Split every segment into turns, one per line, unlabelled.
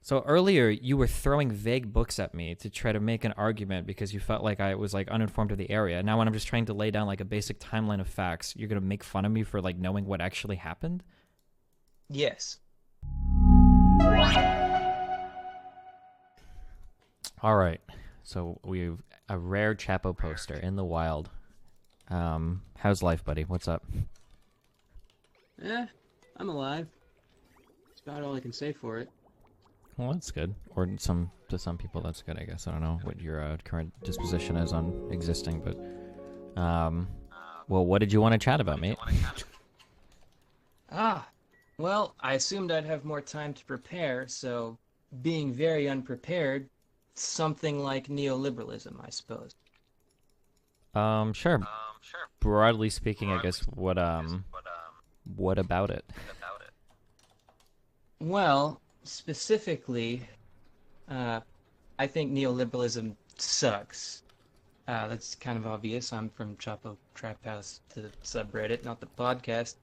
So earlier you were throwing vague books at me to try to make an argument because you felt like I was like uninformed of the area. Now when I'm just trying to lay down like a basic timeline of facts, you're gonna make fun of me for like knowing what actually happened?
Yes.
All right. So we've a rare Chapo poster in the wild. How's life, buddy? What's up?
I'm alive. That's about all I can say for it.
Well, that's good. Or some to some people, that's good. I guess I don't know what your current disposition is on existing, but well, what did you want to chat about, mate?
Ah, well, I assumed I'd have more time to prepare, so being very unprepared, something like neoliberalism, I suppose.
Sure. Broadly speaking, I guess what about it?
Well, specifically, uh, I think neoliberalism sucks. That's kind of obvious. I'm from ChapoTrapHouse, the subreddit, not the podcast.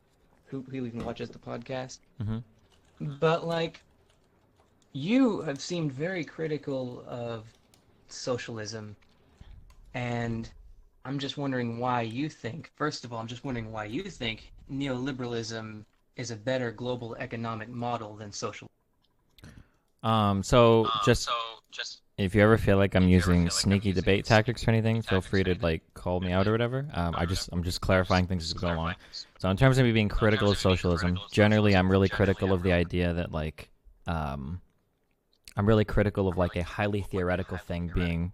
Who even watches the podcast?
Mm-hmm.
But like, you have seemed very critical of socialism, and I'm just wondering why you think, first of all, I'm just wondering why you think neoliberalism is a better global economic model than socialism.
So just if you ever feel like I'm using sneaky debate tactics or anything, feel free to like call me out or whatever. I'm just clarifying things as we go along. So in terms of me being critical of socialism, generally I'm really critical of the idea that like I'm really critical of like a highly theoretical thing being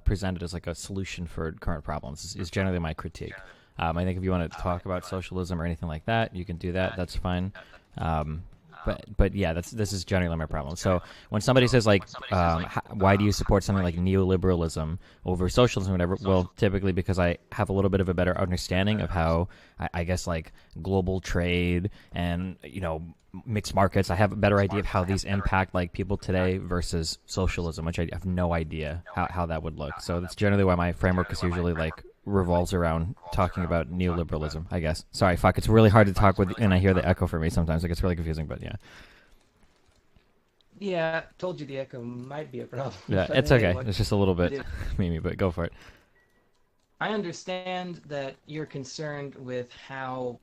presented as like a solution for current problems is generally my critique. I think if you want to talk about socialism or anything like that, you can do that. That's fine. Um, but yeah, this is generally my problem. So when somebody says like, why do you support something like neoliberalism over socialism, or whatever? Well, typically because I have a little bit of a better understanding of how I guess like global trade and mixed markets. I have a better idea of how these impact like people today versus socialism, which I have no idea how that would look. So that's generally why my framework is usually like revolves around talking about neoliberalism, I guess. Sorry, fuck, it's really hard to talk with, and I hear the echo for me sometimes. It gets really confusing, but yeah.
Yeah, told you the echo might be a problem.
Yeah,
But
it's okay.
anyway,
It's just a little bit
it,
mimi, but go for it.
I understand that you're concerned with how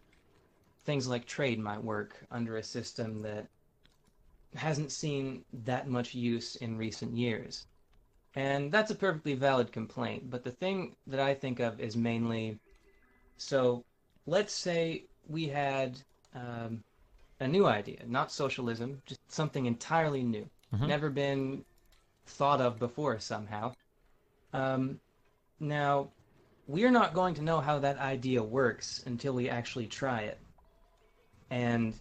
things like trade might work under a system that hasn't seen that much use in recent years. And that's a perfectly valid complaint. But the thing that I think of is mainly so let's say we had um, a new idea, not socialism, just something entirely new,
Mm-hmm.
never been thought of before somehow. Um, Now, we're not going to know how that idea works until we actually try it. And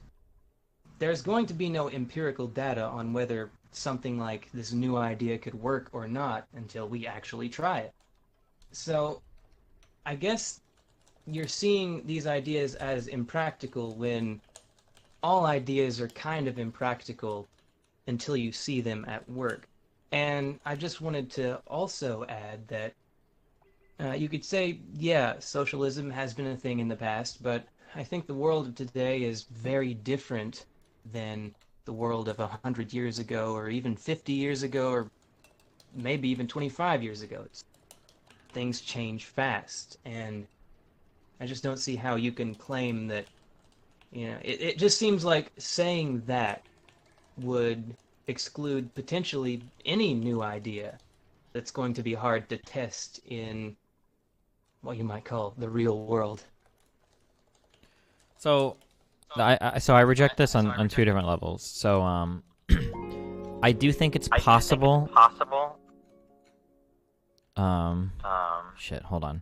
there's going to be no empirical data on whether something like this new idea could work or not until we actually try it. So I guess you're seeing these ideas as impractical when all ideas are kind of impractical until you see them at work. And I just wanted to also add that you could say, yeah, socialism has been a thing in the past, but I think the world of today is very different than the world of 100 years ago, or even 50 years ago, or maybe even 25 years ago. Things change fast, and I just don't see how you can claim that, it just seems like saying that would exclude potentially any new idea that's going to be hard to test in what you might call the real world.
So, I reject this on two different levels. So, I do think it's possible. Shit, hold on.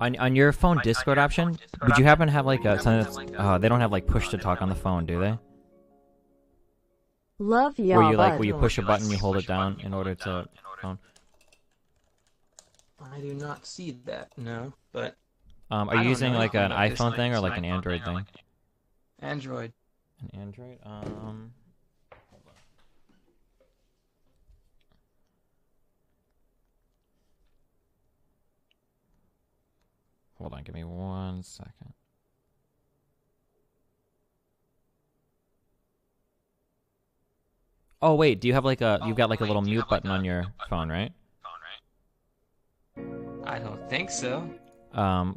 On your phone Discord option, would you happen to have like a something that's, they don't have like push to talk on the phone, do they?
Love
Where
y'all,
you like where
bud.
you push a button, you hold it down in order to phone.
I do not see that, no, but
Are
I
you
don't
using
know
like
anything
an
about this.
iPhone thing or like an Android thing?
Android.
An Android? Hold on, give me 1 second. Oh wait, do you have like a you've got like a little mute button on your phone, right?
I don't think so.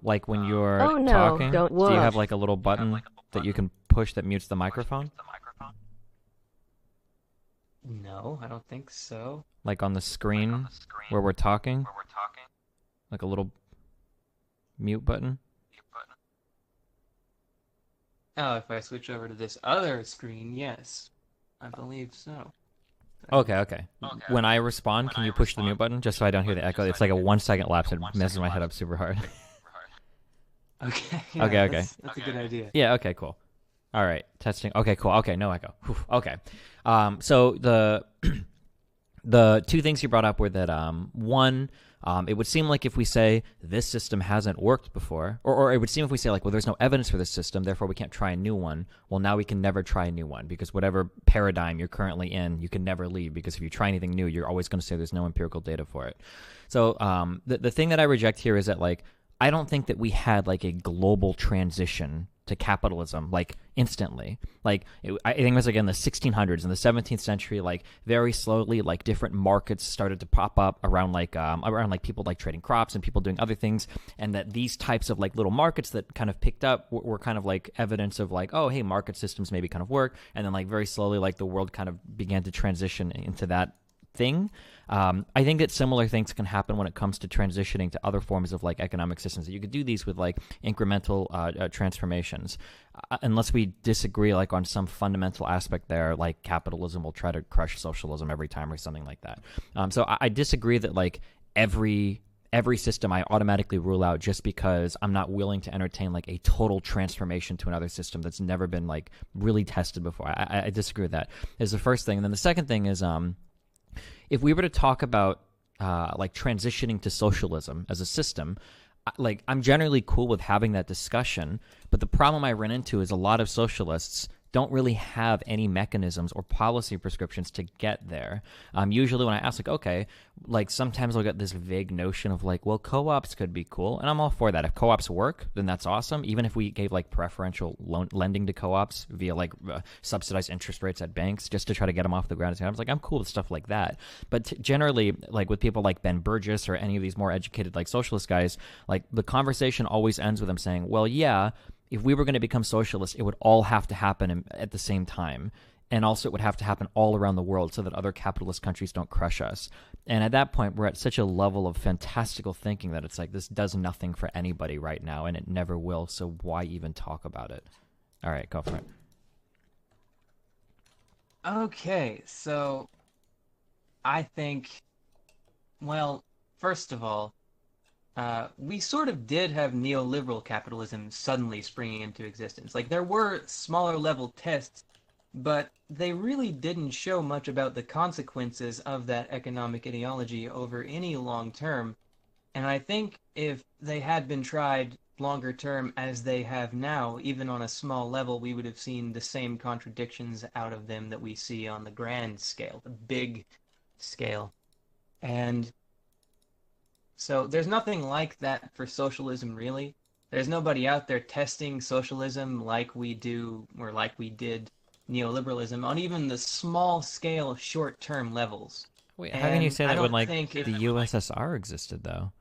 Like when you're
Oh no,
talking,
don't
do you
woof.
have like a little button that you can push that mutes the microphone?
No, I don't think so.
Like on the screen where we're talking, like a little mute button?
Oh, if I switch over to this other screen, yes. I believe so.
Okay, okay. When I respond, can you push the mute button just so I don't hear the echo? It's like a 1 second lapse. It messes my head up super hard.
Okay,
Okay,
yeah,
okay.
that's a good idea.
Yeah, okay, cool. All right, testing. Okay, cool. Okay, no echo. Whew, okay. So the two things you brought up were that one, it would seem like if we say this system hasn't worked before, or it would seem if we say like, well, there's no evidence for this system, therefore we can't try a new one. Well, now we can never try a new one because whatever paradigm you're currently in, you can never leave because if you try anything new, you're always going to say there's no empirical data for it. So the thing that I reject here is that like I don't think that we had like a global transition to capitalism like instantly. Like I think it was like in the 1600s in the 17th century, like very slowly, like different markets started to pop up around like people like trading crops and people doing other things, and that these types of like little markets that kind of picked up were kind of like evidence of like, oh hey, market systems maybe kind of work, and then like very slowly like the world kind of began to transition into that thing. I think that similar things can happen when it comes to transitioning to other forms of like economic systems. You could do these with like incremental transformations, unless we disagree like on some fundamental aspect there, like capitalism will try to crush socialism every time or something like that. So I disagree that like every system I automatically rule out just because I'm not willing to entertain like a total transformation to another system that's never been like really tested before. I disagree with that is the first thing. And then the second thing is if we were to talk about like transitioning to socialism as a system, like I'm generally cool with having that discussion, but the problem I run into is a lot of socialists don't really have any mechanisms or policy prescriptions to get there. Usually when I ask like, okay, like sometimes I'll get this vague notion of like, well, co-ops could be cool. And I'm all for that. If co-ops work, then that's awesome. Even if we gave like preferential lending to co-ops via like subsidized interest rates at banks just to try to get them off the ground. I was like, I'm cool with stuff like that. But generally, like with people like Ben Burgess or any of these more educated like socialist guys, like the conversation always ends with them saying, well, yeah, if we were going to become socialist, it would all have to happen at the same time. And also it would have to happen all around the world so that other capitalist countries don't crush us. And at that point, we're at such a level of fantastical thinking that it's like this does nothing for anybody right now, and it never will, so why even talk about it? All right, go for it.
Okay, so I think, well, first of all, we sort of did have neoliberal capitalism suddenly springing into existence. Like, there were smaller level tests, but they really didn't show much about the consequences of that economic ideology over any long term. And I think if they had been tried longer term as they have now, even on a small level, we would have seen the same contradictions out of them that we see on the grand scale, the big scale. And so there's nothing like that for socialism, really. There's nobody out there testing socialism like we do, or like we did neoliberalism, on even the small scale, short term levels.
Wait, how can you
And
say
I
that when
don't
like
think if,
the USSR existed though?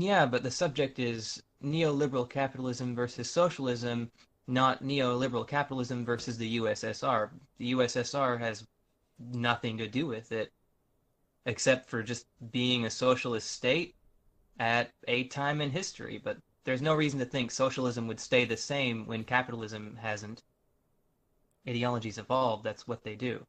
yeah, but the subject is neoliberal capitalism versus socialism, not neoliberal capitalism versus the USSR. The USSR has nothing to do with it, except for just being a socialist state at a time in history. But there's no reason to think socialism would stay the same when capitalism hasn't. Ideologies evolve, that's what they do.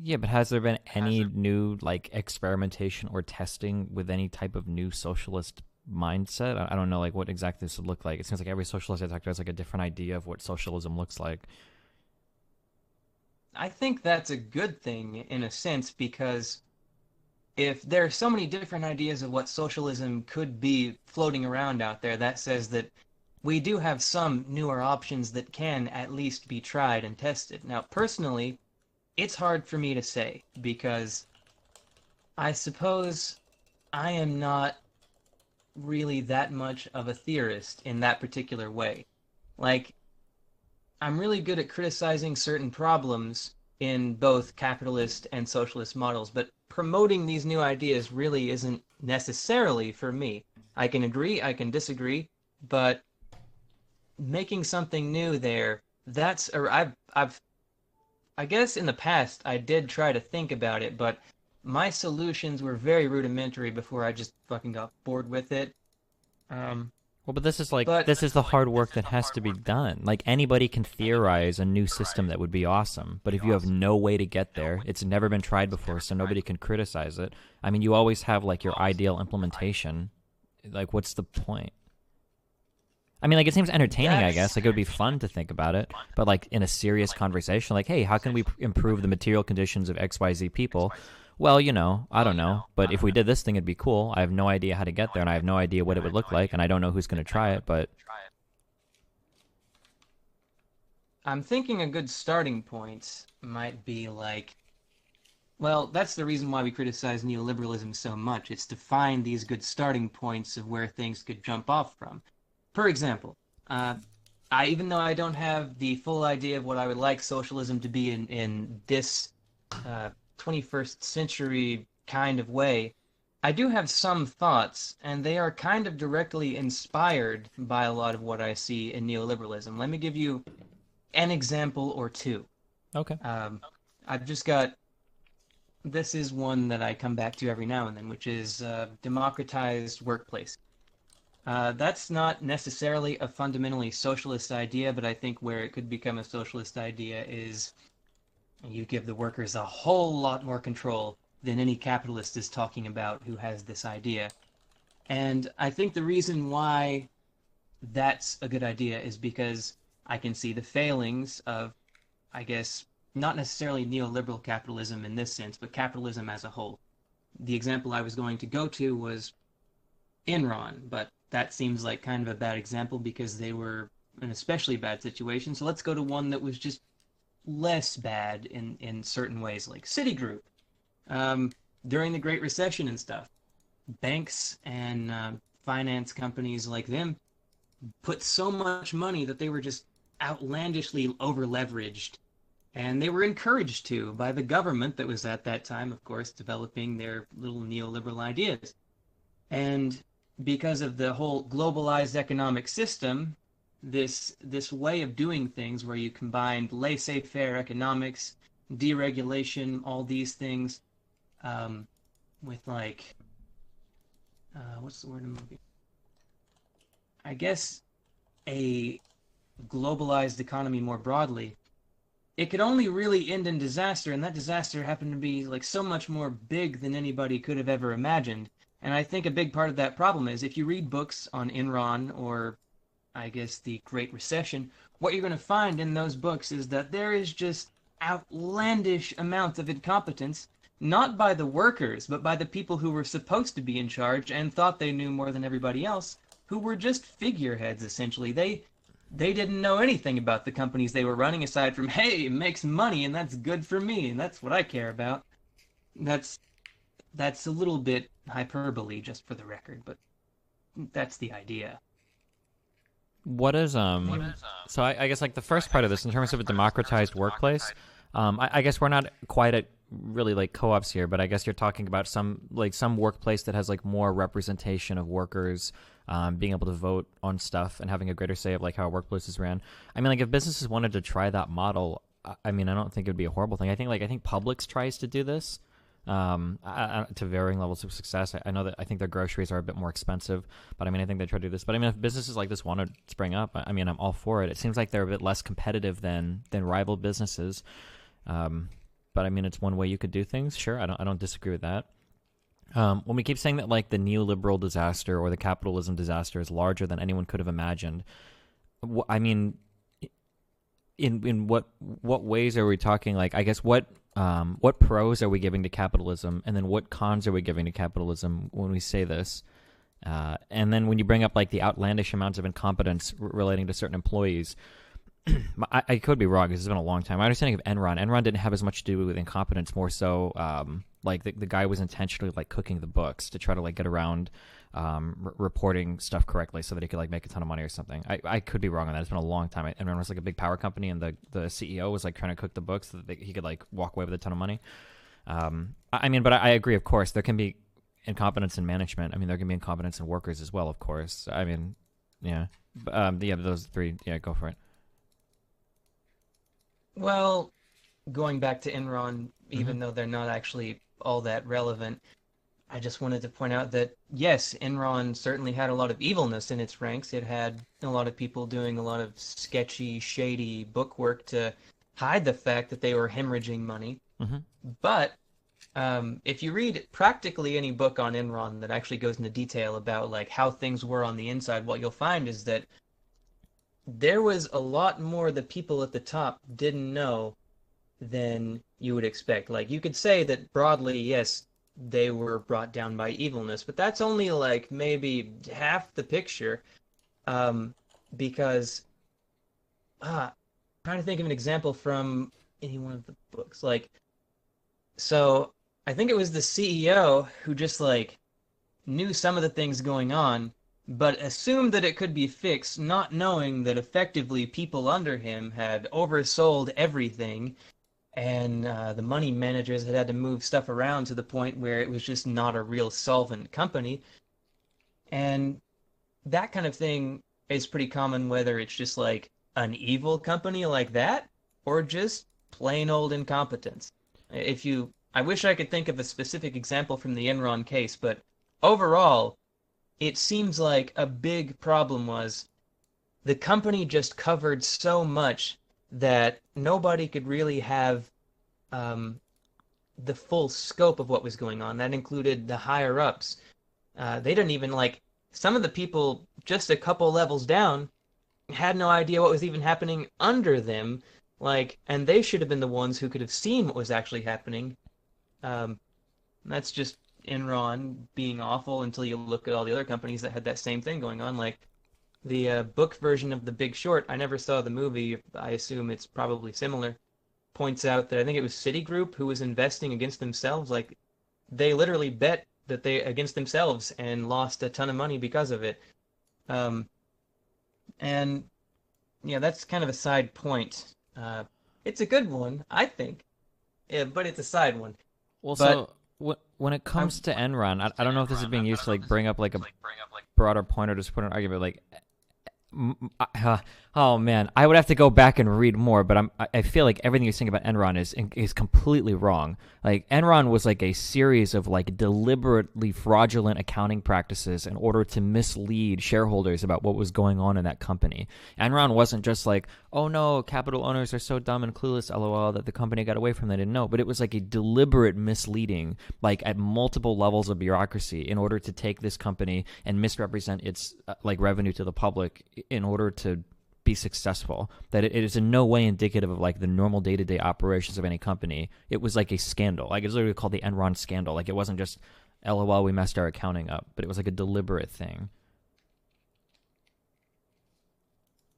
Yeah, but has there been any new like experimentation or testing with any type of new socialist mindset? I don't know like what exactly this would look like. It seems like every socialist I talk to has like a different idea of what socialism looks like.
I think that's a good thing in a sense because if there are so many different ideas of what socialism could be floating around out there, that says that we do have some newer options that can at least be tried and tested. Now, personally, it's hard for me to say because I suppose I am not really that much of a theorist in that particular way. Like, I'm really good at criticizing certain problems, in both capitalist and socialist models, but promoting these new ideas really isn't necessarily for me. I can agree, I can disagree, but making something new there, that's or I've I guess in the past I did try to think about it, but my solutions were very rudimentary before I just fucking got bored with it. Um,
Well, but this is like
but
this is the hard work that has to be done. Like anybody can theorize a new system that would be awesome, but if you have no way to get there, it's never been tried before, so nobody can criticize it. I mean, you always have like your ideal implementation. Like, what's the point? I mean, like it seems entertaining, I guess. Like it would be fun to think about it, but like in a serious conversation, like, hey, how can we improve the material conditions of XYZ people? Well, I don't know, but if we did this thing, it'd be cool. I have no idea how to get there, and I have no idea what it would look like, and I don't know who's going to try it, but
I'm thinking a good starting point might be like, well, that's the reason why we criticize neoliberalism so much. It's to find these good starting points of where things could jump off from. For example, even though I don't have the full idea of what I would like socialism to be in this 21st century kind of way, I do have some thoughts, and they are kind of directly inspired by a lot of what I see in neoliberalism. Let me give you an example or two.
okay.
I've just got this is one that I come back to every now and then, which is democratized workplace. That's not necessarily a fundamentally socialist idea, but I think where it could become a socialist idea is you give the workers a whole lot more control than any capitalist is talking about who has this idea. And I think the reason why that's a good idea is because I can see the failings of, I guess, not necessarily neoliberal capitalism in this sense, but capitalism as a whole. The example I was going to go to was Enron, but that seems like kind of a bad example because they were an especially bad situation. So let's go to one that was just less bad in certain ways, like Citigroup. During the Great Recession and stuff, banks and finance companies like them put so much money that they were just outlandishly over leveraged. And they were encouraged to by the government that was at that time, of course, developing their little neoliberal ideas. And because of the whole globalized economic system, this way of doing things where you combined laissez-faire economics, deregulation, all these things, with like, what's the word I'm looking? I guess a globalized economy more broadly, it could only really end in disaster, and that disaster happened to be like so much more big than anybody could have ever imagined. And I think a big part of that problem is if you read books on Enron or I guess the Great Recession, what you're going to find in those books is that there is just outlandish amounts of incompetence, not by the workers, but by the people who were supposed to be in charge and thought they knew more than everybody else, who were just figureheads essentially. They didn't know anything about the companies they were running aside from, hey, it makes money and that's good for me and that's what I care about. That's a little bit hyperbole, just for the record, but that's the idea.
What is So I guess like the first part of this, in terms of a democratized workplace, I guess we're not quite at really like co-ops here, but I guess you're talking about some workplace that has like more representation of workers, being able to vote on stuff and having a greater say of like how a workplace is ran. I mean, like if businesses wanted to try that model, I mean, I don't think it would be a horrible thing. I think Publix tries to do this. To varying levels of success. I know that I think their groceries are a bit more expensive, but I mean, I think they try to do this. But I mean, if businesses like this want to spring up, I mean, I'm all for it. It seems like they're a bit less competitive than rival businesses. But I mean, it's one way you could do things. Sure, I don't disagree with that. When we keep saying that like the neoliberal disaster or the capitalism disaster is larger than anyone could have imagined, I mean, in what ways are we talking? Like, I guess what pros are we giving to capitalism, and then what cons are we giving to capitalism when we say this? And then when you bring up like the outlandish amounts of incompetence relating to certain employees, I could be wrong because it's been a long time. My understanding of Enron didn't have as much to do with incompetence, more so like the guy was intentionally like cooking the books to try to like get around reporting stuff correctly so that he could like make a ton of money or something. I could be wrong on that. It's been a long time. And it was like a big power company, and the CEO was like trying to cook the books so that he could like walk away with a ton of money. I mean, but I agree. Of course, there can be incompetence in management. I mean, there can be incompetence in workers as well. Of course. I mean, yeah, yeah. Those three. Yeah, go for it.
Well, going back to Enron,
Mm-hmm.
even though they're not actually all that relevant, I just wanted to point out that yes, Enron certainly had a lot of evilness in its ranks. It had a lot of people doing a lot of sketchy, shady bookwork to hide the fact that they were hemorrhaging money.
Mm-hmm.
But if you read practically any book on Enron that actually goes into detail about like how things were on the inside, what you'll find is that there was a lot more the people at the top didn't know than you would expect. Like you could say that broadly, yes, they were brought down by evilness, but that's only like maybe half the picture. Um, because I'm trying to think of an example from any one of the books. Like, so I think it was the CEO who just like knew some of the things going on, but assumed that it could be fixed, not knowing that effectively people under him had oversold everything, and the money managers had to move stuff around to the point where it was just not a real solvent company. And that kind of thing is pretty common, whether it's just like an evil company like that or just plain old incompetence. If you, I wish I could think of a specific example from the Enron case, but overall, it seems like a big problem was the company just covered so much that nobody could really have um, the full scope of what was going on. That included the higher ups. They didn't even like some of the people just a couple levels down had no idea what was even happening under them. Like, and they should have been the ones who could have seen what was actually happening. Um, that's just Enron being awful until you look at all the other companies that had that same thing going on. Like the book version of The Big Short, I never saw the movie. I assume it's probably similar. Points out that I think it was Citigroup who was investing against themselves. Like they literally bet that they against themselves and lost a ton of money because of it. Um, and yeah, that's kind of a side point. It's a good one, I think, yeah, but it's a side one.
Well,
But
so when it
I'm
comes to Enron, I don't know if this is being used to like bring up like a broader point or just put an argument. Like oh man, I would have to go back and read more, but I feel like everything you're saying about Enron is completely wrong. Like Enron was like a series of like deliberately fraudulent accounting practices in order to mislead shareholders about what was going on in that company. Enron wasn't just like, oh no, capital owners are so dumb and clueless, lol, that the company got away from them. They didn't know, but it was like a deliberate misleading, like at multiple levels of bureaucracy, in order to take this company and misrepresent its like revenue to the public in order to be successful. That it is in no way indicative of like the normal day-to-day operations of any company. It was like a scandal. Like it's literally called the Enron scandal. Like it wasn't just lol, we messed our accounting up, but it was like a deliberate thing.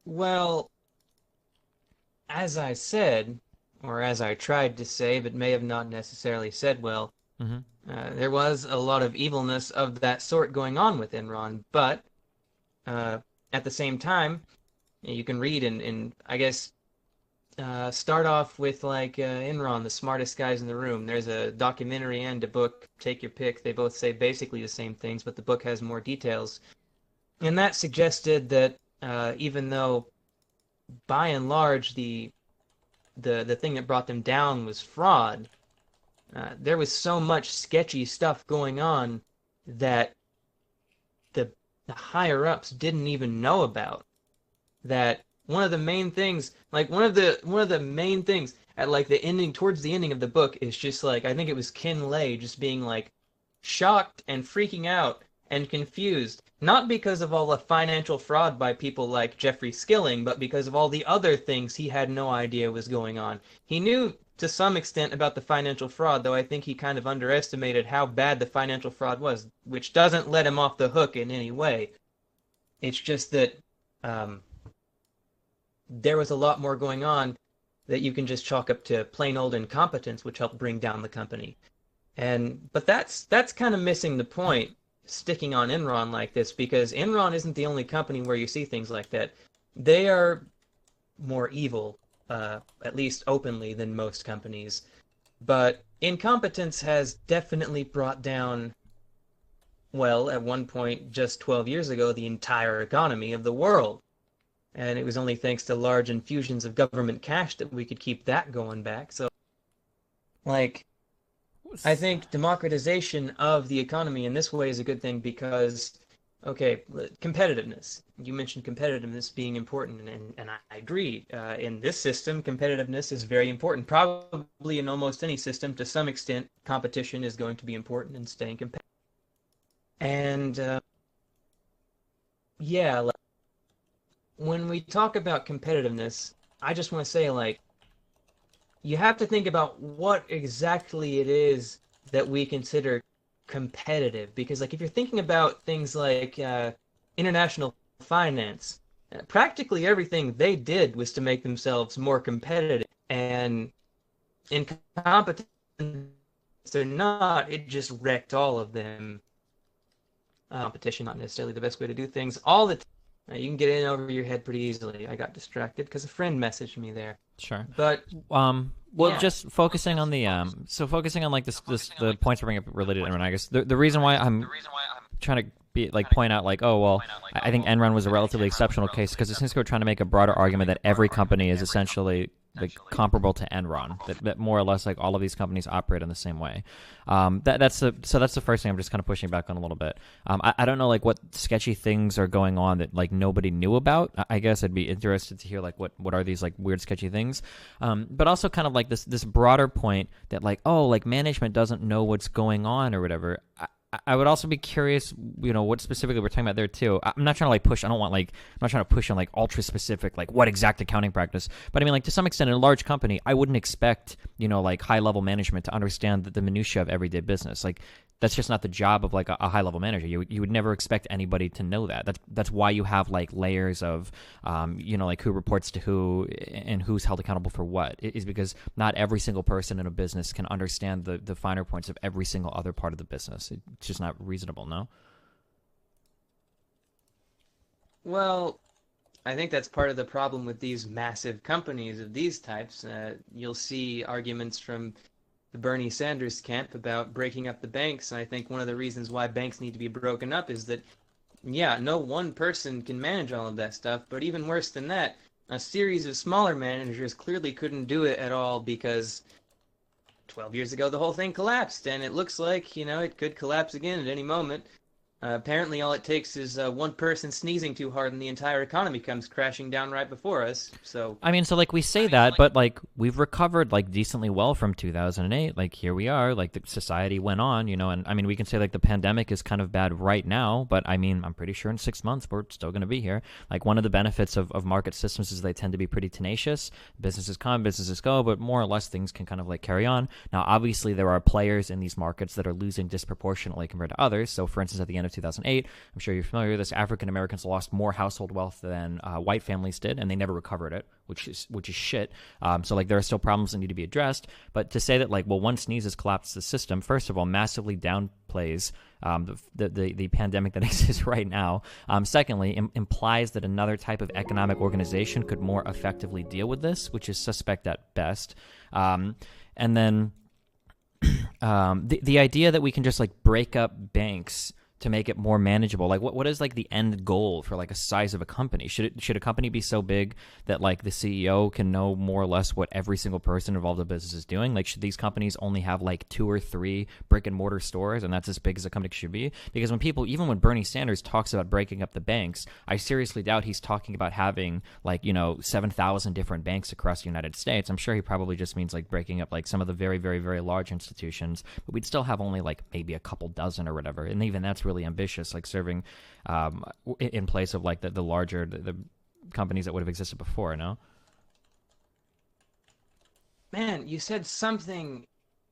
well, as I said, or as I tried to say, but may have not necessarily said well,
Mm-hmm.
there was a lot of evilness of that sort going on with Enron, but uh, at the same time, you can read and I guess start off with like Enron, the smartest guys in the room. There's a documentary and a book. Take your pick. They both say basically the same things, but the book has more details. And that suggested that even though by and large the thing that brought them down was fraud, there was so much sketchy stuff going on that the the higher ups didn't even know about. That one of the main things, like one of the main things at like the ending towards the ending of the book is just like I think it was Ken Lay just being like shocked and freaking out and confused, not because of all the financial fraud by people like Jeffrey Skilling, but because of all the other things he had no idea was going on. He knew to some extent about the financial fraud, though I think he kind of underestimated how bad the financial fraud was, which doesn't let him off the hook in any way. It's just that um, there was a lot more going on that you can just chalk up to plain old incompetence, which helped bring down the company. And but that's kind of missing the point. sticking on Enron like this, because Enron isn't the only company where you see things like that. They are more evil, at least openly, than most companies. But incompetence has definitely brought down, well, at one point just 12 years ago, the entire economy of the world. And it was only thanks to large infusions of government cash that we could keep that going back. So, like, I think democratization of the economy in this way is a good thing because, okay, competitiveness. You mentioned competitiveness being important, and I agree. In this system, competitiveness is very important. Probably in almost any system, to some extent, competition is going to be important in staying competitive. And yeah, like, when we talk about competitiveness, I just want to say, like, you have to think about what exactly it is that we consider competitive. Because, like, if you're thinking about things like international finance, practically everything they did was to make themselves more competitive. And incompetent or not, it just wrecked all of them. Competition, not necessarily the best way to do things all the time. You can get in over your head pretty easily. I got distracted because a friend messaged me there.
Sure.
But
Well,
yeah,
just focusing on the so focusing on like the points I bring up related to Enron. I guess the reason why I'm trying to be like point out like, oh well, I think Enron was a relatively exceptional case because it seems we're trying to make a broader argument that every company is essentially like comparable to Enron, that more or less like all of these companies operate in the same way. That's the first thing I'm just kind of pushing back on a little bit. I don't know like what sketchy things are going on that like nobody knew about. I guess I'd be interested to hear like what are these like weird sketchy things, but also kind of like this broader point that like, oh, like management doesn't know what's going on or whatever. I would also be curious, what specifically we're talking about there too. I'm not trying to like push. I'm not trying to push on like ultra specific, like what exact accounting practice. But I mean, like to some extent, in a large company, I wouldn't expect, like high level management to understand the minutia of everyday business. Like that's just not the job of like a high level manager. You would never expect anybody to know that. That's why you have like layers of, like who reports to who and who's held accountable for what. It is because not every single person in a business can understand the finer points of every single other part of the business. It's just not reasonable, no?
well, I think that's part of the problem with these massive companies of these types. You'll see arguments from the Bernie Sanders camp about breaking up the banks. And I think one of the reasons why banks need to be broken up is that, yeah, no one person can manage all of that stuff. But even worse than that, a series of smaller managers clearly couldn't do it at all because 12 years ago the whole thing collapsed. And it looks like, it could collapse again at any moment. Apparently, all it takes is one person sneezing too hard, and the entire economy comes crashing down right before us. So,
I mean, so like we say that, but like we've recovered like decently well from 2008. Like here we are, like the society went on, and I mean, we can say like the pandemic is kind of bad right now, but I mean, I'm pretty sure in 6 months we're still going to be here. Like one of the benefits of market systems is they tend to be pretty tenacious. Businesses come, businesses go, but more or less things can kind of like carry on. Now, obviously, there are players in these markets that are losing disproportionately compared to others. So, for instance, at the end of 2008, I'm sure you're familiar with this, African Americans lost more household wealth than white families did, and they never recovered it, which is shit. So like there are still problems that need to be addressed. But to say that like, well, one sneeze has collapsed the system, first of all, massively downplays the pandemic that exists right now. Secondly, implies that another type of economic organization could more effectively deal with this, which is suspect at best. And then the idea that we can just like break up banks to make it more manageable, like what is like the end goal for like a size of a company? Should a company be so big that like the CEO can know more or less what every single person involved in the business is doing? Like should these companies only have like 2 or 3 brick and mortar stores and that's as big as a company should be? Because even when Bernie Sanders talks about breaking up the banks, I seriously doubt he's talking about having like 7,000 different banks across the United States. I'm sure he probably just means like breaking up like some of the very, very, very large institutions, but we'd still have only like maybe a couple dozen or whatever, and even that's really ambitious, like serving in place of like the larger the companies that would have existed before. No,
man, you said something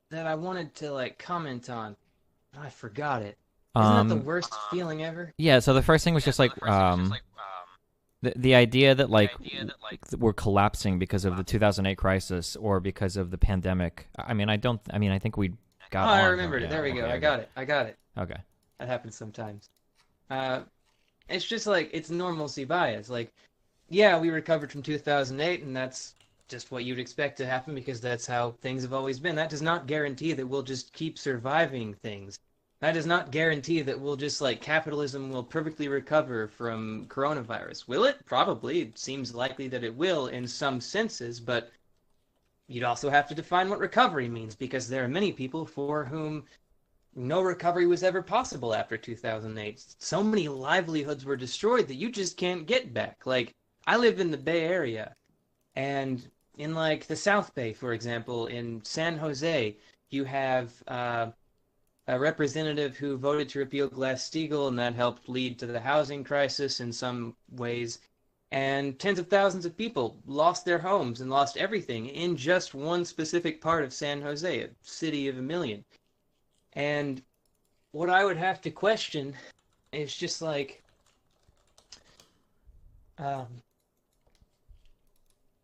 that I wanted to like comment on. I forgot it. Isn't that the worst feeling ever?
yeah. So the first thing was just like the idea that like we're collapsing because of the 2008 crisis or because of the pandemic. I mean, I think we got.
Oh, I remembered it. There we go.
Okay,
I got it.
okay.
That happens sometimes. Uh, it's just like it's normalcy bias. Like, yeah, we recovered from 2008, and that's just what you'd expect to happen because that's how things have always been. That does not guarantee that we'll just keep surviving things. That does not guarantee that we'll just like capitalism will perfectly recover from coronavirus. Will it? Probably. It seems likely that it will in some senses, but you'd also have to define what recovery means because there are many people for whom no recovery was ever possible after 2008. So many livelihoods were destroyed that you just can't get back. Like, I live in the Bay Area, and in like the South Bay, for example, in San Jose, you have a representative who voted to repeal Glass-Steagall, and that helped lead to the housing crisis in some ways. And tens of thousands of people lost their homes and lost everything in just one specific part of San Jose, a city of a million. And what I would have to question is just like, um,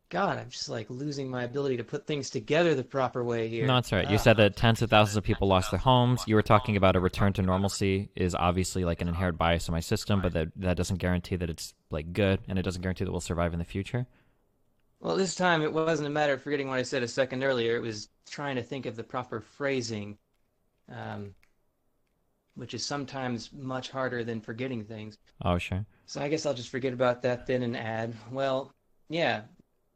God, I'm just like losing my ability to put things together the proper way
No,
here.
that's right. You said that tens of thousands of people lost their homes. You were talking about a return to normalcy is obviously like an inherent bias in my system, but that doesn't guarantee that it's like good, and it doesn't guarantee that we'll survive in the future.
Well, this time it wasn't a matter of forgetting what I said a second earlier. It was trying to think of the proper phrasing, um, which is sometimes much harder than forgetting things.
Oh, sure.
So I guess I'll just forget about that then and add, well, yeah,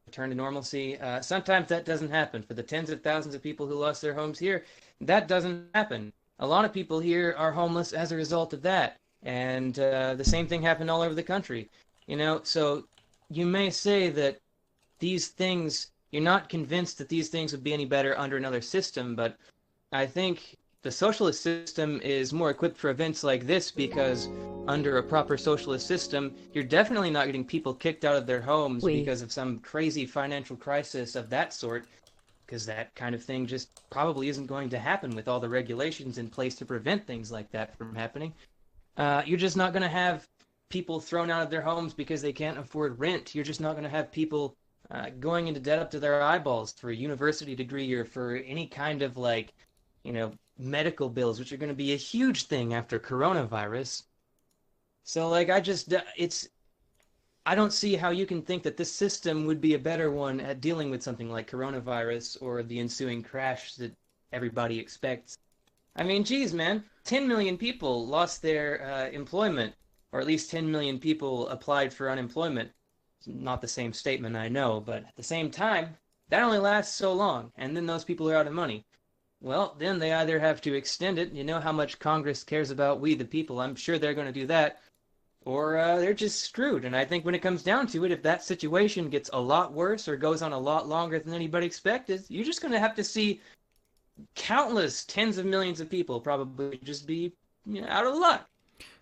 return to normalcy. Sometimes that doesn't happen. For the tens of thousands of people who lost their homes here, that doesn't happen. A lot of people here are homeless as a result of that. And the same thing happened all over the country. So you may say that these things, you're not convinced that these things would be any better under another system, but I think the socialist system is more equipped for events like this because under a proper socialist system, you're definitely not getting people kicked out of their homes because of some crazy financial crisis of that sort, because that kind of thing just probably isn't going to happen with all the regulations in place to prevent things like that from happening. You're just not going to have people thrown out of their homes because they can't afford rent. You're just not going to have people going into debt up to their eyeballs for a university degree or for any kind of like, medical bills, which are going to be a huge thing after coronavirus. So like I don't see how you can think that this system would be a better one at dealing with something like coronavirus or the ensuing crash that everybody expects. I mean, geez, man, 10 million people lost their employment, or at least 10 million people applied for unemployment. Not the same statement, I know, but at the same time, that only lasts so long, and then those people are out of money. Well, then they either have to extend it, you know how much Congress cares about we the people, I'm sure they're going to do that, or they're just screwed. And I think when it comes down to it, if that situation gets a lot worse or goes on a lot longer than anybody expected, you're just going to have to see countless tens of millions of people probably just be out of luck.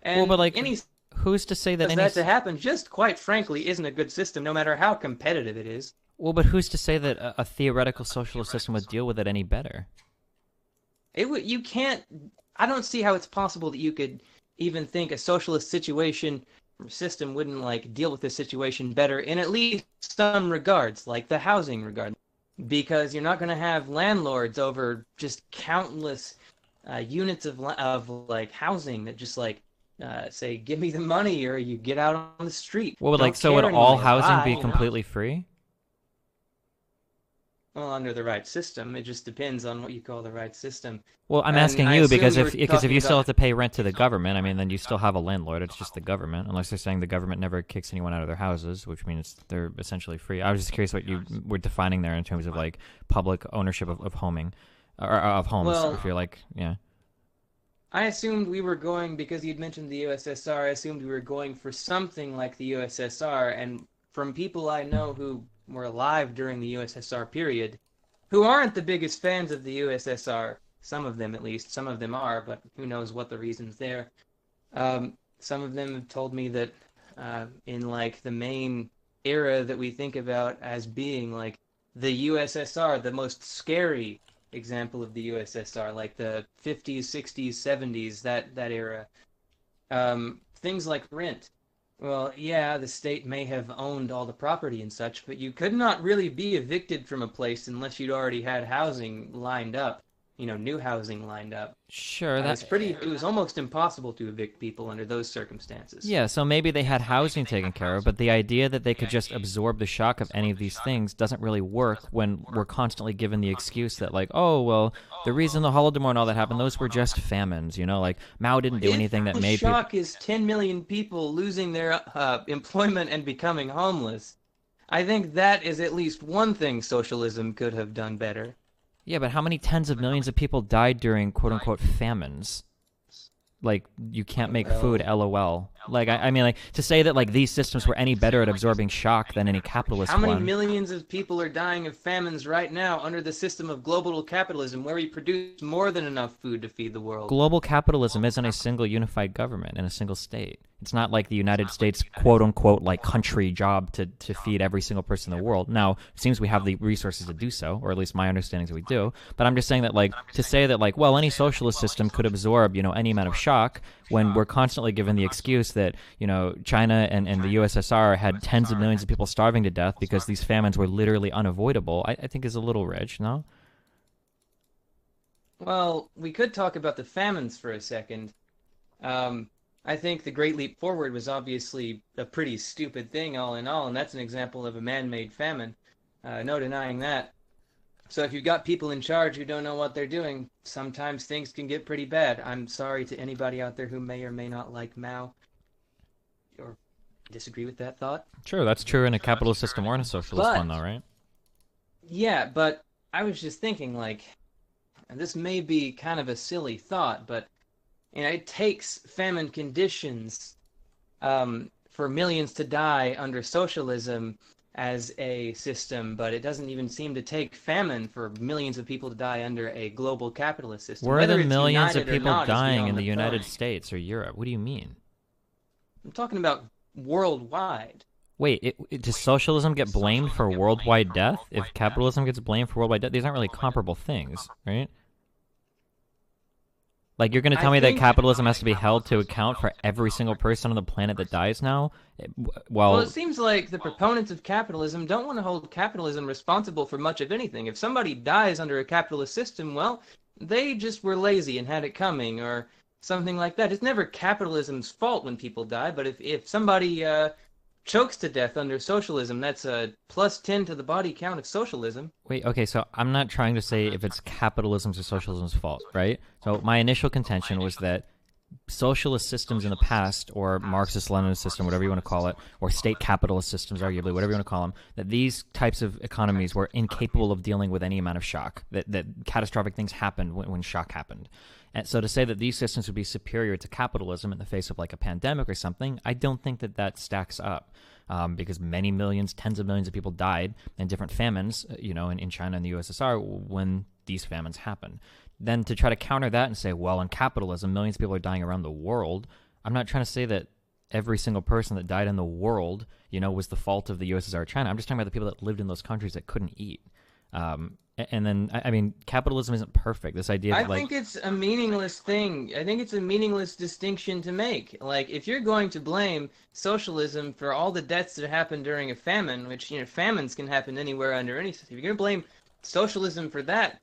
And
Well, but like,
any
who's to say that any?
that to happen just quite frankly isn't a good system, no matter how competitive it is.
Well, but who's to say that a theoretical socialist system would deal with it any better?
You can't. I don't see how it's possible that you could even think a socialist situation or system wouldn't like deal with this situation better in at least some regards, like the housing regard, because you're not going to have landlords over just countless units of like housing that just like say, give me the money or you get out on the street.
Well,
Don't
so would
care
all
anymore.
housing
Bye,
be
you know?
completely free?
Well, under the right system, it just depends on what you call the right system.
Well, I'm
And
asking
I
you
assume
because
you were
if
talking
you still have
about.
to pay rent to the government, I mean, then you still have a landlord. It's just the government, unless they're saying the government never kicks anyone out of their houses, which means they're essentially free. I was just curious what you were defining there in terms of like public ownership of homing, or of homes.
Well,
If you're like, yeah.
I assumed we were going, because you'd mentioned the USSR, I assumed we were going for something like the USSR, and from people I know who were alive during the USSR period, who aren't the biggest fans of the USSR, some of them at least, some of them are, but who knows what the reason's there. Some of them have told me that in like the main era that we think about as being like the USSR, the most scary example of the USSR, like the 50s, 60s, 70s, that era. Things like rent. Well, yeah, the state may have owned all the property and such, but you could not really be evicted from a place unless you'd already had housing lined up. new housing lined up.
Sure, that
It was almost impossible to evict people under those circumstances.
yeah, so maybe they had housing taken care of, but the idea that they could just absorb the shock of any of these things doesn't really work when we're constantly given the excuse that, like, oh, well, the reason the Holodomor and all that happened, those were just famines, like Mao didn't do
If
anything that
the
made people.
shock is 10 million people losing their employment and becoming homeless, I think that is at least one thing socialism could have done better.
Yeah, but how many tens of millions of people died during quote unquote famines? Like, you can't make food,
Well,
lol. Like, I mean, like, to say that, like, these systems were any better at absorbing shock than any
how
capitalist
many
one.
millions of people are dying of famines right now under the system of global capitalism where we produce more than enough food to feed the world?
Global capitalism isn't a single unified government in a single state. It's not like the United States, quote unquote, like country job to feed every single person in the world. Now, it seems we have the resources to do so, or at least my understanding is that we do. But I'm just saying that, like, to say that, like, well, any socialist system could absorb, any amount of shock when we're constantly given the excuse that, China and the USSR had tens of millions of people starving to death because these famines were literally unavoidable, I think is a little rich, no?
Well, we could talk about the famines for a second. Um, I think the Great Leap Forward was obviously a pretty stupid thing, all in all, and that's an example of a man-made famine. No denying that. So if you've got people in charge who don't know what they're doing, sometimes things can get pretty bad. I'm sorry to anybody out there who may or may not like Mao or disagree with that thought.
Sure, that's true in a capitalist system or in a socialist one,
But,
though, right?
yeah, but I was just thinking, like, and this may be kind of a silly thought, but it takes famine conditions for millions to die under socialism as a system, but it doesn't even seem to take famine for millions of people to die under a global capitalist system.
Where are the
Whether it's
millions of
united or
people
not is
dying in
beyond
the
the
United
point.
States or Europe? What do you mean?
I'm talking about worldwide.
Wait, does socialism get blamed for worldwide death? If capitalism gets blamed for worldwide death, these aren't really comparable things, right? Like, you're going to
I
tell me that
think,
capitalism has to be held to account for every single person on the planet that dies now?
well, it
Well,
seems like the proponents of capitalism don't want to hold capitalism responsible for much of anything. If somebody dies under a capitalist system, well, they just were lazy and had it coming, or something like that. It's never capitalism's fault when people die, but if somebody chokes to death under socialism, that's a plus 10 to the body count of socialism.
wait, okay, so I'm not trying to say if it's capitalism's or socialism's fault, right? So my initial contention was that socialist systems in the past, or Marxist-Leninist system, whatever you want to call it, or state capitalist systems, arguably, whatever you want to call them, that these types of economies were incapable of dealing with any amount of shock, that catastrophic things happened when shock happened. And so to say that these systems would be superior to capitalism in the face of like a pandemic or something, I don't think that that stacks up. Because many millions, tens of millions of people died in different famines, in China and the USSR when these famines happened. Then to try to counter that and say, well, in capitalism, millions of people are dying around the world. I'm not trying to say that every single person that died in the world, was the fault of the USSR or China. I'm just talking about the people that lived in those countries that couldn't eat. And then, I mean, capitalism isn't perfect. This idea
I
that, like,
think it's a meaningless thing. I think it's a meaningless distinction to make. Like, if you're going to blame socialism for all the deaths that happened during a famine, which, famines can happen anywhere under any system, if you're going to blame socialism for that,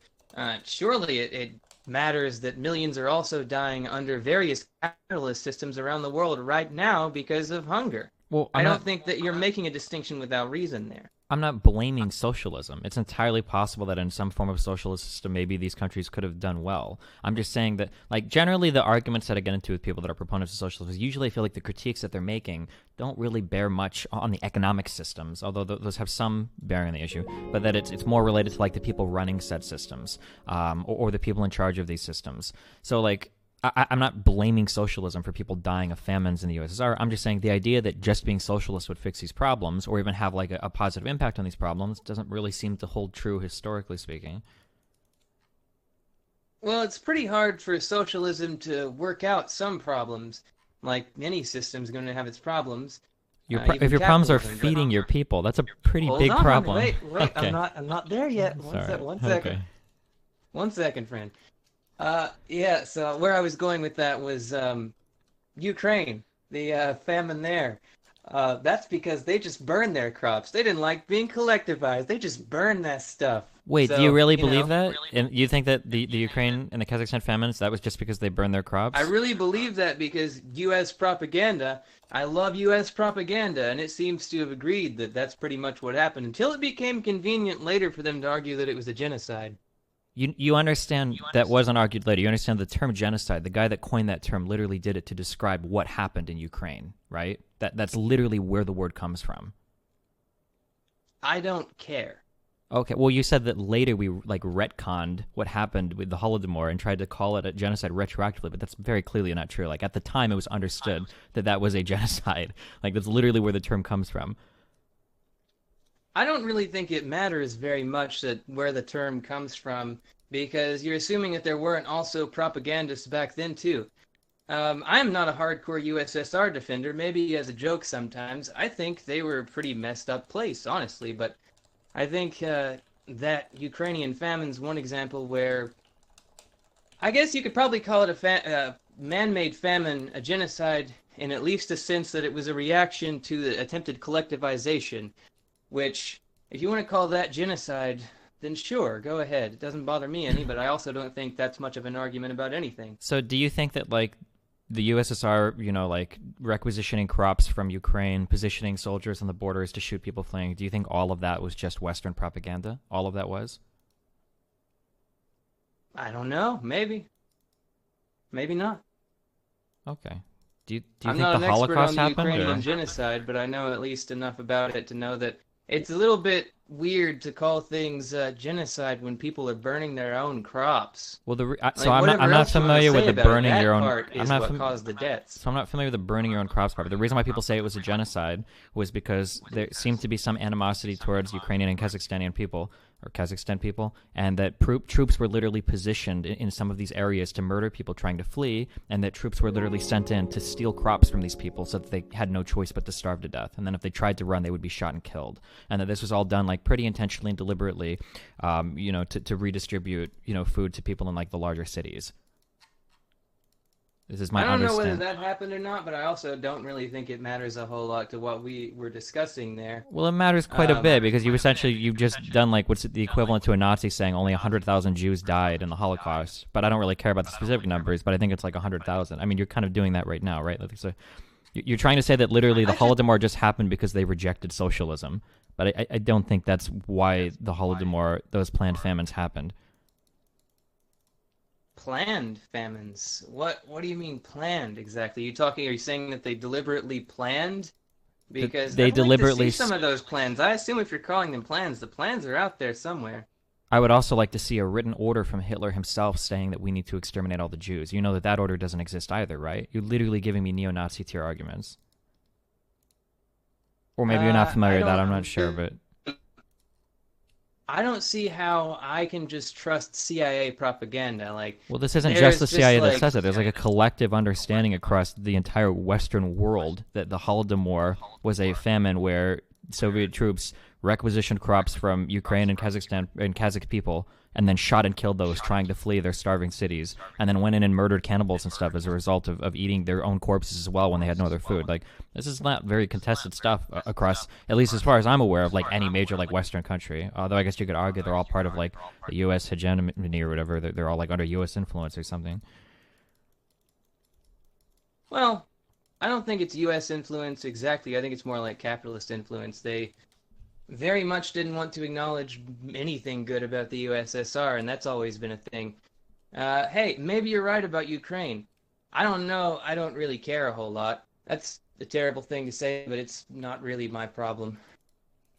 surely it matters that millions are also dying under various capitalist systems around the world right now because of hunger.
well,
I don't think that you're making a distinction without reason there.
I'm not blaming socialism. It's entirely possible that in some form of socialist system, maybe these countries could have done well. I'm just saying that, like, generally the arguments that I get into with people that are proponents of socialism is usually I feel like the critiques that they're making don't really bear much on the economic systems, although those have some bearing on the issue, but that it's more related to, like, the people running said systems, or the people in charge of these systems. So, like, I'm not blaming socialism for people dying of famines in the USSR. I'm just saying the idea that just being socialist would fix these problems or even have like a positive impact on these problems doesn't really seem to hold true historically speaking.
Well, it's pretty hard for socialism to work out some problems. Like any system's going to have its problems,
If
even
your problems are
capitalism.
feeding your people, that's a pretty
Hold
big
on,
problem.
wait.
Okay.
I'm not there yet.
Sorry.
One second.
Okay.
1 second, friend. Yeah. So where I was going with that was Ukraine, the famine there. That's because they just burned their crops. They didn't like being collectivized. They just burned that stuff.
Wait, do you
So,
really believe that? And you think that the Ukraine and the Kazakhstan famines, that was just because they burned their
I
crops?
really believe that because U.S. propaganda, I love U.S. propaganda, and it seems to have agreed that that's pretty much what happened until it became convenient later for them to argue that it was a genocide.
You understand that wasn't argued later. You understand the term genocide. The guy that coined that term literally did it to describe what happened in Ukraine, right? That's literally where the word comes from.
I don't care.
Okay, well, you said that later we like retconned what happened with the Holodomor and tried to call it a genocide retroactively, but that's very clearly not true. Like at the time, it was understood that that was a genocide. Like that's literally where the term comes from.
I don't really think it matters very much that where the term comes from because you're assuming that there weren't also propagandists back then too. I'm not a hardcore USSR defender, maybe as a joke sometimes. I think they were a pretty messed up place, honestly, but I think that Ukrainian famine's one example where I guess you could probably call it a man-made famine, a genocide, in at least a sense that it was a reaction to the attempted collectivization, which, if you want to call that genocide, then sure, go ahead. It doesn't bother me any, but I also don't think that's much of an argument about anything.
So, do you think that like the USSR, like requisitioning crops from Ukraine, positioning soldiers on the borders to shoot people fleeing, do you think all of that was just Western propaganda? All of that was?
I don't know. Maybe. Maybe not.
Okay. Do you
I'm
think
not
the
an expert on
Holocaust
the
happened,
Ukrainian
or?
genocide, but I know at least enough about it to know that it's a little bit weird to call things genocide when people are burning their own crops.
Well, so
Like,
I'm
whatever
not
else you want to
familiar with
say
the
about it,
burning your
that
own.
part
I'm
is
not
what
fam-
caused the deaths.
So I'm not familiar with the burning your own crops part. But the reason why people say it was a genocide was because there seemed to be some animosity towards Ukrainian and Kazakhstani people, or Kazakhstan people, and that troops were literally positioned in some of these areas to murder people trying to flee, and that troops were literally sent in to steal crops from these people so that they had no choice but to starve to death. And then if they tried to run, they would be shot and killed. And that this was all done like pretty intentionally and deliberately, to redistribute, food to people in like the larger cities. This is
I
my
don't know whether
understanding.
that happened or not, but I also don't really think it matters a whole lot to what we were discussing there.
Well, it matters quite a bit because you've just done like what's the equivalent to a Nazi saying only 100,000 Jews died in the Holocaust. But I don't really care about the specific numbers, but I think it's like 100,000. I mean, you're kind of doing that right now, right? Like, so you're trying to say that literally the
I should
Holodomor just happened because they rejected socialism. But I don't think that's why the Holodomor, those planned famines happened.
planned famines. What do you mean planned exactly? Are you saying that they deliberately planned? Because
They
I'd like to
deliberately
see some of those plans. I assume if you're calling them plans, the plans are out there somewhere.
I would also like to see a written order from Hitler himself saying that we need to exterminate all the Jews. You know that order doesn't exist either, right? You're literally giving me neo-Nazi tier arguments. Or maybe you're not familiar
I
with that,
don't.
I'm not sure, but
I don't see how I can just trust CIA propaganda. Like,
well, this isn't just
there's
the
just
CIA that
like
says it. There's like a collective understanding across the entire Western world that the Holodomor was a famine where Soviet troops requisitioned crops from Ukraine and Kazakhstan and Kazakh people and then shot and killed those trying to flee their starving cities and then went in and murdered cannibals and stuff as a result of eating their own corpses as well when they had no other food. Like, this is not very contested stuff across, at least as far as I'm aware of, like any major like Western country. Although I guess you could argue they're all part of like the U.S. hegemony or whatever. They're all like under U.S. influence or something.
well, I don't think it's U.S. influence exactly. I think it's more like capitalist influence. They very much didn't want to acknowledge anything good about the USSR, and that's always been a thing. Hey, maybe you're right about Ukraine. I don't know. I don't really care a whole lot. That's a terrible thing to say, but it's not really my problem.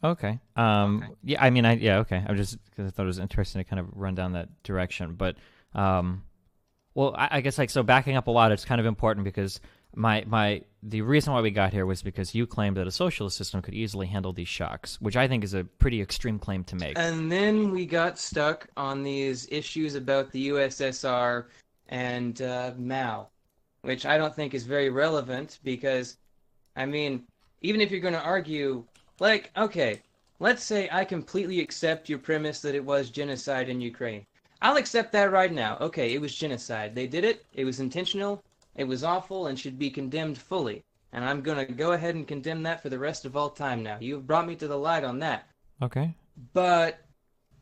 Okay. Yeah. I mean, yeah. Okay. I just because I thought it was interesting to kind of run down that direction, but well, I guess like so backing up a lot, it's kind of important because the reason why we got here was because you claimed that a socialist system could easily handle these shocks, which I think is a pretty extreme claim to make.
And then we got stuck on these issues about the USSR and Mao, which I don't think is very relevant because, I mean, even if you're going to argue, like, okay, let's say I completely accept your premise that it was genocide in Ukraine. I'll accept that right now. Okay, it was genocide. They did it. It was intentional. It was awful and should be condemned fully. And I'm going to go ahead and condemn that for the rest of all time now. You've brought me to the light on that.
Okay.
But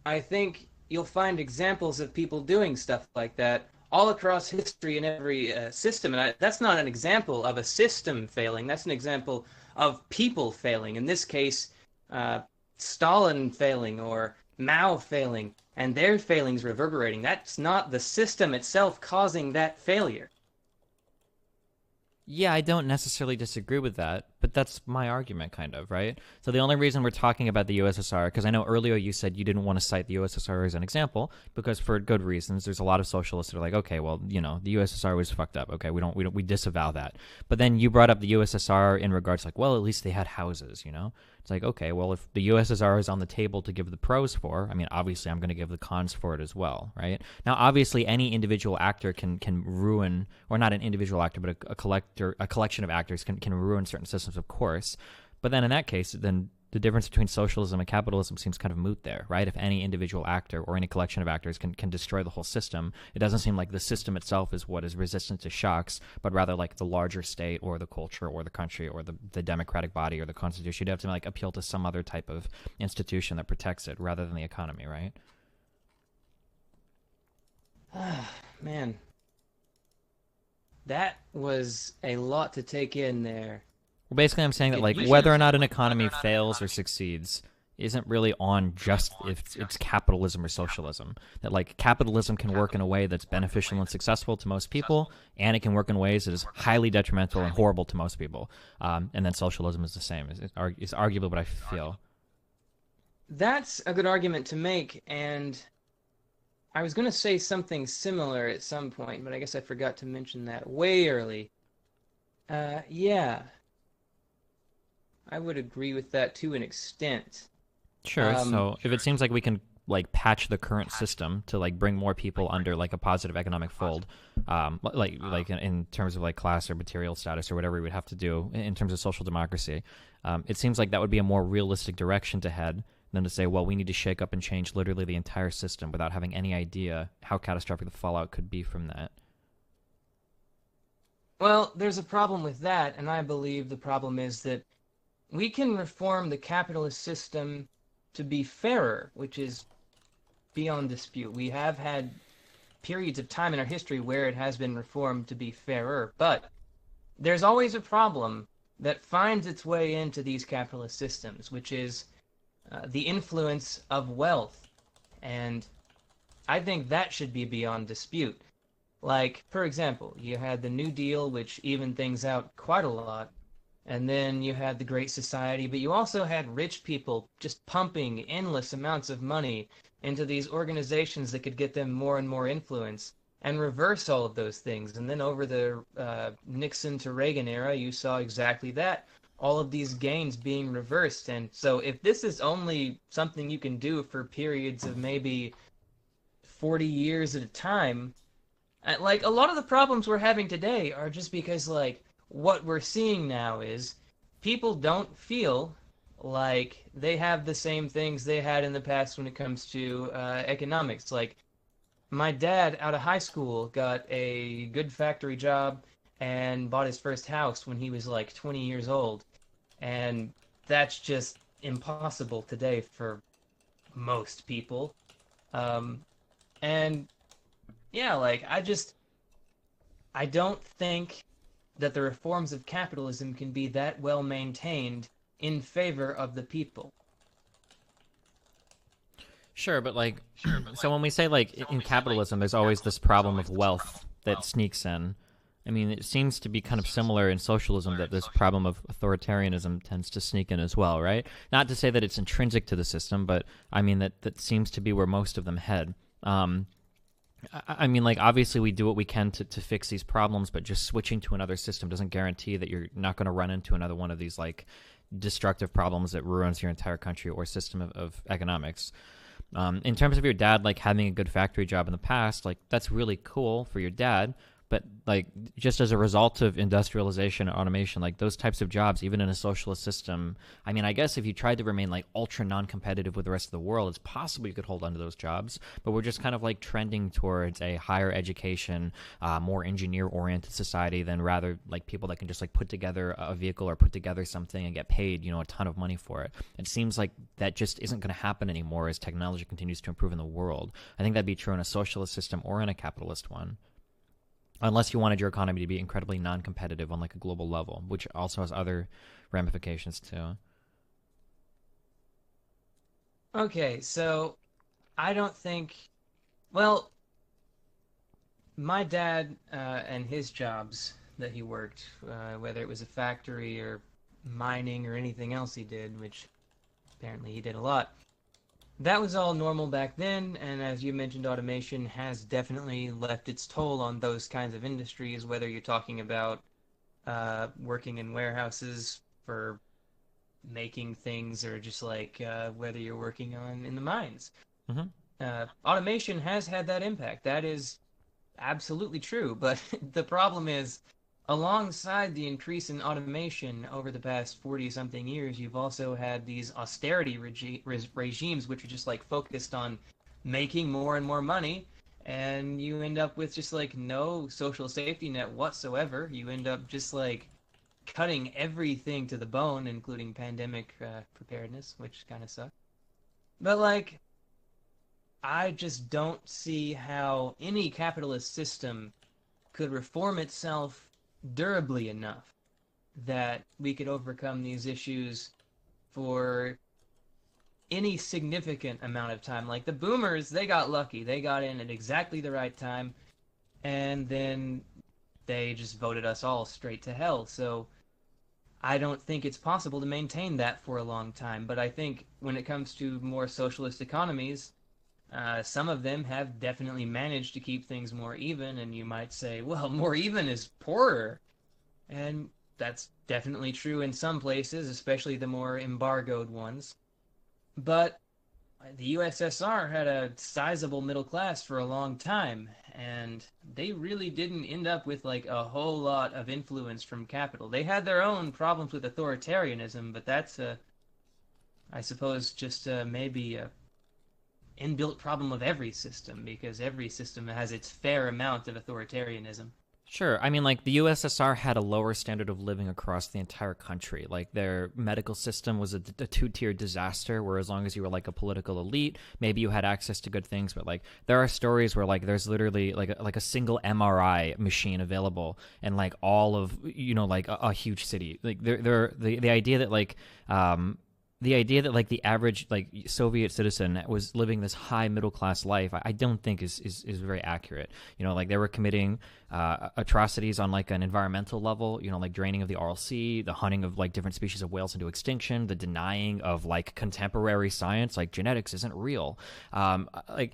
I think you'll find examples of people doing stuff like that all across history in every system. And that's not an example of a system failing. That's an example of people failing. In this case, uh, Stalin failing or Mao failing, and their failings reverberating. That's not the system itself causing that failure.
Yeah, I don't necessarily disagree with that, but that's my argument, kind of, right? So the only reason we're talking about the USSR, because I know earlier you said you didn't want to cite the USSR as an example, because for good reasons. There's a lot of socialists that are like, okay, well, the USSR was fucked up. Okay, we disavow that. But then you brought up the USSR in regards like, well, at least they had houses. It's like, okay, well, if the USSR is on the table to give the pros for, I mean, obviously I'm going to give the cons for it as well, right? Now, obviously, any individual actor can ruin, or not an individual actor, but a collection of actors can ruin certain systems, of course. But then in that case, then the difference between socialism and capitalism seems kind of moot there, right? If any individual actor or any collection of actors can destroy the whole system, it doesn't seem like the system itself is what is resistant to shocks, but rather like the larger state or the culture or the country or the democratic body or the constitution. You'd have to like appeal to some other type of institution that protects it rather than the economy, right?
Man, that was a lot to take in there.
Well, basically, I'm saying that like whether or not an economy fails or succeeds isn't really on just if it's capitalism or socialism. That like capitalism can work in a way that's beneficial and successful to most people, and it can work in ways that is highly detrimental and horrible to most people. And then socialism is the same. It's arguable, but I feel.
That's a good argument to make, and I was going to say something similar at some point, but I guess I forgot to mention that way early. Yeah, I would agree with that to an extent.
Sure. So if it seems like we can like patch the current system to like bring more people under like a positive economic fold, like in terms of like class or material status or whatever we would have to do in terms of social democracy, it seems like that would be a more realistic direction to head than to say, well, we need to shake up and change literally the entire system without having any idea how catastrophic the fallout could be from that.
Well, there's a problem with that, and I believe the problem is that we can reform the capitalist system to be fairer, which is beyond dispute. We have had periods of time in our history where it has been reformed to be fairer, but there's always a problem that finds its way into these capitalist systems, which is the influence of wealth. And I think that should be beyond dispute. Like, for example, you had the New Deal, which evened things out quite a lot. And then you had the Great Society, but you also had rich people just pumping endless amounts of money into these organizations that could get them more and more influence and reverse all of those things. And then over the Nixon to Reagan era, you saw exactly that. All of these gains being reversed. And so if this is only something you can do for periods of maybe 40 years at a time, like a lot of the problems we're having today are just because like what we're seeing now is people don't feel like they have the same things they had in the past when it comes to economics. Like my dad out of high school got a good factory job and bought his first house when he was like 20 years old. And that's just impossible today for most people. And yeah, like I don't think that the reforms of capitalism can be that well maintained in favor of the people.
Sure, but like, so when we say like in capitalism, there's always this problem of wealth that sneaks in. I mean, it seems to be kind of similar in socialism that this problem of authoritarianism tends to sneak in as well, right? Not to say that it's intrinsic to the system, but I mean that seems to be where most of them head. I mean, like, obviously we do what we can to fix these problems, but just switching to another system doesn't guarantee that you're not going to run into another one of these, like, destructive problems that ruins your entire country or system of economics. In terms of your dad, like, having a good factory job in the past, like, that's really cool for your dad, but like just as a result of industrialization and automation, like those types of jobs, even in a socialist system, I mean, I guess if you tried to remain like ultra non-competitive with the rest of the world, it's possible you could hold on to those jobs. But we're just kind of like trending towards a higher education, more engineer-oriented society than rather like people that can just like put together a vehicle or put together something and get paid, a ton of money for it. It seems like that just isn't going to happen anymore as technology continues to improve in the world. I think that'd be true in a socialist system or in a capitalist one, unless you wanted your economy to be incredibly non-competitive on like a global level, which also has other ramifications too.
Okay, so I don't think. Well, my dad and his jobs that he worked, whether it was a factory or mining or anything else he did, which apparently he did a lot, that was all normal back then. And as you mentioned, automation has definitely left its toll on those kinds of industries, whether you're talking about working in warehouses for making things or just like whether you're working on in the mines.
Mm-hmm.
Automation has had that impact. That is absolutely true. But the problem is, alongside the increase in automation over the past 40 something years, you've also had these austerity regimes, which are just like focused on making more and more money. And you end up with just like no social safety net whatsoever. You end up just like cutting everything to the bone, including pandemic preparedness, which kind of sucks. But like, I just don't see how any capitalist system could reform itself durably enough that we could overcome these issues for any significant amount of time. Like the boomers, they got lucky. They got in at exactly the right time, and then they just voted us all straight to hell. So I don't think it's possible to maintain that for a long time. But I think when it comes to more socialist economies, some of them have definitely managed to keep things more even, and you might say, well, more even is poorer. And that's definitely true in some places, especially the more embargoed ones. But the USSR had a sizable middle class for a long time, and they really didn't end up with like a whole lot of influence from capital. They had their own problems with authoritarianism, but that's I suppose, just maybe a inbuilt problem of every system because every system has its fair amount of authoritarianism.
Sure. I mean, like the USSR had a lower standard of living across the entire country. Like their medical system was a two-tier disaster where as long as you were like a political elite, maybe you had access to good things. But like there are stories where like there's literally like a single MRI machine available and like all of, like a huge city. Like the idea that like, the idea that like the average like Soviet citizen was living this high middle class life, I don't think is very accurate. Like they were committing atrocities on like an environmental level. Like draining of the Aral Sea, the hunting of like different species of whales into extinction, the denying of like contemporary science, like genetics isn't real. Like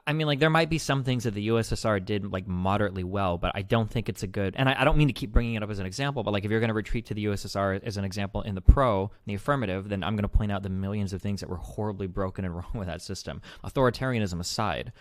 I mean, like there might be some things that the USSR did like moderately well, but I don't think it's a good. And I don't mean to keep bringing it up as an example, but like if you're going to retreat to the USSR as an example in the affirmative, then I'm going to point out the millions of things that were horribly broken and wrong with that system. Authoritarianism aside.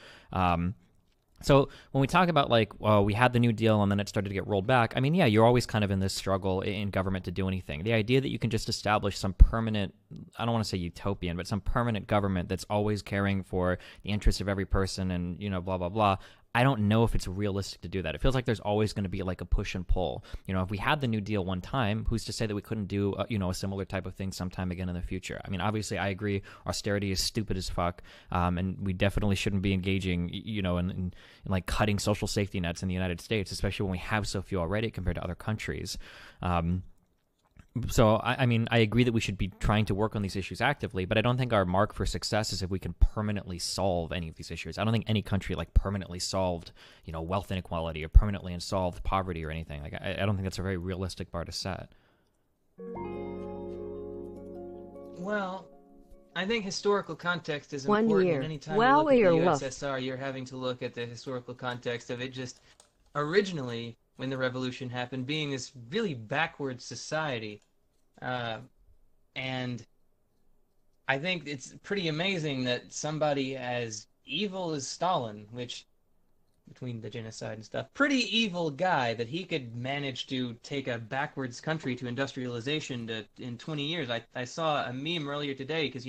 So when we talk about like, well, we had the New Deal and then it started to get rolled back, I mean, yeah, you're always kind of in this struggle in government to do anything. The idea that you can just establish some permanent, I don't want to say utopian, but some permanent government that's always caring for the interests of every person and, blah, blah, blah. I don't know if it's realistic to do that. It feels like there's always going to be like a push and pull. If we had the New Deal one time, who's to say that we couldn't do, a similar type of thing sometime again in the future? I mean, obviously, I agree. Austerity is stupid as fuck, and we definitely shouldn't be engaging, in like cutting social safety nets in the United States, especially when we have so few already compared to other countries. So, I mean, I agree that we should be trying to work on these issues actively, but I don't think our mark for success is if we can permanently solve any of these issues. I don't think any country, like, permanently solved, wealth inequality or permanently solved poverty or anything. Like, I don't think that's a very realistic bar to set.
Well, I think historical context is
1
important.
year.
And anytime you
Well,
look at the
you're rough.
USSR, you're having to look at the historical context of it just originally, when the revolution happened, being this really backward society. And I think it's pretty amazing that somebody as evil as Stalin, which between the genocide and stuff. Pretty evil guy that he could manage to take a backwards country to industrialization in 20 years. I saw a meme earlier today because,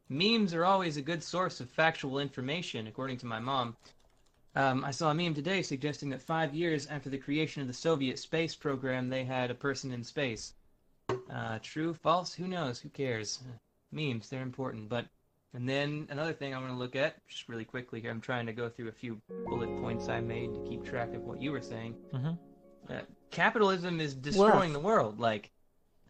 memes are always a good source of factual information, according to my mom. I saw a meme today suggesting that 5 years after the creation of the Soviet space program, they had a person in space. True, false, who knows, who cares? Memes, they're important. And then another thing I want to look at, just really quickly here, I'm trying to go through a few bullet points I made to keep track of what you were saying. Capitalism is destroying the world.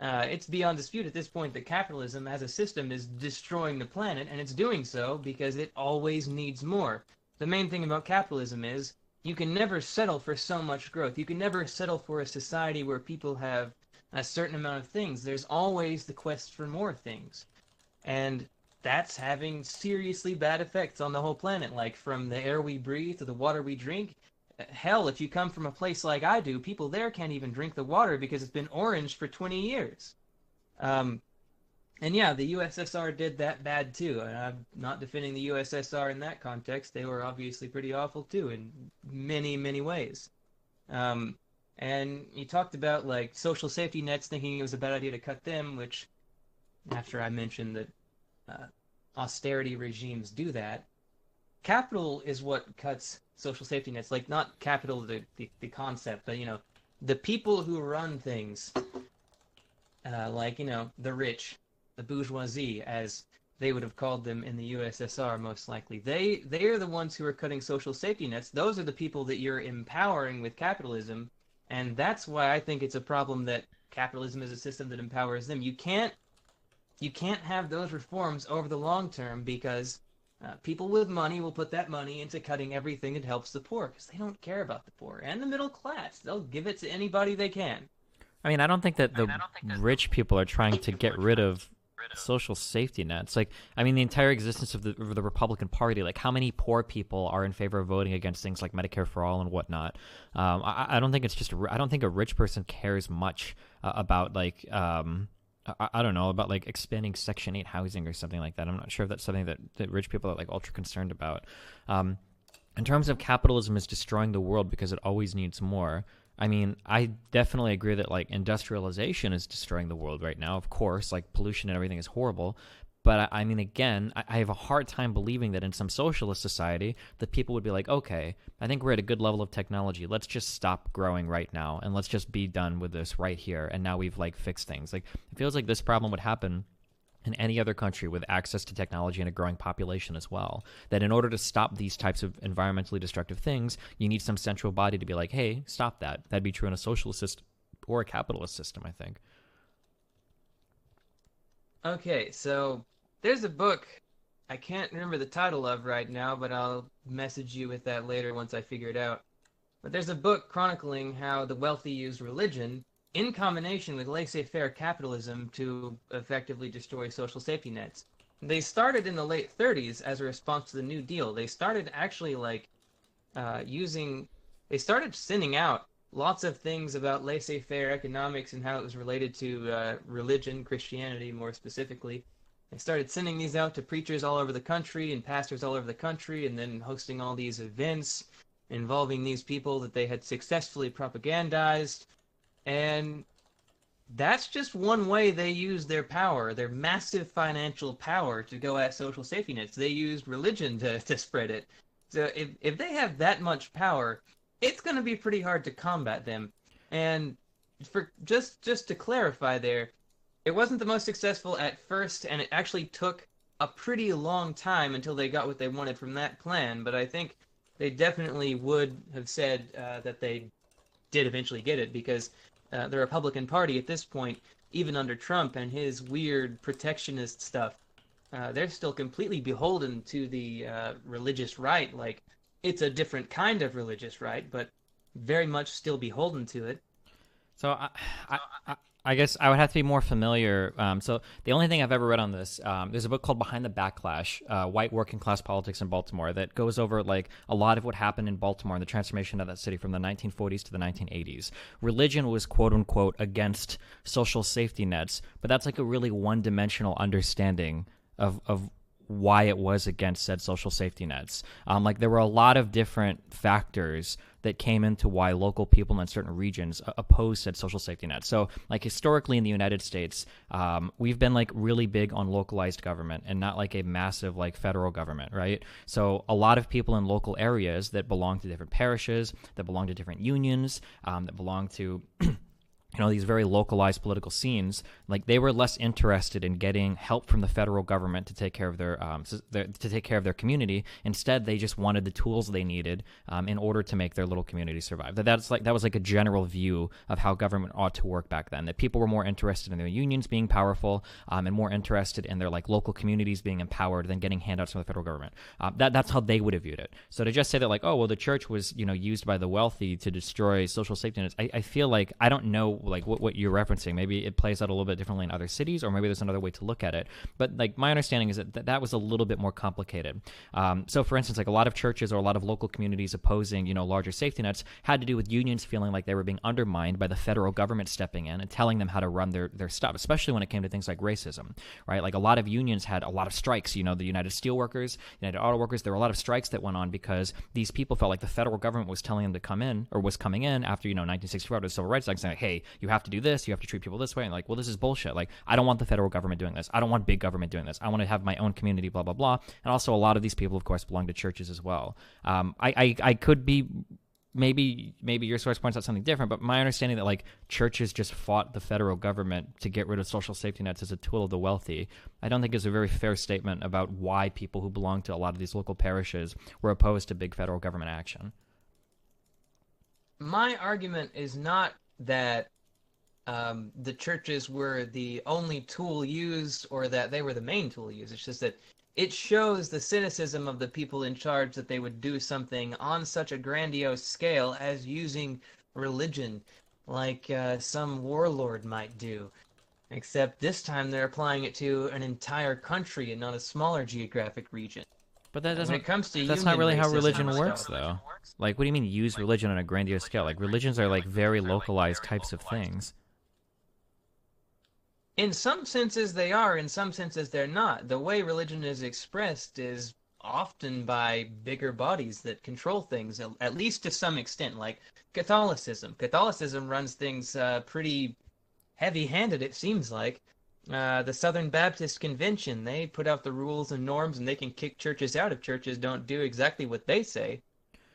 It's beyond dispute at this point that capitalism as a system is destroying the planet, and it's doing so because it always needs more. The main thing about capitalism is you can never settle for so much growth. You can never settle for a society where people have a certain amount of things. There's always the quest for more things. And that's having seriously bad effects on the whole planet, like from the air we breathe to the water we drink. Hell, if you come from a place like I do, people there can't even drink the water because it's been orange for 20 years. And yeah, the USSR did that bad too. And I'm not defending the USSR in that context. They were obviously pretty awful too in many, many ways. And you talked about like social safety nets, thinking it was a bad idea to cut them, which after I mentioned that austerity regimes do that, capital is what cuts social safety nets. Like not capital, the concept, but the people who run things, the rich, the bourgeoisie, as they would have called them in the USSR, most likely. They are the ones who are cutting social safety nets. Those are the people that you're empowering with capitalism, and that's why I think it's a problem that capitalism is a system that empowers them. You can't have those reforms over the long term because people with money will put that money into cutting everything that helps the poor because they don't care about the poor and the middle class. They'll give it to anybody they can.
I mean, I don't think that the rich people are trying to get rid of social safety nets. Like, I mean, the entire existence of the Republican Party, like how many poor people are in favor of voting against things like Medicare for all and whatnot. I don't think it's just, I don't think a rich person cares much about like, I don't know, about like expanding Section 8 housing or something like that. I'm not sure if that's something that rich people are like ultra concerned about. In terms of capitalism is destroying the world because it always needs more. I mean, I definitely agree that like industrialization is destroying the world right now. Of course, like pollution and everything is horrible. But I mean, again, I have a hard time believing that in some socialist society, that people would be like, okay, I think we're at a good level of technology. Let's just stop growing right now and let's just be done with this right here. And now we've like fixed things. Like it feels like this problem would happen in any other country with access to technology and a growing population as well. That in order to stop these types of environmentally destructive things, you need some central body to be like, hey, stop that. That'd be true in a socialist system or a capitalist system, I think.
Okay, so there's a book I can't remember the title of right now, but I'll message you with that later once I figure it out. But there's a book chronicling how the wealthy used religion in combination with laissez-faire capitalism to effectively destroy social safety nets. They started in the late 30s as a response to the New Deal. They started actually they started sending out lots of things about laissez-faire economics and how it was related to religion, Christianity more specifically. They started sending these out to preachers all over the country and pastors all over the country, and then hosting all these events involving these people that they had successfully propagandized. And that's just one way they used their power, their massive financial power, to go at social safety nets. They used religion to spread it. So if they have that much power, it's going to be pretty hard to combat them. And for just to clarify there, it wasn't the most successful at first, and it actually took a pretty long time until they got what they wanted from that plan. But I think they definitely would have said that they did eventually get it, because the Republican Party at this point, even under Trump and his weird protectionist stuff, they're still completely beholden to the religious right. Like, it's a different kind of religious right, but very much still beholden to it.
So I guess I would have to be more familiar. So the only thing I've ever read on this, there's a book called Behind the Backlash, White Working Class Politics in Baltimore, that goes over like a lot of what happened in Baltimore and the transformation of that city from the 1940s to the 1980s. Religion was quote unquote against social safety nets, but that's like a really one-dimensional understanding of why it was against said social safety nets. Like there were a lot of different factors that came into why local people in certain regions opposed said social safety nets. So like historically in the United States, we've been like really big on localized government and not like a massive like federal government, right? So a lot of people in local areas that belong to different parishes, that belong to different unions, that belong to these very localized political scenes, like they were less interested in getting help from the federal government to take care of their community. Instead, they just wanted the tools they needed in order to make their little community survive. That was like a general view of how government ought to work back then. That people were more interested in their unions being powerful and more interested in their like local communities being empowered than getting handouts from the federal government. That's how they would have viewed it. So to just say that like, oh well, the church was used by the wealthy to destroy social safety nets, I feel like I don't know like what you're referencing. Maybe it plays out a little bit differently in other cities, or maybe there's another way to look at it. But like my understanding is that was a little bit more complicated. So for instance, like a lot of churches or a lot of local communities opposing larger safety nets had to do with unions feeling like they were being undermined by the federal government stepping in and telling them how to run their stuff, especially when it came to things like racism, right? Like a lot of unions had a lot of strikes. The United Steelworkers, United Auto Workers, there were a lot of strikes that went on because these people felt like the federal government was telling them to come in, or was coming in after 1964 to the Civil Rights Act, saying, hey, you have to do this, you have to treat people this way. And like, well, this is bullshit. Like, I don't want the federal government doing this. I don't want big government doing this. I want to have my own community, blah, blah, blah. And also a lot of these people, of course, belong to churches as well. I could be, maybe your source points out something different, but my understanding that like churches just fought the federal government to get rid of social safety nets as a tool of the wealthy, I don't think is a very fair statement about why people who belong to a lot of these local parishes were opposed to big federal government action.
My argument is not that the churches were the only tool used or that they were the main tool used. It's just that it shows the cynicism of the people in charge that they would do something on such a grandiose scale as using religion like some warlord might do. Except this time they're applying it to an entire country and not a smaller geographic region.
But that doesn't.
When it comes to
That's not really how religion works, though. Like, what do you mean use religion on a grandiose scale? Like, religions are like very localized types of things.
In some senses they are, in some senses they're not. The way religion is expressed is often by bigger bodies that control things, at least to some extent, like Catholicism. Catholicism runs things pretty heavy-handed, it seems like. The Southern Baptist Convention, they put out the rules and norms, and they can kick churches out if churches don't do exactly what they say.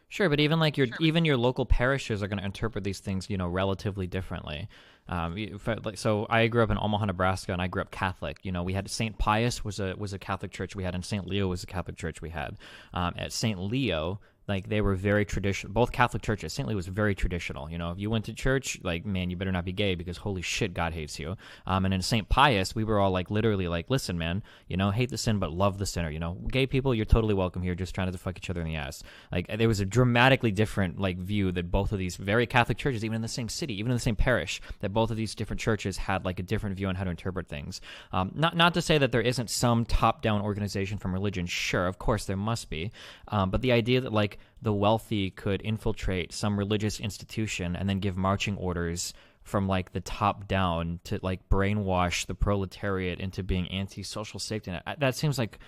Sure, but even like your local parishes are going to interpret these things, relatively differently. So I grew up in Omaha, Nebraska, and I grew up Catholic. We had St. Pius was a Catholic church we had, and St. Leo was a Catholic church we had. At St. Leo, like they were very traditional. Both Catholic churches. St. Lee was very traditional. If you went to church, like man, you better not be gay because holy shit, God hates you. And in St. Pius, we were all like literally like, listen, man, hate the sin but love the sinner. Gay people, you're totally welcome here. Just trying to fuck each other in the ass. Like there was a dramatically different like view that both of these very Catholic churches, even in the same city, even in the same parish, that both of these different churches had like a different view on how to interpret things. Not to say that there isn't some top-down organization from religion. Sure, of course there must be. But the idea that like the wealthy could infiltrate some religious institution and then give marching orders from like the top down to like brainwash the proletariat into being anti-social safety net. That seems like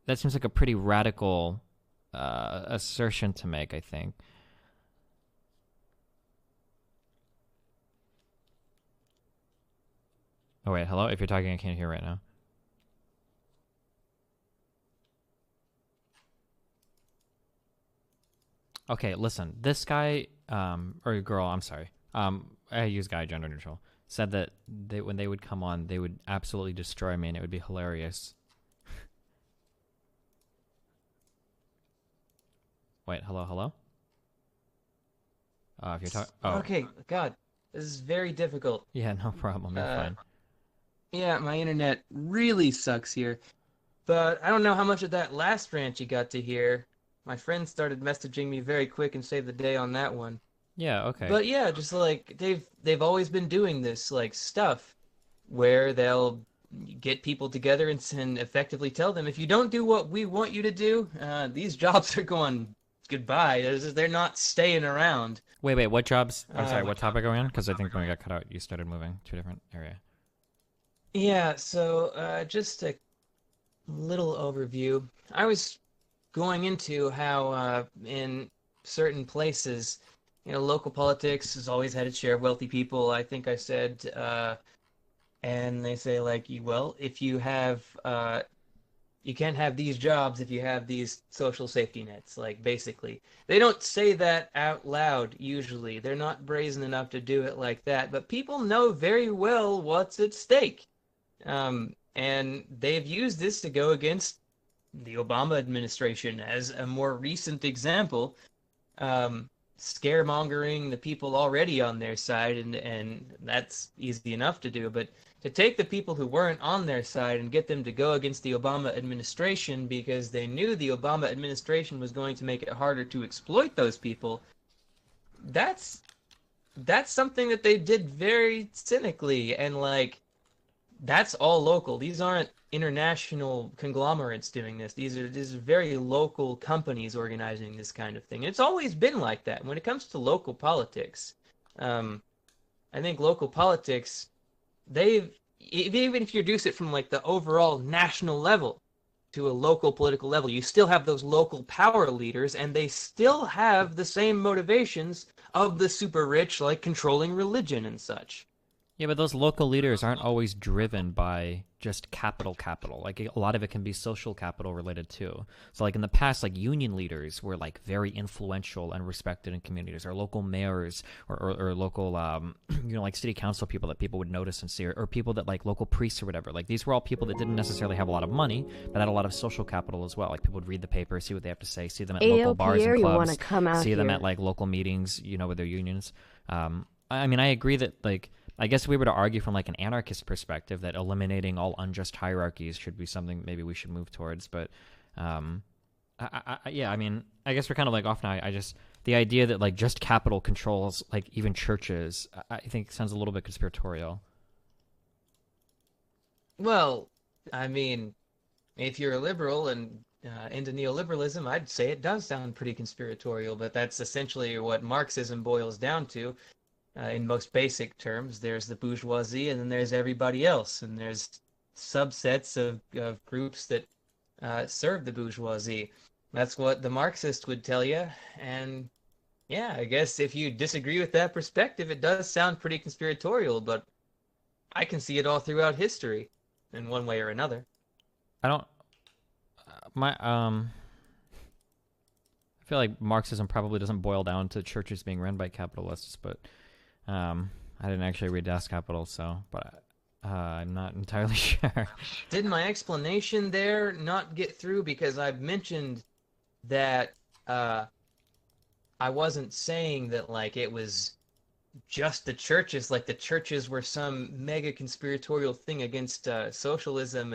a pretty radical assertion to make, I think. Oh wait, hello? If you're talking, I can't hear right now. Okay, listen. This guy, or girl, I'm sorry. I use guy, gender neutral. Said that when they would come on, they would absolutely destroy me, and it would be hilarious. Wait, hello. If you're talking,
Okay, God, this is very difficult.
Yeah, no problem. You're fine.
Yeah, my internet really sucks here. But I don't know how much of that last rant you got to hear. My friends started messaging me very quick and saved the day on that one.
Yeah, okay.
But yeah, just like they've always been doing this like stuff where they'll get people together and effectively tell them if you don't do what we want you to do, these jobs are going goodbye. They're not staying around.
Wait, what jobs? I'm sorry, what topic are we on? Because I think when we got cut out, you started moving to a different area.
Yeah, so just to little overview. I was going into how in certain places, local politics has always had its share of wealthy people. I think I said, and they say like, well, if you have you can't have these jobs if you have these social safety nets, like basically. They don't say that out loud usually. They're not brazen enough to do it like that, but people know very well what's at stake. And they've used this to go against the Obama administration as a more recent example, scaremongering the people already on their side, and that's easy enough to do. But to take the people who weren't on their side and get them to go against the Obama administration because they knew the Obama administration was going to make it harder to exploit those people, that's that's something that they did very cynically, and like that's all local. These aren't international conglomerates doing this. These are very local companies organizing this kind of thing. It's always been like that. When it comes to local politics, um, I think local politics, they've even if you reduce it from like the overall national level to a local political level, you still have those local power leaders, and they still have the same motivations of the super rich, like controlling religion and such.
Yeah, but those local leaders aren't always driven by just capital. Like a lot of it can be social capital related too. So like in the past, like union leaders were like very influential and respected in communities, or local mayors, or local like city council people that people would notice and see, or people that like local priests or whatever. Like these were all people that didn't necessarily have a lot of money, but had a lot of social capital as well. Like people would read the paper, see what they have to say, see them at local
Ayo,
bars
Pierre,
and
you want to
clubs,
come out
see them
here?
at like local meetings, with their unions. I mean, I agree that like I guess if we were to argue from like an anarchist perspective that eliminating all unjust hierarchies should be something maybe we should move towards. But um, yeah, I mean, I guess we're kind of like off now. I just the idea that like just capital controls like even churches, I think sounds a little bit conspiratorial.
Well, I mean, if you're a liberal and into neoliberalism, I'd say it does sound pretty conspiratorial, but that's essentially what Marxism boils down to. In most basic terms, there's the bourgeoisie, and then there's everybody else, and there's subsets of groups that serve the bourgeoisie. That's what the Marxist would tell you. And yeah, I guess if you disagree with that perspective, it does sound pretty conspiratorial, but I can see it all throughout history in one way or another.
I don't my I feel like Marxism probably doesn't boil down to churches being run by capitalists, but I didn't actually read Das Kapital, so but I'm not entirely sure.
Did my explanation there not get through because I've mentioned that uh, I wasn't saying that like it was just the churches, like the churches were some mega conspiratorial thing against socialism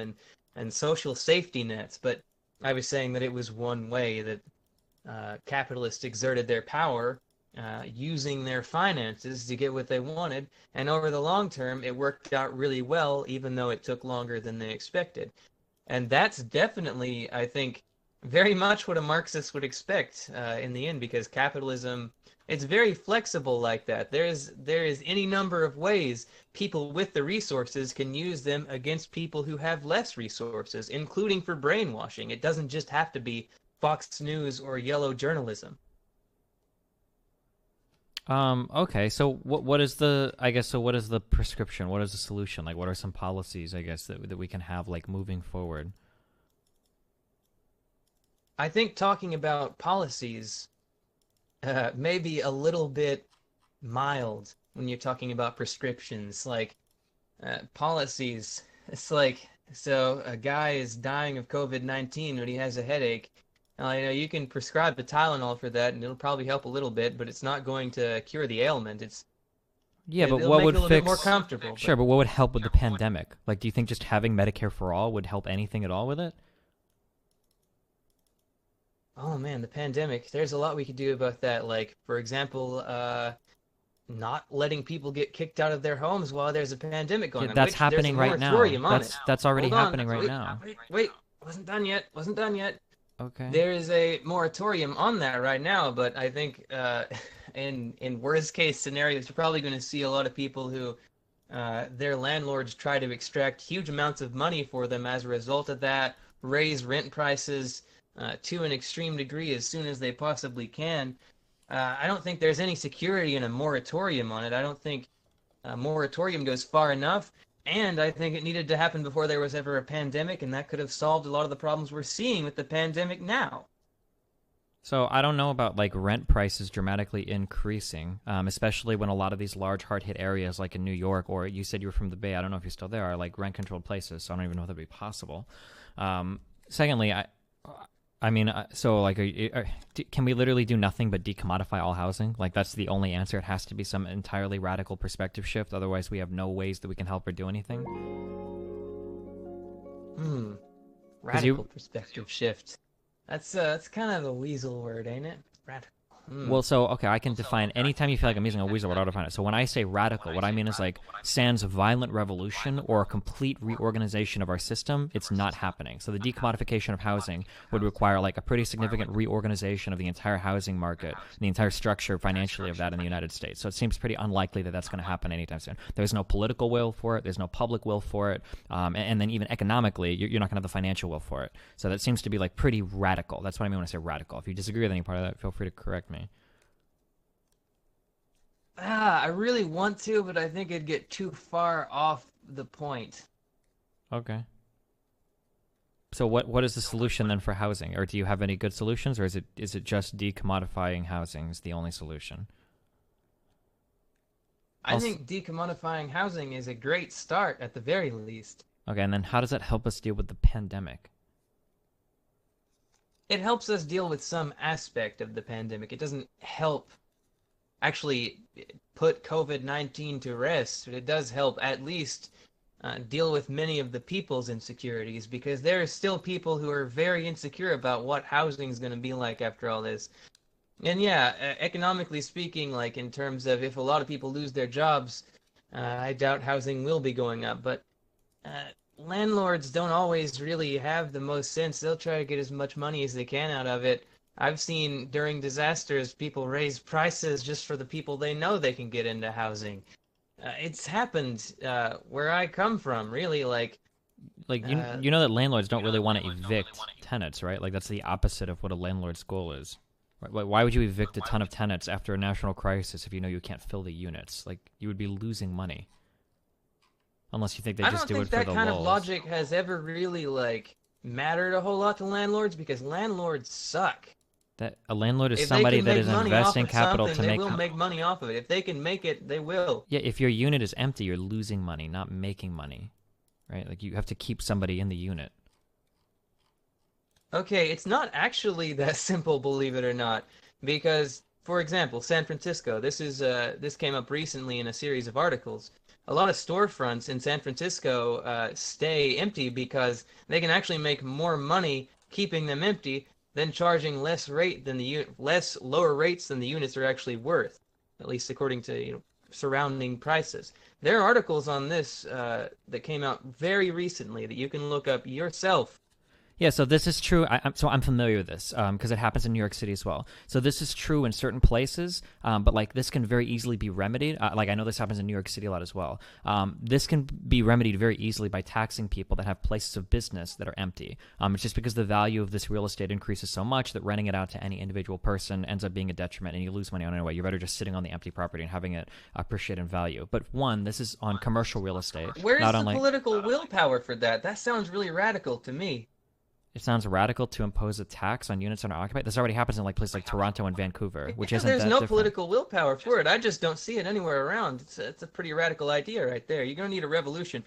and social safety nets, but I was saying that it was one way that capitalists exerted their power using their finances to get what they wanted, and over the long term, it worked out really well, even though it took longer than they expected. And that's definitely, I think, very much what a Marxist would expect in the end, because capitalism, it's very flexible like that. There is any number of ways people with the resources can use them against people who have less resources, including for brainwashing. It doesn't just have to be Fox News or yellow journalism.
Okay, so what is the I guess so what is the prescription? What is the solution? Like what are some policies, I guess, that we can have like moving forward?
I think talking about policies may be a little bit mild when you're talking about prescriptions. Like policies, it's like, so a guy is dying of COVID-19 when he has a headache. You can prescribe the Tylenol for that, and it'll probably help a little bit, but it's not going to cure the ailment.
Yeah, but
It'll
what
make
would
it a little bit more
fix
comfortable.
Sure, but what would help with the pandemic? Like do you think just having Medicare for all would help anything at all with it?
Oh man, the pandemic. There's a lot we could do about that. Like, for example, not letting people get kicked out of their homes while there's a pandemic
Yeah,
going on,
that's
which there's a
happening right now.
moratorium on it.
That's already
Hold on.
happening right
Wait,
now.
wait. Wasn't done yet. Wasn't done yet.
Okay.
There is a moratorium on that right now, but I think in worst case scenarios, you're probably going to see a lot of people who their landlords try to extract huge amounts of money for them as a result of that, raise rent prices to an extreme degree as soon as they possibly can. I don't think there's any security in a moratorium on it. I don't think a moratorium goes far enough, and I think it needed to happen before there was ever a pandemic, and that could have solved a lot of the problems we're seeing with the pandemic now.
So I don't know about like rent prices dramatically increasing, especially when a lot of these large hard-hit areas like in New York, or you said you were from the Bay, I don't know if you're still there, are like rent-controlled places, so I don't even know if that'd be possible. Secondly, I mean, so like, can we literally do nothing but decommodify all housing? Like that's the only answer. It has to be some entirely radical perspective shift. Otherwise, we have no ways that we can help or do anything.
Radical perspective shift. That's kind of a weasel word, ain't it? Radical.
Well, so, okay, I can define, anytime you feel like I'm using a weasel word, I'll define it. So when I say radical, what I mean is like, sans violent revolution or a complete reorganization of our system, it's not happening. So the decommodification of housing would require like a pretty significant reorganization of the entire housing market, the entire structure financially of that in the United States. So it seems pretty unlikely that that's going to happen anytime soon. There's no political will for it, there's no public will for it, and then even economically, you're not going to have the financial will for it. So that seems to be like pretty radical. That's what I mean when I say radical. If you disagree with any part of that, feel free to correct me.
I really want to, but I think it'd get too far off the point.
Okay. So what is the solution then for housing? Or do you have any good solutions, or is it just decommodifying housing is the only solution?
I think decommodifying housing is a great start at the very least.
Okay, and then how does that help us deal with the pandemic?
It helps us deal with some aspect of the pandemic. It doesn't help actually put COVID-19 to rest, but it does help at least deal with many of the people's insecurities, because there are still people who are very insecure about what housing is going to be like after all this. And yeah, economically speaking, like in terms of if a lot of people lose their jobs, I doubt housing will be going up, but landlords don't always really have the most sense. They'll try to get as much money as they can out of it. I've seen during disasters people raise prices just for the people they know they can get into housing. It's happened where I come from, really. Like
you know that landlords don't really want to evict tenants, right? Like that's the opposite of what a landlord's goal is. Right? Why would you evict a ton of tenants after a national crisis if you know you can't fill the units? Like you would be losing money. Unless you think they just do it for the lulz.
I don't think that kind of logic has ever really like mattered a whole lot to landlords, because landlords suck.
That a landlord is somebody that is investing capital to make.
They will make money off of it. If they can make it, they will.
Yeah, if your unit is empty, you're losing money, not making money, right? Like you have to keep somebody in the unit.
Okay, it's not actually that simple, believe it or not, because, for example, San Francisco. This came up recently in a series of articles. A lot of storefronts in San Francisco stay empty because they can actually make more money keeping them empty than charging less lower rates than the units are actually worth, at least according to surrounding prices. There are articles on this that came out very recently that you can look up yourself.
Yeah, so this is true. I'm familiar with this because it happens in New York City as well. So this is true in certain places, but like this can very easily be remedied. Like I know this happens in New York City a lot as well. This can be remedied very easily by taxing people that have places of business that are empty. It's just because the value of this real estate increases so much that renting it out to any individual person ends up being a detriment, and you lose money on it anyway. You're better just sitting on the empty property and having it appreciate in value. But one, this is on commercial real estate.
Where is the political willpower for that? That sounds really radical to me.
It sounds radical to impose a tax on units that are occupied. This already happens in like places like Toronto and Vancouver, which isn't that different.
There's no political willpower for it. I just don't see it anywhere around. It's a pretty radical idea right there. You're going to need a revolution.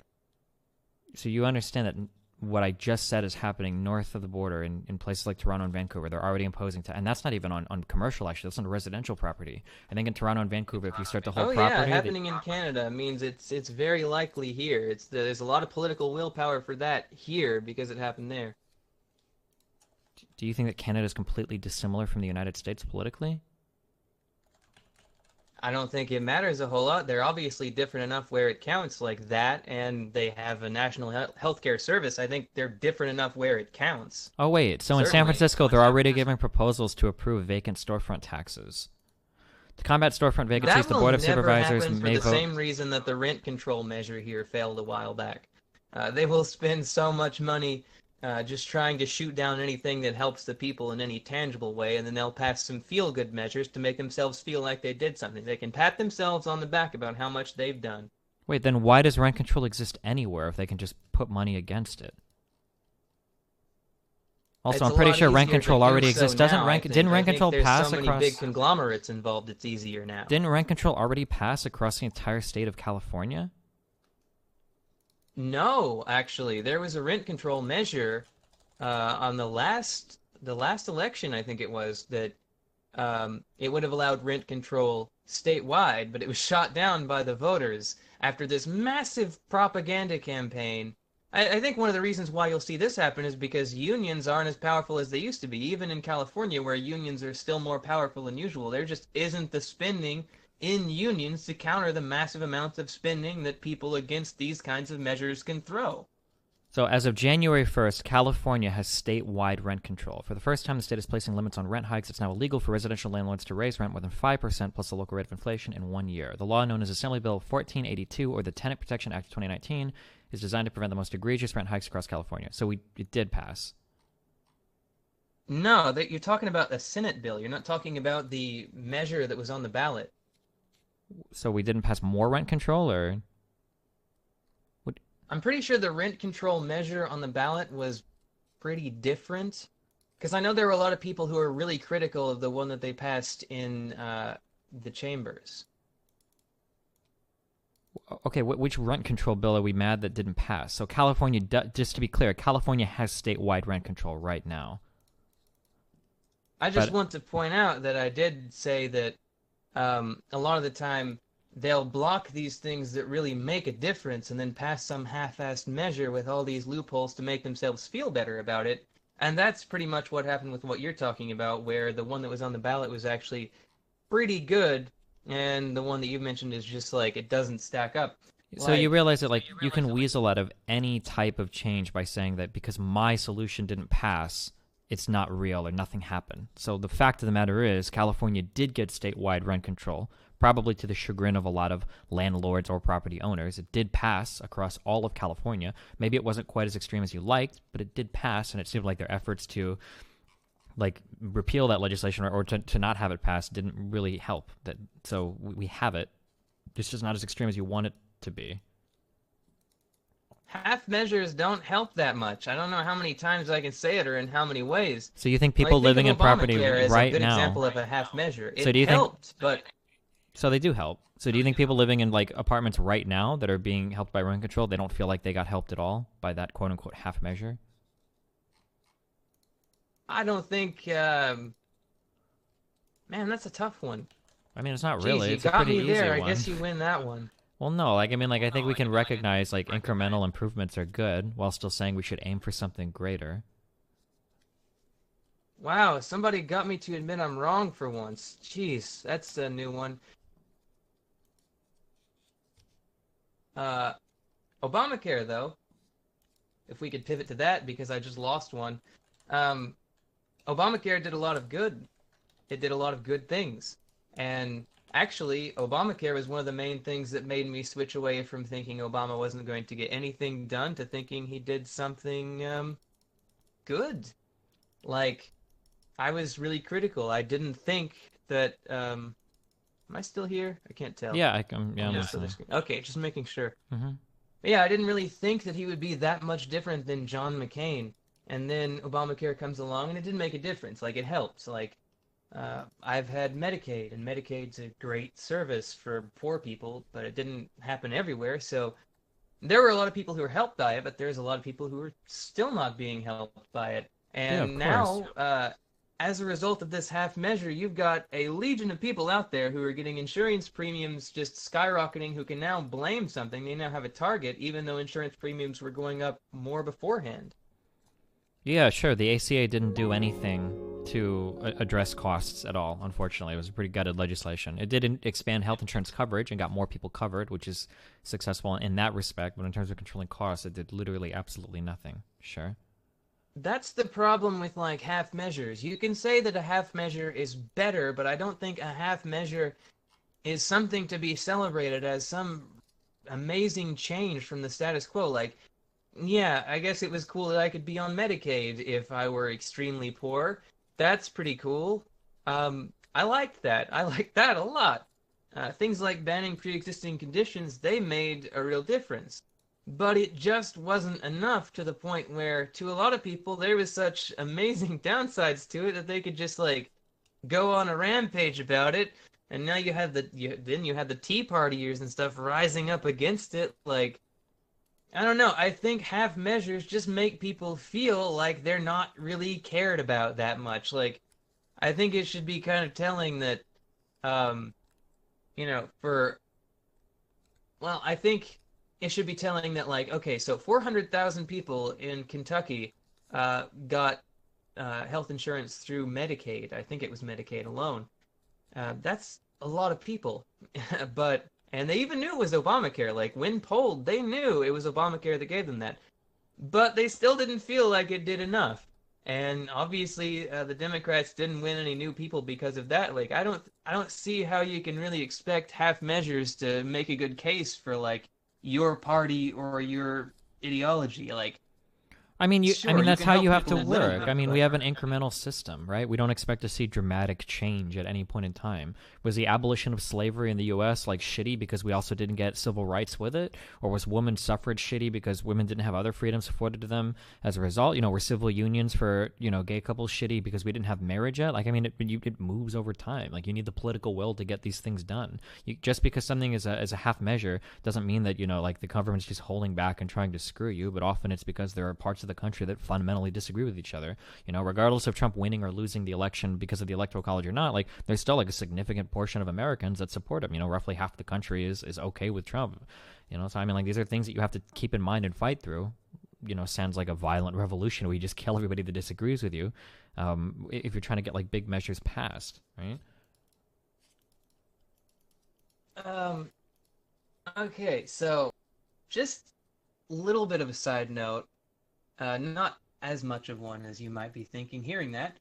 So you understand that what I just said is happening north of the border in places like Toronto and Vancouver. They're already imposing and that's not even on commercial, actually. That's on residential property. I think in Toronto and Vancouver, if you start the whole property...
happening in Canada means it's very likely here. There's a lot of political willpower for that here because it happened there.
Do you think that Canada is completely dissimilar from the United States politically?
I don't think it matters a whole lot. They're obviously different enough where it counts, like that, and they have a national healthcare service. I think they're different enough where it counts.
Oh, wait. So in San Francisco, they're already giving proposals to approve vacant storefront taxes. To combat storefront vacancies, the Board of Supervisors may vote...
for the same reason that the rent control measure here failed a while back. They will spend so much money just trying to shoot down anything that helps the people in any tangible way, and then they'll pass some feel-good measures to make themselves feel like they did something. They can pat themselves on the back about how much they've done.
Wait, then why does rent control exist anywhere if they can just put money against it? Also,
It's
I'm
a
pretty
lot
sure rent
easier to
control
do
already
so
exists. Doesn't
now,
rent didn't
I
rent
think
control
there's
pass
so many
across?
big conglomerates involved, it's easier now.
Didn't rent control already pass across the entire state of California?
No, actually, there was a rent control measure on the last election, I think it was, that it would have allowed rent control statewide, but it was shot down by the voters after this massive propaganda campaign. I think one of the reasons why you'll see this happen is because unions aren't as powerful as they used to be. Even in California, where unions are still more powerful than usual, there just isn't the spending in unions to counter the massive amounts of spending that people against these kinds of measures can throw.
So as of January 1st, California has statewide rent control. For the first time, the state is placing limits on rent hikes. It's now illegal for residential landlords to raise rent more than 5% plus the local rate of inflation in 1 year. The law, known as Assembly Bill 1482 or the Tenant Protection Act of 2019, is designed to prevent the most egregious rent hikes across California. So it did pass.
No, that you're talking about a Senate bill. You're not talking about the measure that was on the ballot.
So we didn't pass more rent control, or what?
I'm pretty sure the rent control measure on the ballot was pretty different. Because I know there were a lot of people who are really critical of the one that they passed in the chambers.
Okay, which rent control bill are we mad that didn't pass? So California, just to be clear, California has statewide rent control right now.
I just want to point out that I did say that a lot of the time they'll block these things that really make a difference and then pass some half-assed measure with all these loopholes to make themselves feel better about it. And that's pretty much what happened with what you're talking about, where the one that was on the ballot was actually pretty good, and the one that you mentioned is just like, it doesn't stack up.
So you realize that, like, you can weasel out of any type of change by saying that because my solution didn't pass, it's not real or nothing happened. So the fact of the matter is, California did get statewide rent control, probably to the chagrin of a lot of landlords or property owners. It did pass across all of California. Maybe it wasn't quite as extreme as you liked, but it did pass, and it seemed like their efforts to, like, repeal that legislation or to not have it passed didn't really help. So we have it. It's just not as extreme as you want it to be.
Half measures don't help that much. I don't know how many times I can say it or in how many ways.
So you think people living in property
is
right
a good
now?
Example of a half measure.
So do you
helped, but
so they do help. So do you think people living in, like, apartments right now that are being helped by rent control, they don't feel like they got helped at all by that quote unquote half measure?
I don't think. Man, that's a tough one.
I mean, it's not
Jeez,
really.
you
It's a
got
pretty
me there.
easy one.
I guess you win that one.
Well, no, like, I mean, like, I think we can recognize, like, incremental improvements are good while still saying we should aim for something greater.
Wow, somebody got me to admit I'm wrong for once. Jeez, that's a new one. Obamacare, though, if we could pivot to that, because I just lost one. Obamacare did a lot of good. It did a lot of good things. And actually, Obamacare was one of the main things that made me switch away from thinking Obama wasn't going to get anything done to thinking he did something good. Like, I was really critical. I didn't think that. Am I still here? I can't tell.
Yeah, I'm listening.
Okay, just making sure.
Mm-hmm.
Yeah, I didn't really think that he would be that much different than John McCain. And then Obamacare comes along, and it didn't make a difference. Like, it helped. Like, I've had Medicaid, and Medicaid's a great service for poor people, but it didn't happen everywhere. So there were a lot of people who were helped by it, but there's a lot of people who are still not being helped by it. And now, as a result of this half measure, you've got a legion of people out there who are getting insurance premiums just skyrocketing, who can now blame something. They now have a target, even though insurance premiums were going up more beforehand.
Yeah, sure. The ACA didn't do anything to address costs at all, unfortunately. It was a pretty gutted legislation. It did expand health insurance coverage and got more people covered, which is successful in that respect. But in terms of controlling costs, it did literally absolutely nothing. Sure.
That's the problem with, like, half measures. You can say that a half measure is better, but I don't think a half measure is something to be celebrated as some amazing change from the status quo. Like, Yeah, I guess it was cool that I could be on Medicaid if I were extremely poor. That's pretty cool. I liked that. I liked that a lot. Things like banning pre-existing conditions, they made a real difference. But it just wasn't enough to the point where, to a lot of people, there was such amazing downsides to it that they could just like go on a rampage about it. And now then you had the Tea Party years and stuff rising up against it, like I don't know. I think half measures just make people feel like they're not really cared about that much. Like, I think it should be kind of telling that, um, you know, for, well, I think it should be telling that, like, okay, so 400,000 people in Kentucky got health insurance through Medicaid. I think it was Medicaid alone. That's a lot of people. But and they even knew it was Obamacare. Like when polled, they knew it was Obamacare that gave them that. But they still didn't feel like it did enough. And obviously, the Democrats didn't win any new people because of that. Like I don't see how you can really expect half measures to make a good case for like your party or your ideology. Like,
I
sure,
mean
you
that's
can
how
help
you have to
people
work.
live,
I mean, we
but
have an incremental system, right? We don't expect to see dramatic change at any point in time. Was the abolition of slavery in the U.S. like shitty because we also didn't get civil rights with it, or was women's suffrage shitty because women didn't have other freedoms afforded to them as a result? Were civil unions for gay couples shitty because we didn't have marriage yet? Like, I mean, it moves over time. Like, you need the political will to get these things done. Just because something is a half measure doesn't mean that like the government's just holding back and trying to screw you. But often it's because there are parts of the country that fundamentally disagree with each other. Regardless of Trump winning or losing the election because of the Electoral College or not, like there's still like a significant portion of Americans that support him. Roughly half the country is okay with Trump. So I mean, like these are things that you have to keep in mind and fight through. Sounds like a violent revolution where you just kill everybody that disagrees with you. If you're trying to get like big measures passed, right?
um, okay, so just a little bit of a side note. Not as much of one as you might be thinking hearing that.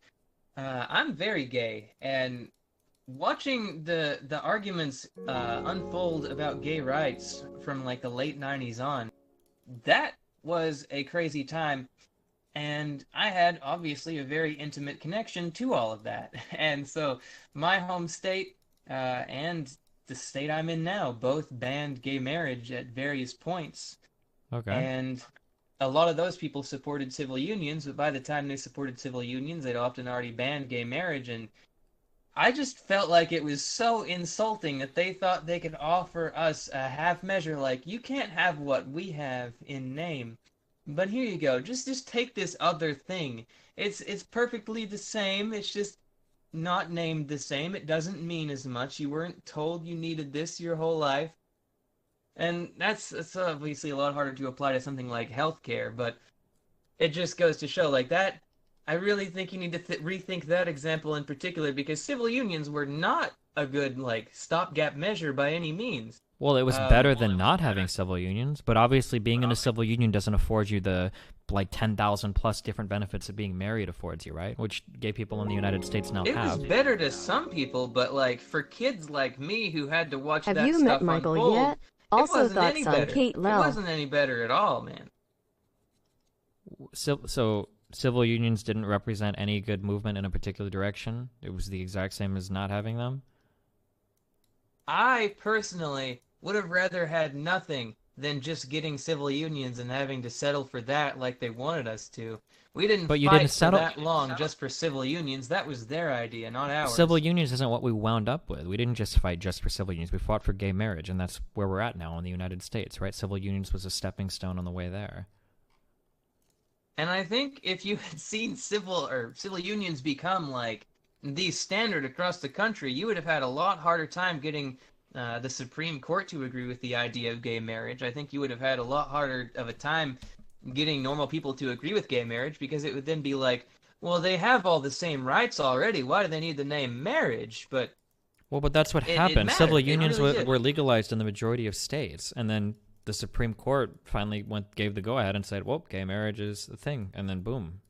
I'm very gay, and watching the arguments unfold about gay rights from like the late 90s on, that was a crazy time. And I had obviously a very intimate connection to all of that. And so my home state and the state I'm in now both banned gay marriage at various points.
Okay.
And a lot of those people supported civil unions, but by the time they supported civil unions, they'd often already banned gay marriage. And I just felt like it was so insulting that they thought they could offer us a half measure, like, you can't have what we have in name. But here you go, just take this other thing. It's perfectly the same, it's just not named the same. It doesn't mean as much. You weren't told you needed this your whole life. And that's obviously a lot harder to apply to something like healthcare, but it just goes to show like that. I really think you need to rethink that example in particular because civil unions were not a good like stopgap measure by any means.
Well, it was
Um,
better than not having civil unions, but obviously being in a civil union doesn't afford you the like 10,000 plus different benefits that being married affords you, right? Which gay people in the United States now
it was
have.
better to some people, but like for kids like me who had to watch
Have
that
you met
stuff
Michael
unfold,
yet?
it
Also
wasn't any
thoughts on
better.
Kate
It
Lell.
wasn't any better at all, man.
So civil unions didn't represent any good movement in a particular direction. It was the exact same as not having them.
I personally would have rather had nothing than just getting civil unions and having to settle for that like they wanted us to. We didn't
But you didn't
fight for
settle.
that long just for civil unions. That was their idea, not
Civil
ours.
unions isn't what we wound up with. We didn't just fight just for civil unions. We fought for gay marriage, and that's where we're at now in the United States, right? Civil unions was a stepping stone on the way there.
And I think if you had seen civil unions become like the standard across the country, you would have had a lot harder time getting the Supreme Court to agree with the idea of gay marriage. I think you would have had a lot harder of a time getting normal people to agree with gay marriage because it would then be like, well, they have all the same rights already. Why do they need the name marriage? But
Well, but that's what
it
happened. Civil
mattered. It
unions
really did.
were legalized in the majority of states, and then the Supreme Court finally gave the go ahead and said, "Well, gay marriage is the thing," and then boom,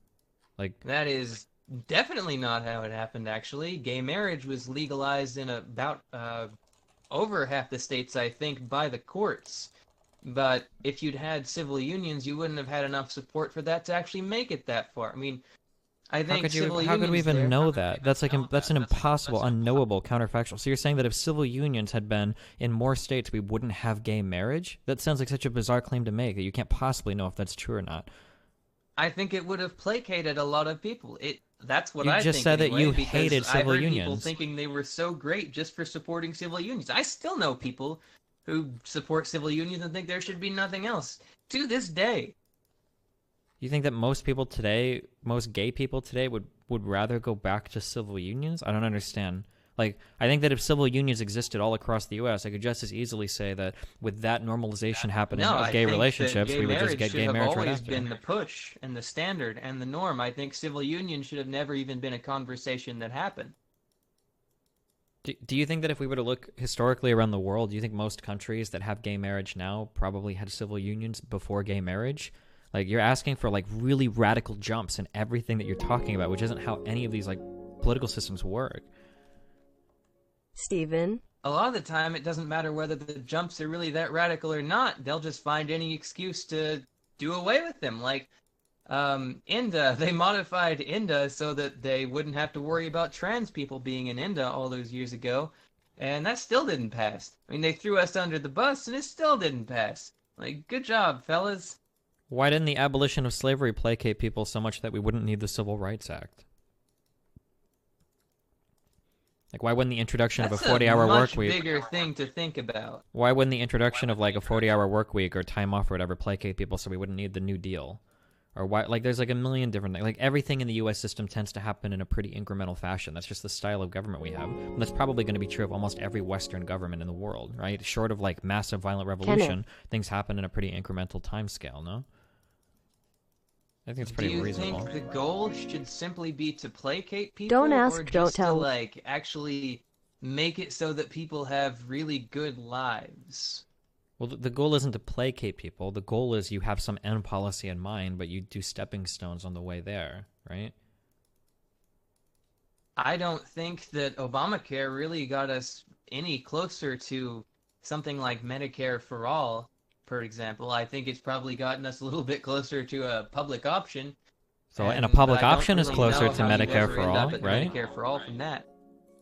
like
That is definitely not how it happened, actually. Gay marriage was legalized in about over half the states, I think, by the courts. But if you'd had civil unions, you wouldn't have had enough support for that to actually make it that far. I mean, I
How
think
could you?
civil
How could we
unions
even
there.
know that? That's an impossible, unknowable counterfactual. So you're saying that if civil unions had been in more states, we wouldn't have gay marriage? That sounds like such a bizarre claim to make that you can't possibly know if that's true or not.
I think it would have placated a lot of people. That's what
You
I
just
think
said that
anyway,
you
because
hated
I
civil
heard people
unions.
thinking they were so great just for supporting civil unions. I still know people who support civil unions and think there should be nothing else to this day.
You think that most people today, most gay people today, would rather go back to civil unions? I don't understand. Like, I think that if civil unions existed all across the U.S., I could just as easily say that with that normalization happening
No,
of
I
gay
think that
relationships,
gay
we would just
marriage
get
should
gay
have
marriage right
always
after.
been the push and the standard and the norm. I think civil union should have never even been a conversation that happened.
Do you think that if we were to look historically around the world, do you think most countries that have gay marriage now probably had civil unions before gay marriage? Like, you're asking for like really radical jumps in everything that you're talking about, which isn't how any of these like political systems work.
Stephen?
A lot of the time, it doesn't matter whether the jumps are really that radical or not. They'll just find any excuse to do away with them. Like, INDA, they modified INDA so that they wouldn't have to worry about trans people being in INDA all those years ago, and that still didn't pass. I mean, they threw us under the bus, and it still didn't pass. Like, good job, fellas.
Why didn't the abolition of slavery placate people so much that we wouldn't need the Civil Rights Act? Like, why wouldn't the introduction of a 40-hour work week...
That's a much bigger thing to think about.
Why wouldn't the introduction of, like, a 40-hour work week or time off or whatever placate people so we wouldn't need the New Deal? Or why... Like, there's, like, a million different things. Like, everything in the U.S. system tends to happen in a pretty incremental fashion. That's just the style of government we have. And that's probably going to be true of almost every Western government in the world, right? Short of, like, massive violent revolution, things happen in a pretty incremental time scale, no? I think it's pretty reasonable.
Do you think the goal should simply be to placate people?
Don't ask,
or just
don't tell.
to, like, actually make it so that people have really good lives?
Well, the goal isn't to placate people. The goal is you have some end policy in mind, but you do stepping stones on the way there, right?
I don't think that Obamacare really got us any closer to something like Medicare for all, for example. I think it's probably gotten us a little bit closer to a public option.
So, and a public
but I don't
option is
really
closer
know
to
how you
Medicare
ever
for
end
all,
up at
right?
Medicare for all from that.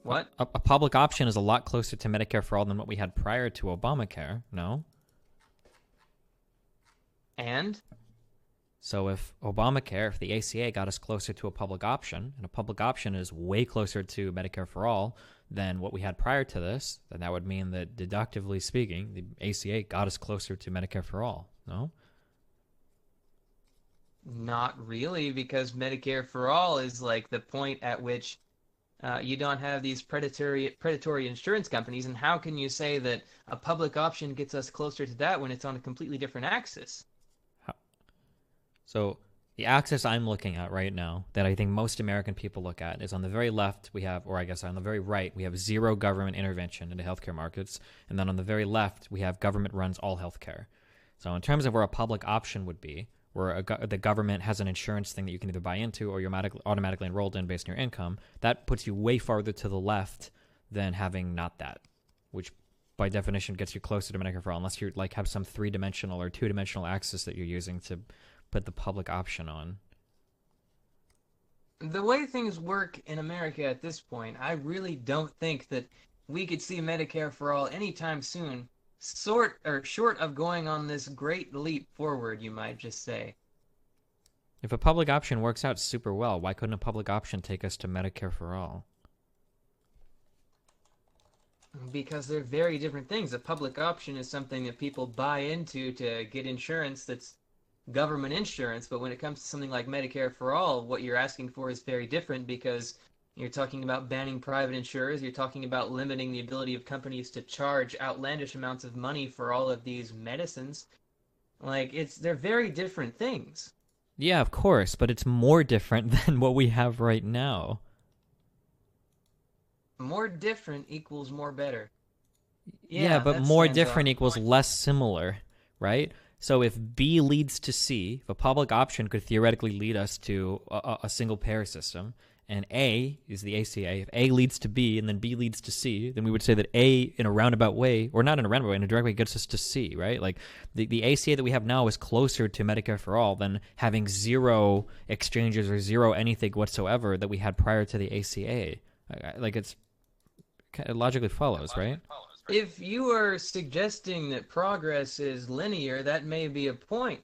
What?
A public option is a lot closer to Medicare for all than what we had prior to Obamacare, no?
And?
So if Obamacare, if the ACA got us closer to a public option, and a public option is way closer to Medicare for all than what we had prior to this, then that would mean that, deductively speaking, the ACA got us closer to Medicare for all, no?
Not really, because Medicare for all is like the point at which you don't have these predatory insurance companies, and how can you say that a public option gets us closer to that when it's on a completely different axis?
So the axis I'm looking at right now that I think most American people look at is on the very left we have, or I guess on the very right, we have zero government intervention into healthcare markets. And then on the very left, we have government runs all healthcare. So in terms of where a public option would be, where the government has an insurance thing that you can either buy into or you're automatically enrolled in based on your income, that puts you way farther to the left than having not that, which by definition gets you closer to Medicare for all, unless you like have some three-dimensional or two-dimensional axis that you're using to put the public option on.
The way things work in America at this point, I really don't think that we could see Medicare for all anytime soon, short of going on this great leap forward, you might just say.
If a public option works out super well, why couldn't a public option take us to Medicare for all?
Because they're very different things. A public option is something that people buy into to get insurance that's government insurance, but when it comes to something like Medicare for all, what you're asking for is very different, because you're talking about banning private insurers, you're talking about limiting the ability of companies to charge outlandish amounts of money for all of these medicines. Like, they're very different things.
Yeah, of course, but it's more different than what we have right now.
More different equals more better.
Yeah, but more different equals less similar, right? So if B leads to C, if a public option could theoretically lead us to a single payer system, and A is the ACA. If A leads to B and then B leads to C, then we would say that A in a roundabout way, or not in a roundabout way, in a direct way, gets us to C, right? Like the ACA that we have now is closer to Medicare for all than having zero exchanges or zero anything whatsoever that we had prior to the ACA. Like it logically follows, right?
If you are suggesting that progress is linear, that may be a point.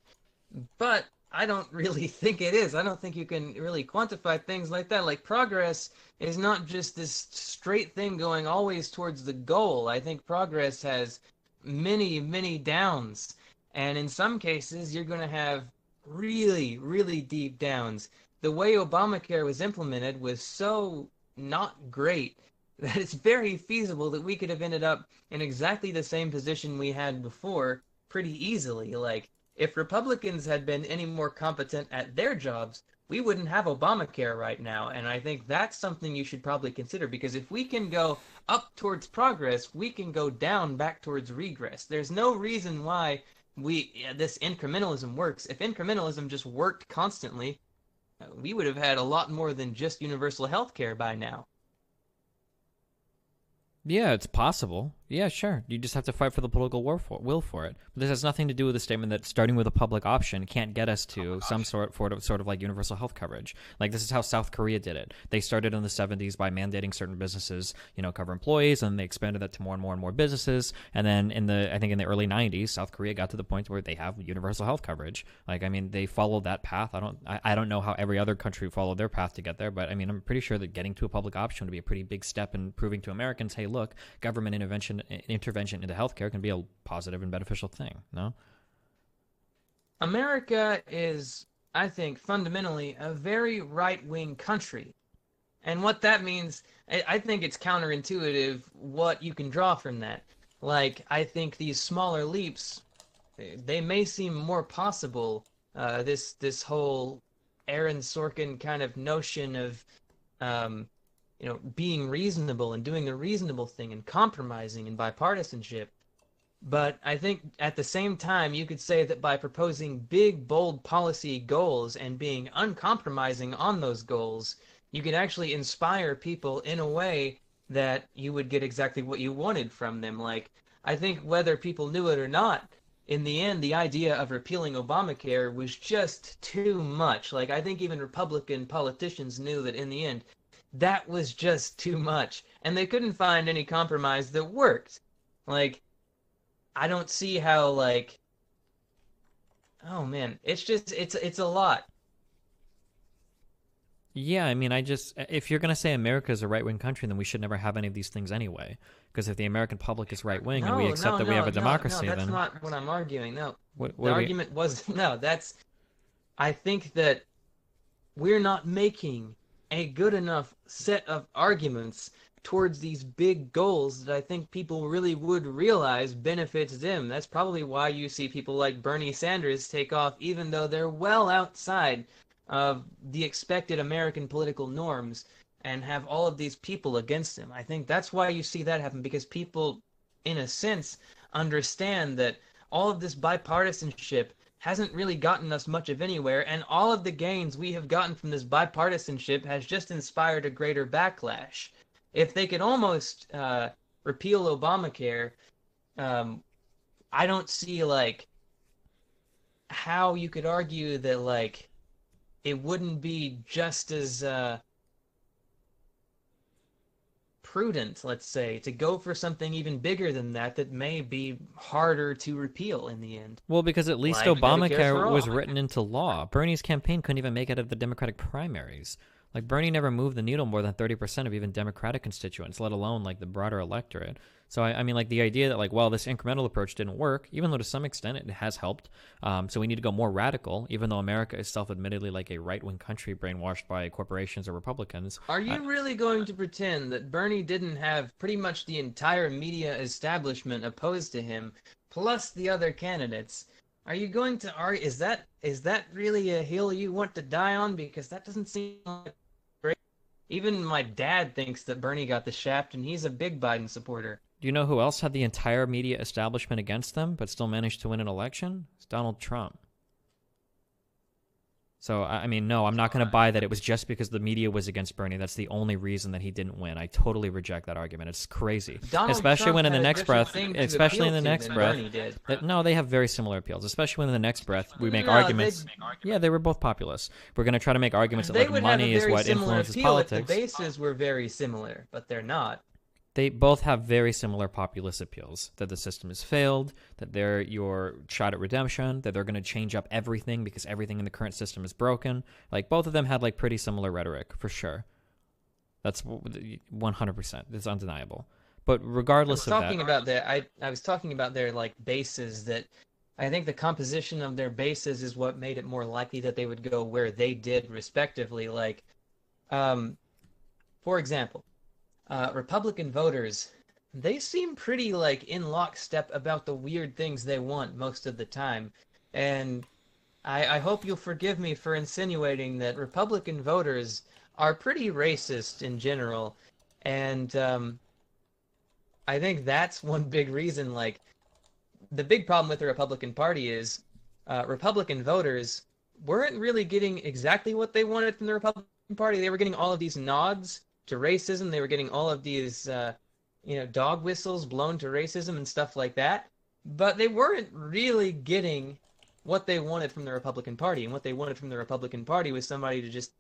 But I don't really think it is. I don't think you can really quantify things like that. Like, progress is not just this straight thing going always towards the goal. I think progress has many, many downs. And in some cases, you're going to have really, really deep downs. The way Obamacare was implemented was so not great that it's very feasible that we could have ended up in exactly the same position we had before pretty easily. Like, if Republicans had been any more competent at their jobs, we wouldn't have Obamacare right now. And I think that's something you should probably consider, because if we can go up towards progress, we can go down back towards regress. There's no reason why this incrementalism works. If incrementalism just worked constantly, we would have had a lot more than just universal health care by now.
Yeah, it's possible. Yeah, sure. You just have to fight for the political will for it. But this has nothing to do with the statement that starting with a public option can't get us to some sort of like universal health coverage. Like, this is how South Korea did it. They started in the 70s by mandating certain businesses, cover employees, and they expanded that to more and more and more businesses. And then I think in the early 90s, South Korea got to the point where they have universal health coverage. Like, I mean, they followed that path. I don't know how every other country followed their path to get there, but I mean, I'm pretty sure that getting to a public option would be a pretty big step in proving to Americans, hey, look, government intervention into healthcare can be a positive and beneficial thing, no?
America is, I think, fundamentally a very right-wing country. And what that means, I think it's counterintuitive what you can draw from that. Like, I think these smaller leaps, they may seem more possible. This whole Aaron Sorkin kind of notion of being reasonable and doing the reasonable thing and compromising and bipartisanship. But I think at the same time, you could say that by proposing big, bold policy goals and being uncompromising on those goals, you could actually inspire people in a way that you would get exactly what you wanted from them. Like, I think whether people knew it or not, in the end, the idea of repealing Obamacare was just too much. Like, I think even Republican politicians knew that in the end, that was just too much. And they couldn't find any compromise that worked. Like, I don't see how, like, oh man, it's a lot.
Yeah, I mean, if you're going to say America is a right-wing country, then we should never have any of these things anyway. Because if the American public is right-wing and we accept that we have a democracy,
that's
then...
not what I'm arguing, no.
What
the argument was, no, I think that we're not making a good enough set of arguments towards these big goals that I think people really would realize benefits them. That's probably why you see people like Bernie Sanders take off, even though they're well outside of the expected American political norms and have all of these people against him. I think that's why you see that happen, because people, in a sense, understand that all of this bipartisanship hasn't really gotten us much of anywhere, and all of the gains we have gotten from this bipartisanship has just inspired a greater backlash. If they could almost repeal Obamacare, I don't see, like, how you could argue that, like, it wouldn't be just as prudent, let's say, to go for something even bigger than that may be harder to repeal in the end.
Well, because at least like Obamacare was written into law. Bernie's campaign couldn't even make it out of the Democratic primaries. Like, Bernie never moved the needle more than 30% of even Democratic constituents, let alone, like, the broader electorate. So, I mean, like, the idea that, like, well, this incremental approach didn't work, even though to some extent it has helped, so we need to go more radical, even though America is self-admittedly, like, a right-wing country brainwashed by corporations or Republicans.
Are you really going to pretend that Bernie didn't have pretty much the entire media establishment opposed to him, plus the other candidates? Are you going to argue, is that really a hill you want to die on? Because that doesn't seem like great. Even my dad thinks that Bernie got the shaft, and he's a big Biden supporter.
Do you know who else had the entire media establishment against them, but still managed to win an election? It's Donald Trump. So, I mean, no, I'm not going to buy that it was just because the media was against Bernie. That's the only reason that he didn't win. I totally reject that argument. It's crazy.
Donald
Especially
Trump
when in
had
the
a
next
different
breath,
thing to
especially
appeal
in the
to
next
than
breath,
Bernie did.
no, they have very similar appeals, especially when in the next breath we make
No,
arguments. Yeah, they were both populists. We're going to try to make arguments that
they
like
would have a
money is
very
what
similar
influences
appeal if the
politics.
bases were very similar, but they're not.
They both have very similar populist appeals, that the system has failed, that they're your shot at redemption, that they're going to change up everything because everything in the current system is broken. Like, both of them had like pretty similar rhetoric, for sure. That's 100%. It's undeniable. But regardless of that,
I was talking about their like bases. That I think the composition of their bases is what made it more likely that they would go where they did, respectively. Like, for example, Republican voters, they seem pretty like in lockstep about the weird things they want most of the time. And I hope you'll forgive me for insinuating that Republican voters are pretty racist in general. And I think that's one big reason. Like, the big problem with the Republican Party is Republican voters weren't really getting exactly what they wanted from the Republican Party. They were getting all of these nods to racism. They were getting all of these, dog whistles blown to racism and stuff like that. But they weren't really getting what they wanted from the Republican Party. And what they wanted from the Republican Party was somebody to just,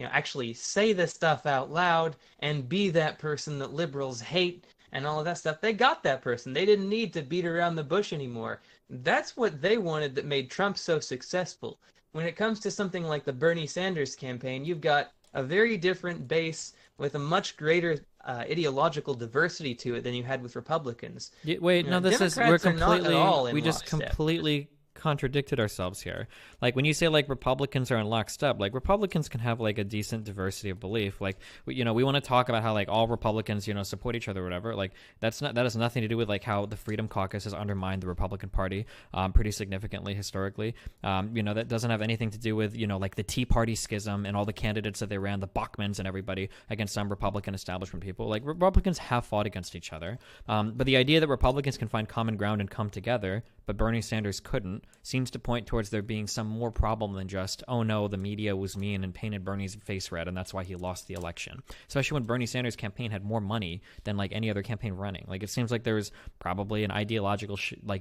actually say this stuff out loud and be that person that liberals hate and all of that stuff. They got that person. They didn't need to beat around the bush anymore. That's what they wanted that made Trump so successful. When it comes to something like the Bernie Sanders campaign, you've got a very different base with a much greater ideological diversity to it than you had with Republicans.
Wait, no, this is we're
Democrats are not at all
completely
in
we just
lockstep.
completely contradicted ourselves here. Like, when you say like Republicans are in lockstep, like Republicans can have like a decent diversity of belief. Like, we want to talk about how like all Republicans support each other or whatever. Like, that has nothing to do with like how the Freedom Caucus has undermined the Republican Party pretty significantly historically. That doesn't have anything to do with like the Tea Party schism and all the candidates that they ran, the Bachmans and everybody, against some Republican establishment people. Like, Republicans have fought against each other, but the idea that Republicans can find common ground and come together, but Bernie Sanders couldn't, seems to point towards there being some more problem than just, oh no, the media was mean and painted Bernie's face red and that's why he lost the election. Especially when Bernie Sanders' campaign had more money than like any other campaign running. Like, it seems like there was probably an ideological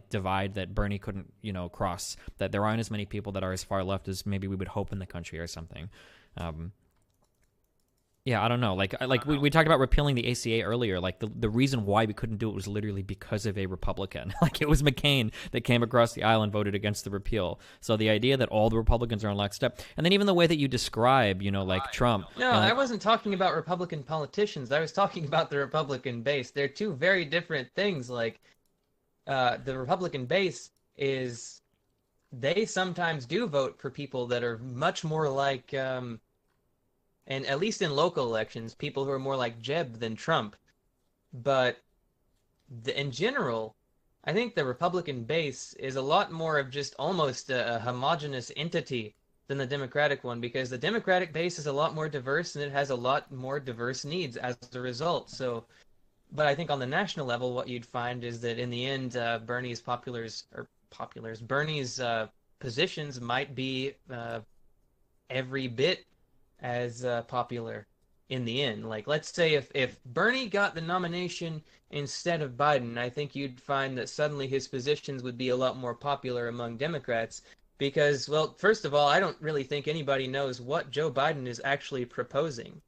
divide that Bernie couldn't cross, that there aren't as many people that are as far left as maybe we would hope in the country or something. Yeah, I don't know. We talked about repealing the ACA earlier. Like, the reason why we couldn't do it was literally because of a Republican. Like, it was McCain that came across the aisle and voted against the repeal. So the idea that all the Republicans are in lockstep, and then even the way that you describe, like Trump.
No, I wasn't talking about Republican politicians. I was talking about the Republican base. They're two very different things. Like, the Republican base is, they sometimes do vote for people that are much more like, and at least in local elections, people who are more like Jeb than Trump. But in general, I think the Republican base is a lot more of just almost a homogenous entity than the Democratic one, because the Democratic base is a lot more diverse and it has a lot more diverse needs as a result. So, but I think on the national level, what you'd find is that in the end, Bernie's positions might be every bit as popular in the end. Like, let's say if Bernie got the nomination instead of Biden, I think you'd find that suddenly his positions would be a lot more popular among Democrats because, well, first of all, I don't really think anybody knows what Joe Biden is actually proposing.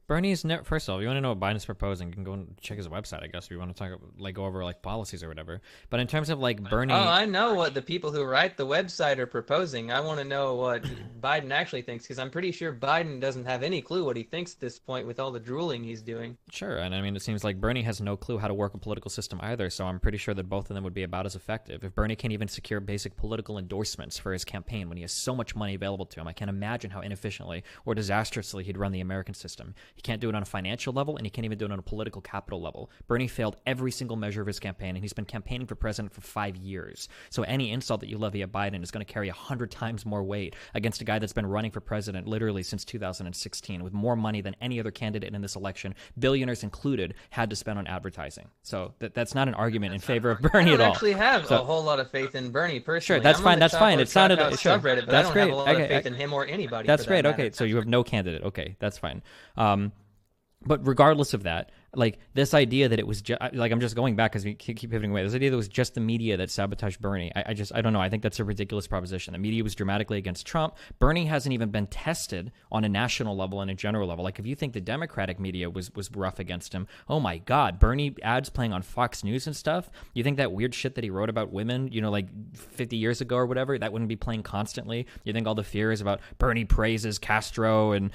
Bernie's first of all, if you want to know what Biden's proposing, you can go and check his website, I guess, if you want to talk go over like policies or whatever. But in terms of like Bernie,
I know what the people who write the website are proposing. I want to know what Biden actually thinks, because I'm pretty sure Biden doesn't have any clue what he thinks at this point with all the drooling he's doing.
Sure, and I mean, it seems like Bernie has no clue how to work a political system either, so I'm pretty sure that both of them would be about as effective. If Bernie can't even secure basic political endorsements for his campaign when he has so much money available to him, I can't imagine how inefficiently or disastrously he'd run the American system. He can't do it on a financial level, and he can't even do it on a political capital level. Bernie failed every single measure of his campaign, and he's been campaigning for president for 5 years. So any insult that you levy at Biden is going to carry 100 times more weight against a guy that's been running for president literally since 2016 with more money than any other candidate in this election, billionaires included, had to spend on advertising. So that's not an argument in favor of Bernie at all.
I don't actually have a whole lot of faith in Bernie personally.
Sure, that's fine. That's fine. It's not a
subreddit, but I don't have a lot of faith in him or anybody.
That's great.
Okay,
so you have no candidate. Okay, that's fine. But regardless of that, like this idea that it was like, I'm just going back because we keep pivoting away. This idea that it was just the media that sabotaged Bernie. I don't know. I think that's a ridiculous proposition. The media was dramatically against Trump. Bernie hasn't even been tested on a national level and a general level. Like if you think the Democratic media was rough against him, oh my God, Bernie ads playing on Fox News and stuff. You think that weird shit that he wrote about women, like 50 years ago or whatever, that wouldn't be playing constantly? You think all the fears about Bernie praises Castro and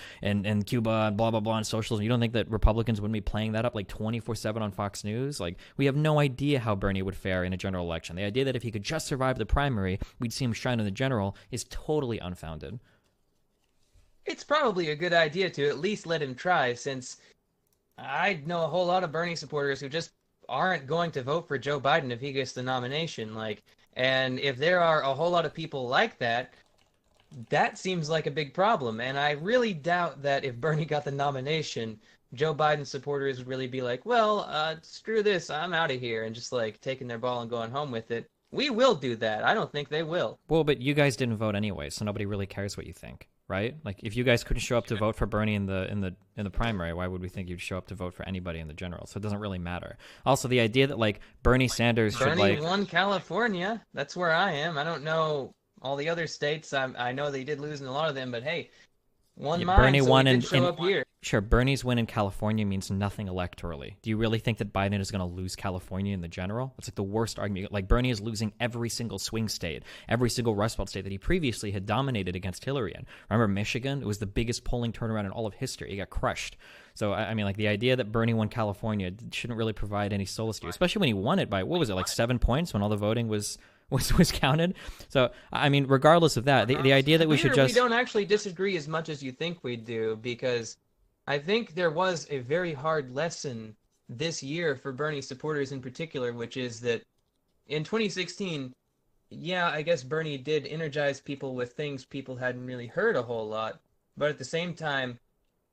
Cuba and blah, blah, blah and socialism, you don't think that Republicans wouldn't be playing that up like 24/7 on Fox News? Like, we have no idea how Bernie would fare in a general election. The idea that if he could just survive the primary, we'd see him shine in the general is totally unfounded.
It's probably a good idea to at least let him try, since I know a whole lot of Bernie supporters who just aren't going to vote for Joe Biden if he gets the nomination. And if there are a whole lot of people like that, that seems like a big problem. And I really doubt that if Bernie got the nomination, Joe Biden supporters would really be like, well, screw this, I'm out of here, and just like taking their ball and going home with it. We will do that. I don't think they will.
Well, but you guys didn't vote anyway, so nobody really cares what you think, right? Like, if you guys couldn't show up to vote for Bernie in the primary, why would we think you'd show up to vote for anybody in the general? So it doesn't really matter. Also, the idea that like Bernie Sanders should
Bernie won California. That's where I am. I don't know all the other states. I know they did lose in a lot of them, but hey, Bernie won and show up here.
Sure, Bernie's win in California means nothing electorally. Do you really think that Biden is going to lose California in the general? It's like the worst argument. Like, Bernie is losing every single swing state, every single Rust Belt state that he previously had dominated against Hillary in. Remember Michigan? It was the biggest polling turnaround in all of history. He got crushed. So, I mean, like, the idea that Bernie won California shouldn't really provide any solace to you, especially when he won it by, what was it, like 7 points when all the voting was counted. So, I mean, regardless of that, the idea that we should just...
We don't actually disagree as much as you think we do, because I think there was a very hard lesson this year for Bernie supporters in particular, which is that in 2016, yeah, I guess Bernie did energize people with things people hadn't really heard a whole lot, but at the same time,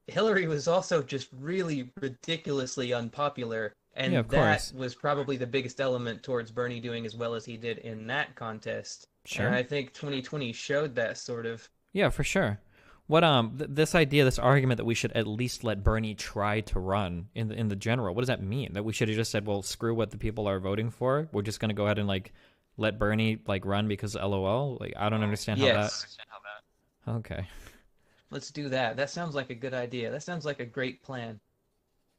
Hillary was also just really ridiculously unpopular. And that was probably the biggest element towards Bernie doing as well as he did in that contest.
Sure.
And I think 2020 showed that sort of.
Yeah, for sure. What this idea, this argument that we should at least let Bernie try to run in the general, what does that mean? That we should have just said, well, screw what the people are voting for. We're just going to go ahead and like let Bernie like run because LOL? Like, I don't understand how that. Okay.
Let's do that. That sounds like a good idea. That sounds like a great plan.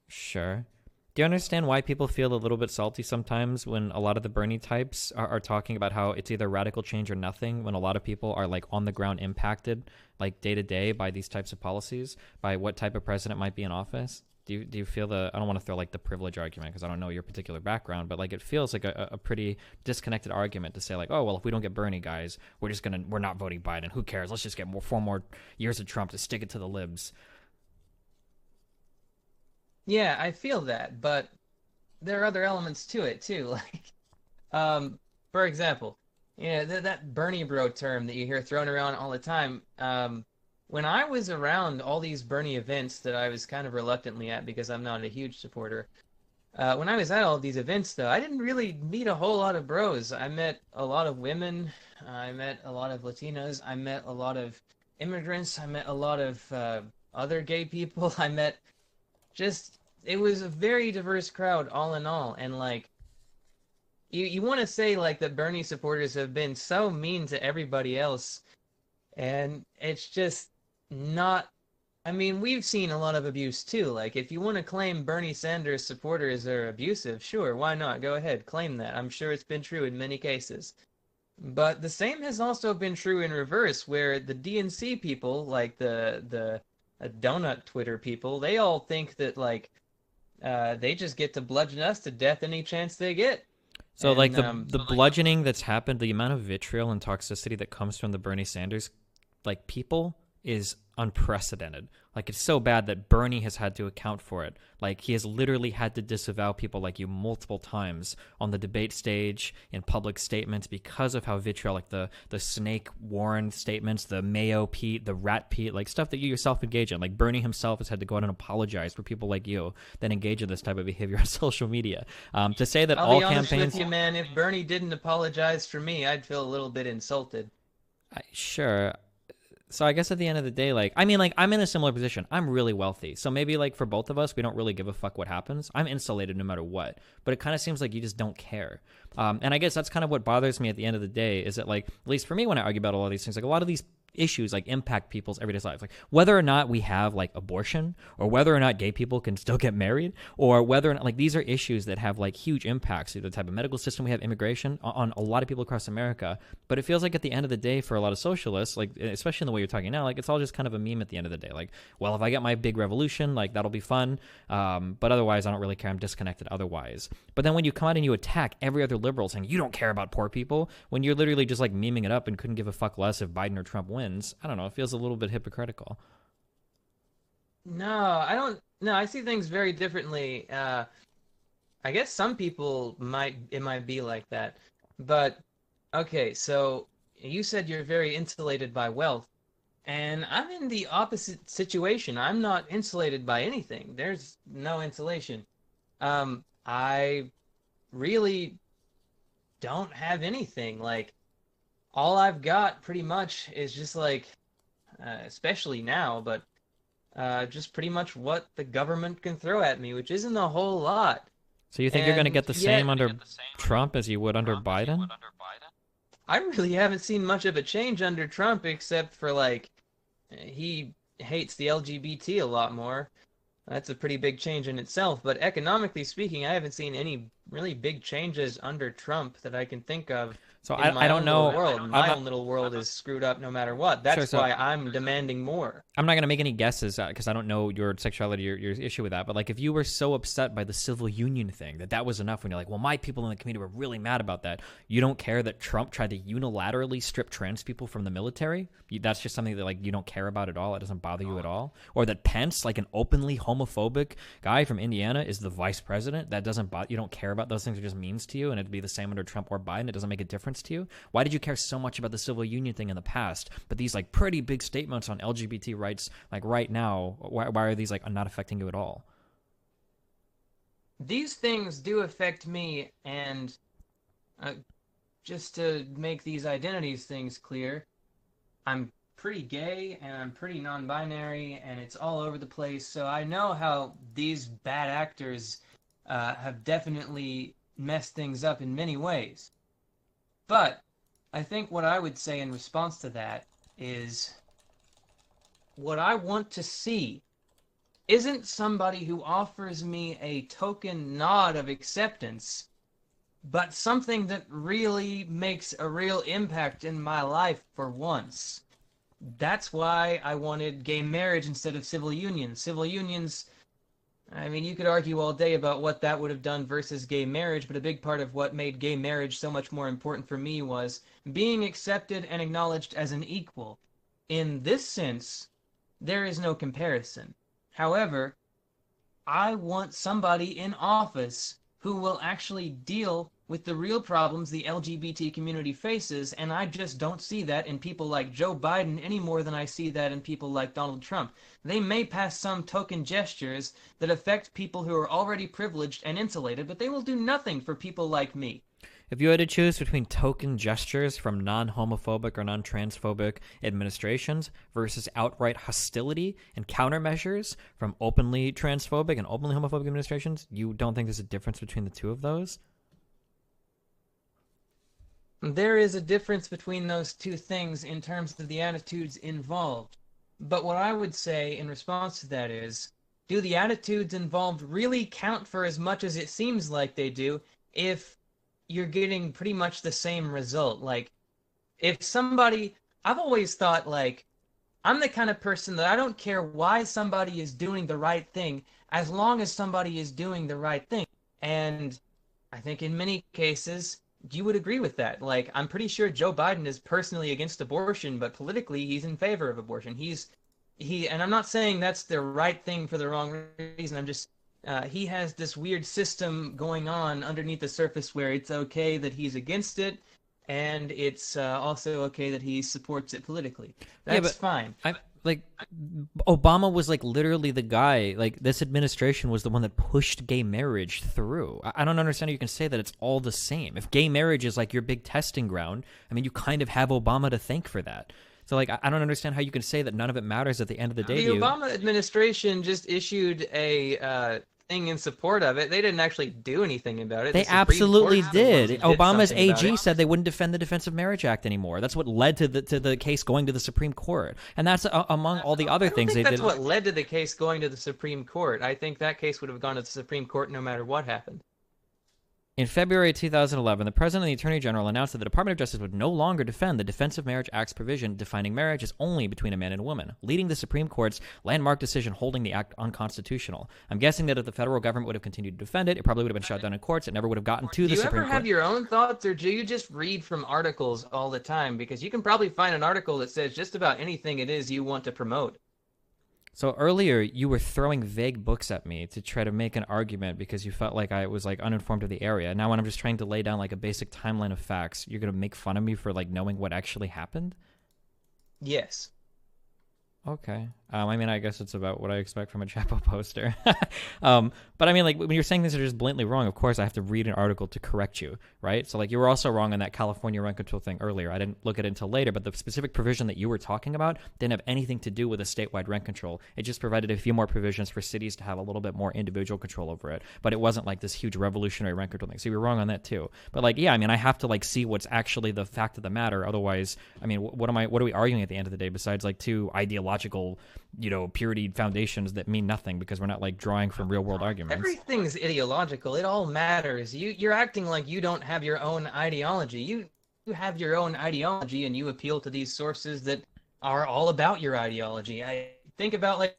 Sure. Do you understand why people feel a little bit salty sometimes when a lot of the Bernie types are talking about how it's either radical change or nothing, when a lot of people are like on the ground impacted like day to day by these types of policies, by what type of president might be in office? Do you feel I don't want to throw like the privilege argument because I don't know your particular background, but like it feels like a pretty disconnected argument to say like, oh, well, if we don't get Bernie, guys, we're not voting Biden. Who cares? Let's just get 4 more years of Trump to stick it to the libs.
Yeah, I feel that, but there are other elements to it too. Like, for example, that Bernie bro term that you hear thrown around all the time. When I was around all these Bernie events that I was kind of reluctantly at because I'm not a huge supporter, when I was at all these events, though, I didn't really meet a whole lot of bros. I met a lot of women. I met a lot of Latinas. I met a lot of immigrants. I met a lot of other gay people. I met it was a very diverse crowd all in all. And like, you want to say like that Bernie supporters have been so mean to everybody else, and it's just not. I mean, we've seen a lot of abuse too. Like, if you want to claim Bernie Sanders supporters are abusive, sure, why not? Go ahead, claim that. I'm sure it's been true in many cases. But the same has also been true in reverse, where the DNC people, like the donut Twitter people, they all think that like they just get to bludgeon us to death any chance they get.
So and, like the bludgeoning that's happened, the amount of vitriol and toxicity that comes from the Bernie Sanders like people is unprecedented. Like, it's so bad that Bernie has had to account for it. Like, he has literally had to disavow people like you multiple times on the debate stage, in public statements, because of how vitriolic the Snake Warren statements, the Mayo Pete, the Rat Pete, like stuff that you yourself engage in. Like, Bernie himself has had to go out and apologize for people like you that engage in this type of behavior on social media. To say that
I'll
all
be honest
campaigns,
with you, man. If Bernie didn't apologize for me, I'd feel a little bit insulted.
sure. So I guess at the end of the day, like, I mean, like, I'm in a similar position. I'm really wealthy. So maybe, like, for both of us, we don't really give a fuck what happens. I'm insulated no matter what. But it kind of seems like you just don't care. And I guess that's kind of what bothers me at the end of the day, is that, like, at least for me, when I argue about a lot of these things, like, a lot of these issues, like, impact people's everyday lives. Like, whether or not we have, like, abortion, or whether or not gay people can still get married, or whether or not, like, these are issues that have, like, huge impacts through the type of medical system we have, immigration, on a lot of people across America. But it feels like at the end of the day, for a lot of socialists, like, especially in the way you're talking now, like, it's all just kind of a meme at the end of the day. Like, well, if I get my big revolution, like, that'll be fun. But otherwise, I don't really care. I'm disconnected otherwise. But then when you come out and you attack every other liberal saying you don't care about poor people, when you're literally just, like, memeing it up and couldn't give a fuck less if Biden or Trump wins, I don't know. It feels a little bit hypocritical.
No, I don't. No, I see things very differently. I guess some people it might be like that. But okay, so you said you're very insulated by wealth, and I'm in the opposite situation. I'm not insulated by anything. There's no insulation. I really don't have anything. Like, all I've got pretty much is just like, especially now, but just pretty much what the government can throw at me, which isn't a whole lot.
So you think you're going to
And
get the
yet,
same under Trump as you would under Biden?
I really haven't seen much of a change under Trump, except for like, he hates the LGBT a lot more. That's a pretty big change in itself. But economically speaking, I haven't seen any really big changes under Trump that I can think of
So
in
I
my
don't
own little
know.
world.
I'm
My
not
own little world is screwed up no matter what.
sure.
That's
So
why I'm demanding more.
I'm not going to make any guesses because I don't know your sexuality or your issue with that. But like, if you were so upset by the civil union thing that was enough, when you're like, well, my people in the community were really mad about that. You don't care that Trump tried to unilaterally strip trans people from the military? That's just something that, like, you don't care about at all. It doesn't bother you at all. Or that Pence, like an openly homophobic guy from Indiana, is the vice president. That doesn't bother you. Don't care about those things. It just means to you, and it'd be the same under Trump or Biden. It doesn't make a difference to you. Why did you care so much about the civil union thing in the past, but these like pretty big statements on LGBT rights, like right now, why are these like not affecting you at all?
These things do affect me, and uh, just to make these identities things clear, I'm pretty gay and I'm pretty non-binary, and it's all over the place. So I know how these bad actors have definitely messed things up in many ways. But I think what I would say in response to that is, what I want to see isn't somebody who offers me a token nod of acceptance, but something that really makes a real impact in my life for once. That's why I wanted gay marriage instead of civil unions. Civil unions, I mean, you could argue all day about what that would have done versus gay marriage, but a big part of what made gay marriage so much more important for me was being accepted and acknowledged as an equal. In this sense, there is no comparison. However, I want somebody in office who will actually deal with the real problems the LGBT community faces, and I just don't see that in people like Joe Biden any more than I see that in people like Donald Trump. They may pass some token gestures that affect people who are already privileged and insulated, but they will do nothing for people like me.
If you had to choose between token gestures from non-homophobic or non-transphobic administrations versus outright hostility and countermeasures from openly transphobic and openly homophobic administrations, you don't think there's a difference between the two of those?
There is a difference between those two things in terms of the attitudes involved. But what I would say in response to that is, do the attitudes involved really count for as much as it seems like they do if you're getting pretty much the same result? Like, if somebody, I've always thought, like, I'm the kind of person that I don't care why somebody is doing the right thing as long as somebody is doing the right thing. And I think in many cases, you would agree with that. Like, I'm pretty sure Joe Biden is personally against abortion, but politically he's in favor of abortion. And I'm not saying that's the right thing for the wrong reason. I'm just he has this weird system going on underneath the surface where it's okay that he's against it, and it's also okay that he supports it politically. That's fine.
Like, Obama was like literally the guy, like this administration was the one that pushed gay marriage through. I don't understand how you can say that it's all the same. If gay marriage is like your big testing ground, I mean, you kind of have Obama to thank for that. So like, I don't understand how you can say that none of it matters at the end of the day.
The Obama administration just issued a thing in support of it. They didn't actually do anything about it.
They absolutely did. Obama's AG said they wouldn't defend the Defense of Marriage Act anymore. That's what led to the case going to the Supreme Court. And that's among all the other things they did.
That's what led to the case going to the Supreme Court. I think that case would have gone to the Supreme Court no matter what happened.
In February 2011, the President and the Attorney General announced that the Department of Justice would no longer defend the Defense of Marriage Act's provision defining marriage as only between a man and a woman, leading the Supreme Court's landmark decision holding the act unconstitutional. I'm guessing that if the federal government would have continued to defend it, it probably would have been shut down in courts. It never would have gotten to the Supreme Court.
Do you ever have your own thoughts, or do you just read from articles all the time? Because you can probably find an article that says just about anything it is you want to promote.
So earlier, you were throwing vague books at me to try to make an argument because you felt like I was like uninformed of the area. Now when I'm just trying to lay down like a basic timeline of facts, you're going to make fun of me for like knowing what actually happened?
Yes.
Okay. I mean, I guess it's about what I expect from a Chapo poster. But I mean, like, when you're saying things are just blatantly wrong, of course I have to read an article to correct you, right? So, like, you were also wrong on that California rent control thing earlier. I didn't look at it until later, but the specific provision that you were talking about didn't have anything to do with a statewide rent control. It just provided a few more provisions for cities to have a little bit more individual control over it. But it wasn't like this huge revolutionary rent control thing. So you were wrong on that too. But like, yeah, I mean, I have to like see what's actually the fact of the matter. Otherwise, I mean, what are we arguing at the end of the day besides like two ideological, purity foundations that mean nothing because we're not like drawing from real world arguments?
Everything's ideological. It all matters. You're acting like you don't have your own ideology. You have your own ideology and you appeal to these sources that are all about your ideology. I think about like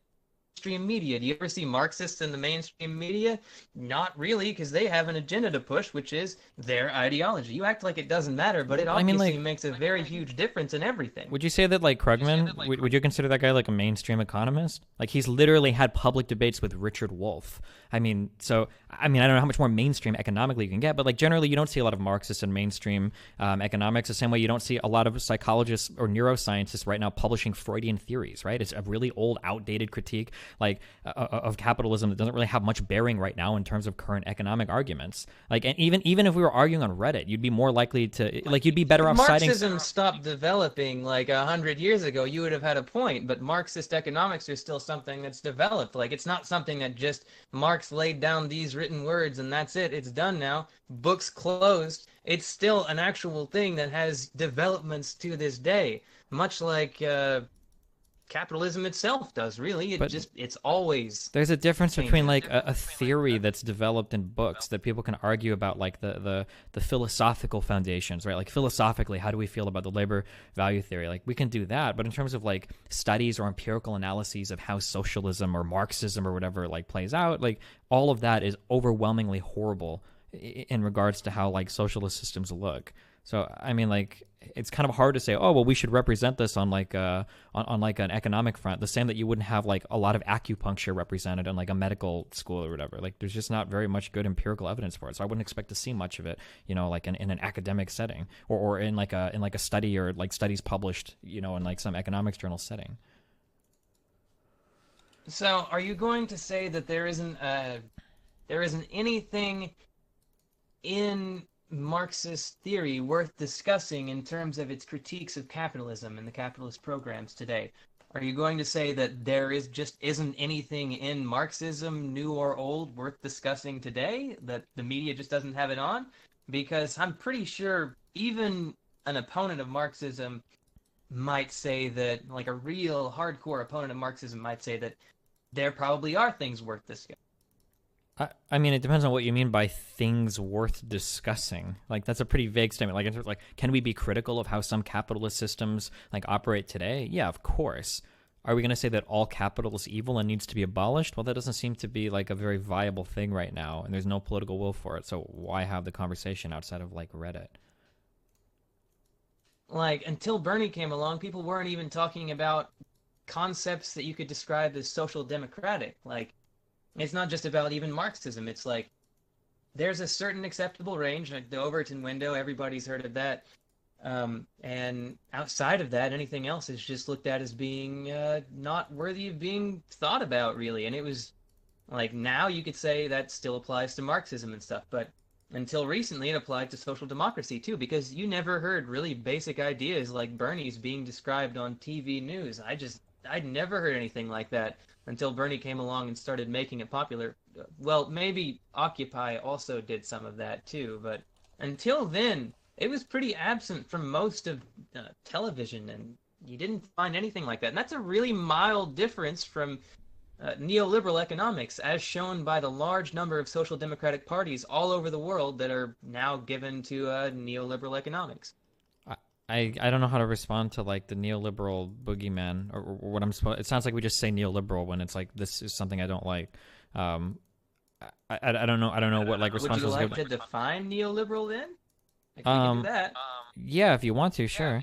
mainstream media. Do you ever see Marxists in the mainstream media? Not really, because they have an agenda to push, which is their ideology. You act like it doesn't matter, but it obviously makes a very huge difference in everything.
Would you say that like Krugman, would you consider that guy like a mainstream economist? Like he's literally had public debates with Richard Wolff. I mean, I don't know how much more mainstream economically you can get, but like generally you don't see a lot of Marxists in mainstream economics the same way you don't see a lot of psychologists or neuroscientists right now publishing Freudian theories, right? It's a really old, outdated critique like of capitalism that doesn't really have much bearing right now in terms of current economic arguments. Like, and even if we were arguing on Reddit, you'd be more likely to like you'd be better off citing.
Marxism stopped developing like 100 years ago. You would have had a point, but Marxist economics is still something that's developed. Like it's not something that just Marx laid down these written words and that's it. It's done now. Books closed. It's still an actual thing that has developments to this day, much like capitalism itself does, really. It's always.
There's a difference between like a theory that's developed in books that people can argue about, like the philosophical foundations, right? Like philosophically, how do we feel about the labor value theory? Like we can do that, but in terms of like studies or empirical analyses of how socialism or Marxism or whatever like plays out, like all of that is overwhelmingly horrible in regards to how like socialist systems look. So I mean, like it's kind of hard to say, oh well, we should represent this on like on like an economic front, the same that you wouldn't have like a lot of acupuncture represented in like a medical school or whatever. Like there's just not very much good empirical evidence for it. So I wouldn't expect to see much of it, like in an academic setting or in like a study or like studies published, in like some economics journal setting.
So are you going to say that there isn't anything in Marxist theory worth discussing in terms of its critiques of capitalism and the capitalist programs today? Are you going to say that there isn't anything in Marxism, new or old, worth discussing today, that the media just doesn't have it on? Because I'm pretty sure even an opponent of Marxism might say that, like a real hardcore opponent of Marxism might say that there probably are things worth discussing.
I mean, it depends on what you mean by things worth discussing. Like, that's a pretty vague statement. Like, in terms of, like, can we be critical of how some capitalist systems, like, operate today? Yeah, of course. are we going to say that all capital is evil and needs to be abolished? Well, that doesn't seem to be like a very viable thing right now, and there's no political will for it. So why have the conversation outside of like Reddit?
Like, until Bernie came along, people weren't even talking about concepts that you could describe as social democratic. Like, it's not just about even Marxism. It's like there's a certain acceptable range, like the Overton window, everybody's heard of that. And outside of that, anything else is just looked at as being not worthy of being thought about, really. And it was like now you could say that still applies to Marxism and stuff, but until recently it applied to social democracy too, because you never heard really basic ideas like Bernie's being described on TV news. I'd never heard anything like that until Bernie came along and started making it popular. Well, maybe Occupy also did some of that too, but until then, it was pretty absent from most of television, and you didn't find anything like that. And that's a really mild difference from neoliberal economics, as shown by the large number of social democratic parties all over the world that are now given to neoliberal economics.
I don't know how to respond to like the neoliberal boogeyman or what I'm supposed. It sounds like we just say neoliberal when it's like this is something I don't like. I don't know. I don't know what like response.
Would you like to define neoliberal then? Like, we can do that.
Yeah, if you want to, sure.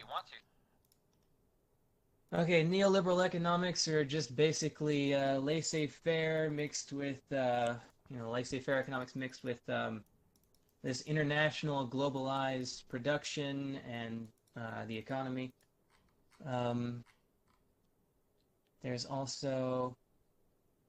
Okay, neoliberal economics are just basically laissez-faire mixed with, laissez-faire economics mixed with this international globalized production and the economy. There's also...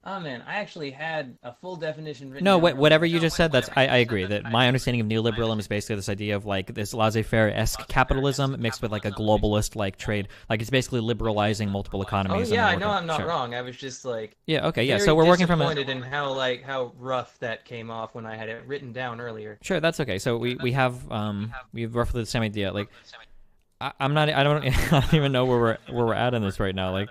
Oh man, I actually had a full definition written
No,
down.
whatever you just said, I agree. That my understanding of neoliberalism is basically this idea of like this laissez-faire-esque capitalism mixed with like a globalist like trade. Like it's basically liberalizing multiple economies.
Oh yeah, I know I'm not wrong. I was just like
okay, yeah. So we're working from
disappointed in how rough that came off when I had it written down earlier.
Sure, that's okay. So we have roughly the same idea. Like I don't even know where we're at in this right now. Like.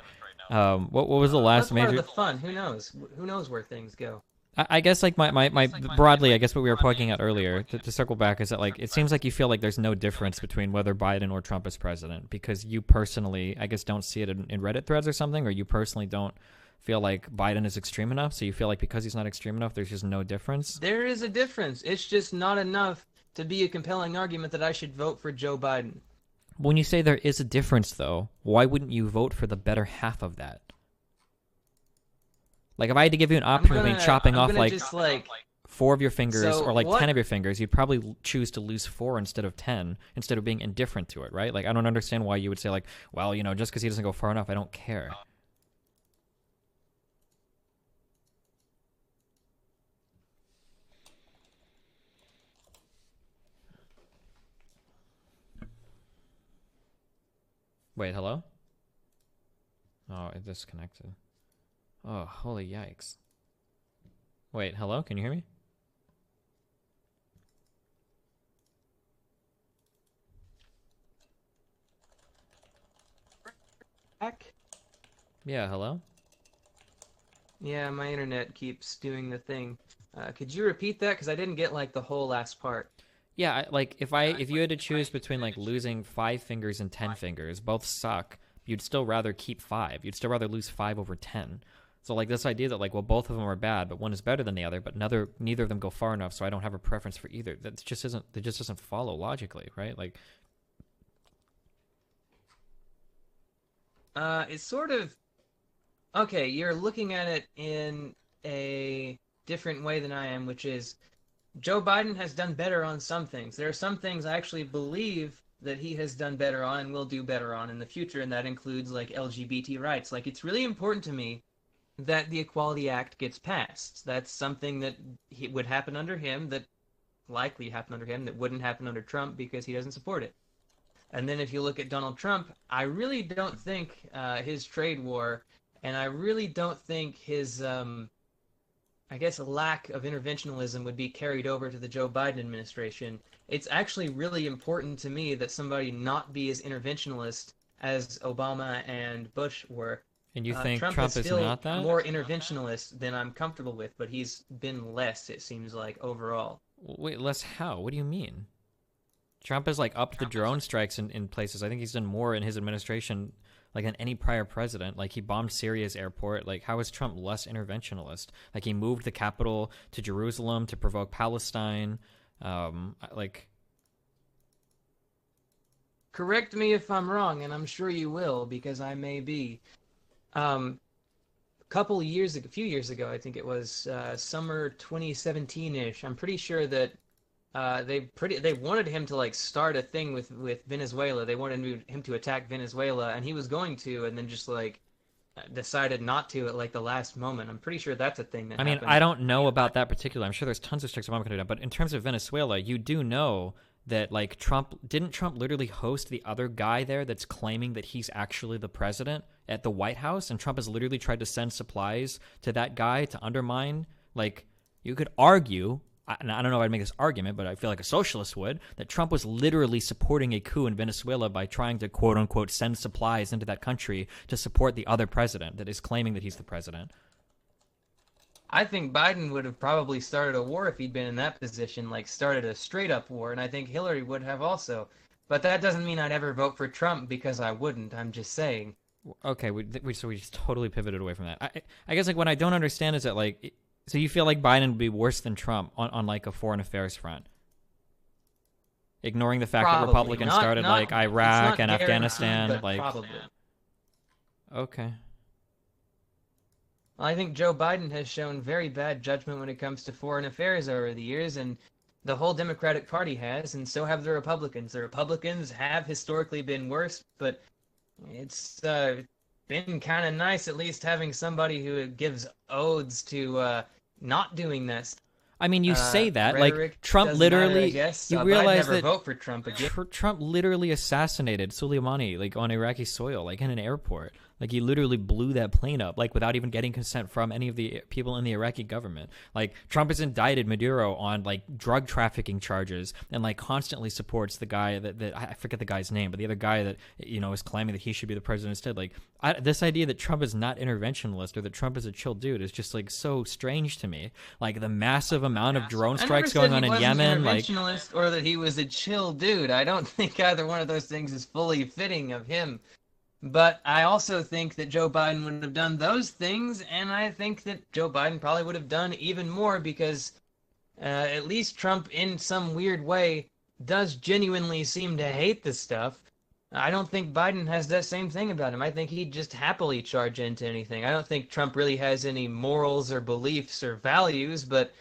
What was the last
That's
major?
Part of the fun. Who knows? Who knows where things go?
I guess like my broadly, I guess what we were pointing at earlier to circle back is that like it seems like you feel like there's no difference between whether Biden or Trump is president because you personally, I guess, don't see it in Reddit threads or something, or you personally don't feel like Biden is extreme enough. So you feel like because he's not extreme enough, there's just no difference.
There is a difference. It's just not enough to be a compelling argument that I should vote for Joe Biden.
When you say there is a difference, though, why wouldn't you vote for the better half of that? Like, if I had to give you an option between chopping off, like, 4 of your fingers or, like, 10 of your fingers, you'd probably choose to lose 4 instead of 10, instead of being indifferent to it, right? Like, I don't understand why you would say, like, well, you know, just because he doesn't go far enough, I don't care. Wait, hello? Oh, it disconnected. Oh, holy yikes. Wait, hello? Can you hear me?
Back?
Yeah, hello?
Yeah, my internet keeps doing the thing. Could you repeat that? Because I didn't get, like, the whole last part.
Yeah, like if you had to choose between like losing 5 fingers and 10 fingers, both suck. You'd still rather keep 5. You'd still rather lose 5 over 10. So like this idea that like well both of them are bad, but one is better than the other, but neither of them go far enough, so I don't have a preference for either. That just doesn't follow logically, right? Like
It's sort of okay. You're looking at it in a different way than I am, which is Joe Biden has done better on some things. There are some things I actually believe that he has done better on and will do better on in the future, and that includes like LGBT rights. Like it's really important to me that the Equality Act gets passed. That's something that would happen under him, that likely happen under him, that wouldn't happen under Trump because he doesn't support it. And then if you look at Donald Trump, I really don't think his trade war, and I really don't think his I guess a lack of interventionalism would be carried over to the Joe Biden administration. It's actually really important to me that somebody not be as interventionist as Obama and Bush were.
And you think Trump is
still
not that?
More interventionist than I'm comfortable with, but he's been less, it seems like, overall.
Wait, less how? What do you mean? Trump has like upped the drone strikes in places. I think he's done more in his administration like than any prior president. Like, he bombed Syria's airport. Like, how is Trump less interventionist? Like, he moved the capital to Jerusalem to provoke Palestine. Like,
Correct me if I'm wrong, and I'm sure you will, because I may be. A few years ago, I think it was summer 2017-ish. I'm pretty sure that they wanted him to like start a thing with Venezuela. They wanted him to attack Venezuela, and he was going to, and then just like decided not to at like the last moment. I'm pretty sure that's a thing that
I mean,
happened.
I don't know about that particular. I'm sure there's tons of sticks Obama could have done, but in terms of Venezuela, you do know that like Trump literally host the other guy there that's claiming that he's actually the president at the White House, and Trump has literally tried to send supplies to that guy to undermine. Like, you could argue, and I don't know if I'd make this argument, but I feel like a socialist would, that Trump was literally supporting a coup in Venezuela by trying to quote unquote send supplies into that country to support the other president that is claiming that he's the president.
I think Biden would have probably started a war if he'd been in that position, like started a straight up war, and I think Hillary would have also. But that doesn't mean I'd ever vote for Trump, because I wouldn't. I'm just saying.
Okay, so we just totally pivoted away from that. I guess like what I don't understand is that like, so you feel like Biden would be worse than Trump on like a foreign affairs front, ignoring the fact that Republicans started like Iraq and Afghanistan, like
probably.
Okay.
I think Joe Biden has shown very bad judgment when it comes to foreign affairs over the years, and the whole Democratic Party has, and so have the Republicans. The Republicans have historically been worse, but it's been kind of nice at least having somebody who gives odes to not doing this.
I mean, you say that like Trump literally. You realize that
vote for Trump again.
Trump literally assassinated Soleimani like on Iraqi soil, like in an airport. Like, he literally blew that plane up, like, without even getting consent from any of the people in the Iraqi government. Like, Trump has indicted Maduro on, like, drug trafficking charges and, like, constantly supports the guy that I forget the guy's name, but the other guy that, you know, is claiming that he should be the president instead. Like, this idea that Trump is not interventionist or that Trump is a chill dude is just, like, so strange to me. Like, the massive amount of drone strikes going on in Yemen.
Like, or that he was a chill dude. I don't think either one of those things is fully fitting of him. But I also think that Joe Biden would have done those things, and I think that Joe Biden probably would have done even more, because at least Trump, in some weird way, does genuinely seem to hate this stuff. I don't think Biden has that same thing about him. I think he'd just happily charge into anything. I don't think Trump really has any morals or beliefs or values, but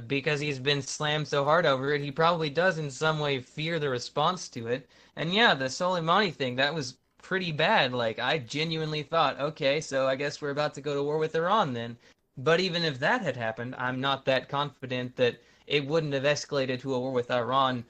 because he's been slammed so hard over it, he probably does in some way fear the response to it. And yeah, the Soleimani thing, that was pretty bad. Like, I genuinely thought, okay, so I guess we're about to go to war with Iran then. But even if that had happened, I'm not that confident that it wouldn't have escalated to a war with Iran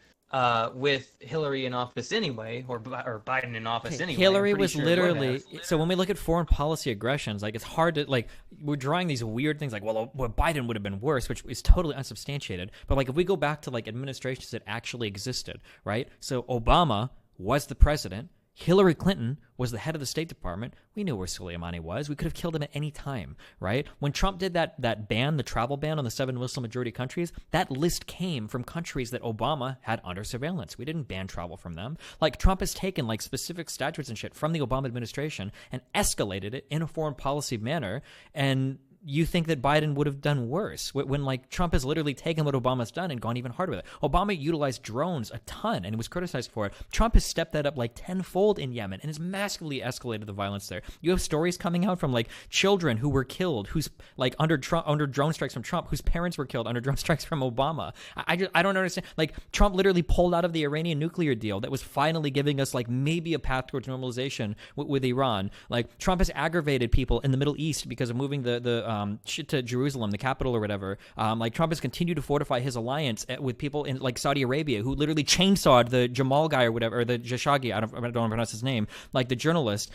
with Hillary in office anyway, or Biden in office anyway.
Hillary was literally, so when we look at foreign policy aggressions, like, it's hard to, like, we're drawing these weird things like, well, Biden would have been worse, which is totally unsubstantiated. But, like, if we go back to, like, administrations that actually existed, right? So Obama was the president. Hillary Clinton was the head of the State Department. We knew where Soleimani was. We could have killed him at any time, right? When Trump did that ban, the travel ban on the 7 Muslim-majority countries, that list came from countries that Obama had under surveillance. We didn't ban travel from them. Like, Trump has taken, like, specific statutes and shit from the Obama administration and escalated it in a foreign policy manner, and you think that Biden would have done worse when like Trump has literally taken what Obama's done and gone even harder with it. Obama utilized drones a ton and was criticized for it. Trump has stepped that up like tenfold in Yemen and has massively escalated the violence there. You have stories coming out from like children who were killed, who's like under drone strikes from Trump, whose parents were killed under drone strikes from Obama. I don't understand. Like, Trump literally pulled out of the Iranian nuclear deal that was finally giving us like maybe a path towards normalization with Iran. Like, Trump has aggravated people in the Middle East because of moving the shit to Jerusalem, the capital or whatever. Like, Trump has continued to fortify his alliance with people in like Saudi Arabia who literally chainsawed the Jamal guy or whatever, or the Khashoggi, I don't want to pronounce his name, like the journalist.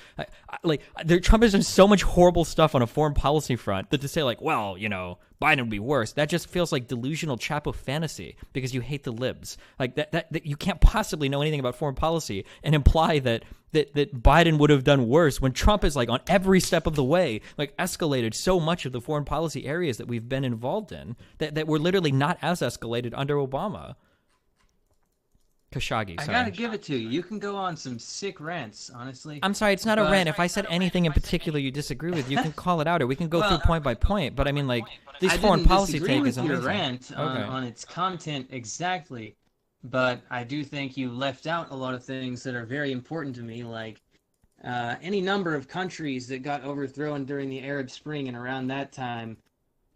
Trump has done so much horrible stuff on a foreign policy front that to say like, well, you know, Biden would be worse, that just feels like delusional Chapo fantasy because you hate the libs. Like that you can't possibly know anything about foreign policy and imply that Biden would have done worse when Trump is like on every step of the way, like escalated so much of the foreign policy areas that we've been involved in that were literally not as escalated under Obama. Khashoggi,
I gotta
sorry.
give it to you. You can go on some sick rants, honestly.
I'm sorry, it's not a
But
rant. If I said anything in particular you disagree with, you can call it out, or we can go through
well,
point by point. But I mean, like, this
I
foreign
didn't
policy
disagree
take is
with your
amazing.
rant
Okay.
on its content exactly, but I do think you left out a lot of things that are very important to me, like any number of countries that got overthrown during the Arab Spring and around that time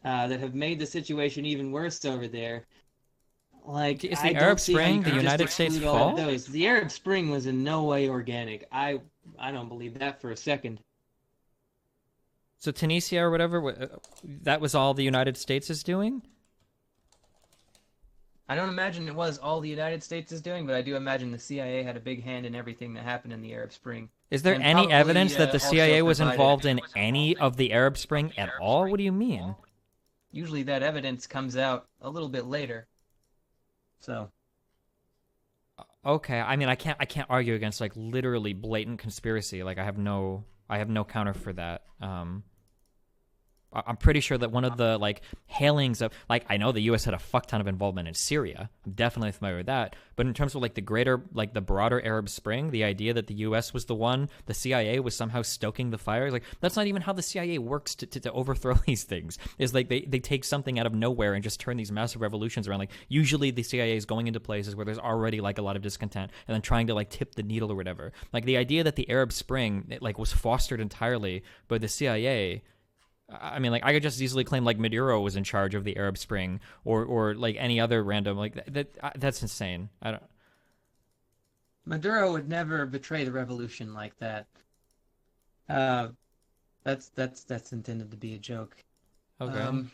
that have made the situation even worse over there. Like,
Is
I
the
don't
Arab
see how you
Spring the
could just
United States'
exclude all of
fault?
those. The Arab Spring was in no way organic. I don't believe that for a second.
So Tunisia or whatever, that was all the United States is doing?
I don't imagine it was all the United States is doing, but I do imagine the CIA had a big hand in everything that happened in the Arab Spring,
Is there
and
any
probably
evidence that the
also
CIA was
provided.
involved in any of the Arab Spring at all? What do you mean?
Usually, that evidence comes out a little bit later. So,
Okay, I mean, I can't argue against like literally blatant conspiracy. Like I have no counter for that. I'm pretty sure that one of the like hailings of like I know the U.S. had a fuck ton of involvement in Syria. I'm definitely familiar with that. But in terms of like the greater, like the broader Arab Spring, the idea that the U.S. was the one, the CIA was somehow stoking the fires, like that's not even how the CIA works to overthrow these things. Is like they take something out of nowhere and just turn these massive revolutions around. Like usually the CIA is going into places where there's already like a lot of discontent and then trying to like tip the needle or whatever. Like the idea that the Arab Spring like was fostered entirely by the CIA. I mean, like I could just easily claim like Maduro was in charge of the Arab Spring, or like any other random like that's insane. I don't.
Maduro would never betray the revolution like that. Uh, that's intended to be a joke.
Okay.
Um,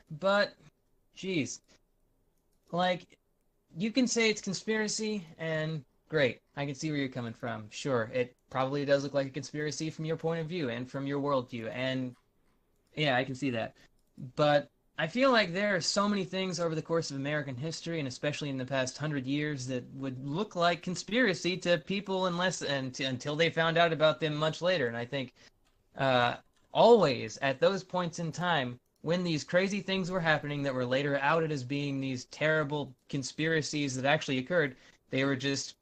but, geez, like you can say it's conspiracy, and great, I can see where you're coming from. Sure, it probably does look like a conspiracy from your point of view and from your worldview, and yeah, I can see that. But I feel like there are so many things over the course of American history, and especially in the past 100 years, that would look like conspiracy to people until they found out about them much later. And I think uh, always at those points in time when these crazy things were happening that were later outed as being these terrible conspiracies that actually occurred, they were just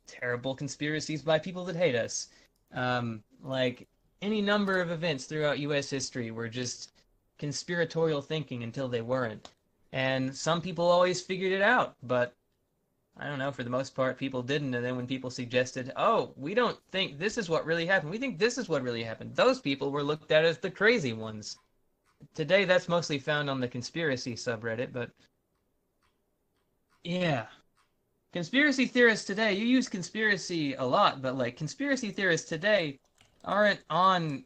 terrible conspiracies by people that hate us. Like any number of events throughout U.S. history were just conspiratorial thinking until they weren't. And some people always figured it out, but I don't know, for the most part, people didn't. And then when people suggested, oh, we don't think this is what really happened, we think this is what really happened, those people were looked at as the crazy ones. Today, that's mostly found on the conspiracy subreddit, but yeah. Conspiracy theorists today, you use conspiracy a lot, but like conspiracy theorists today aren't on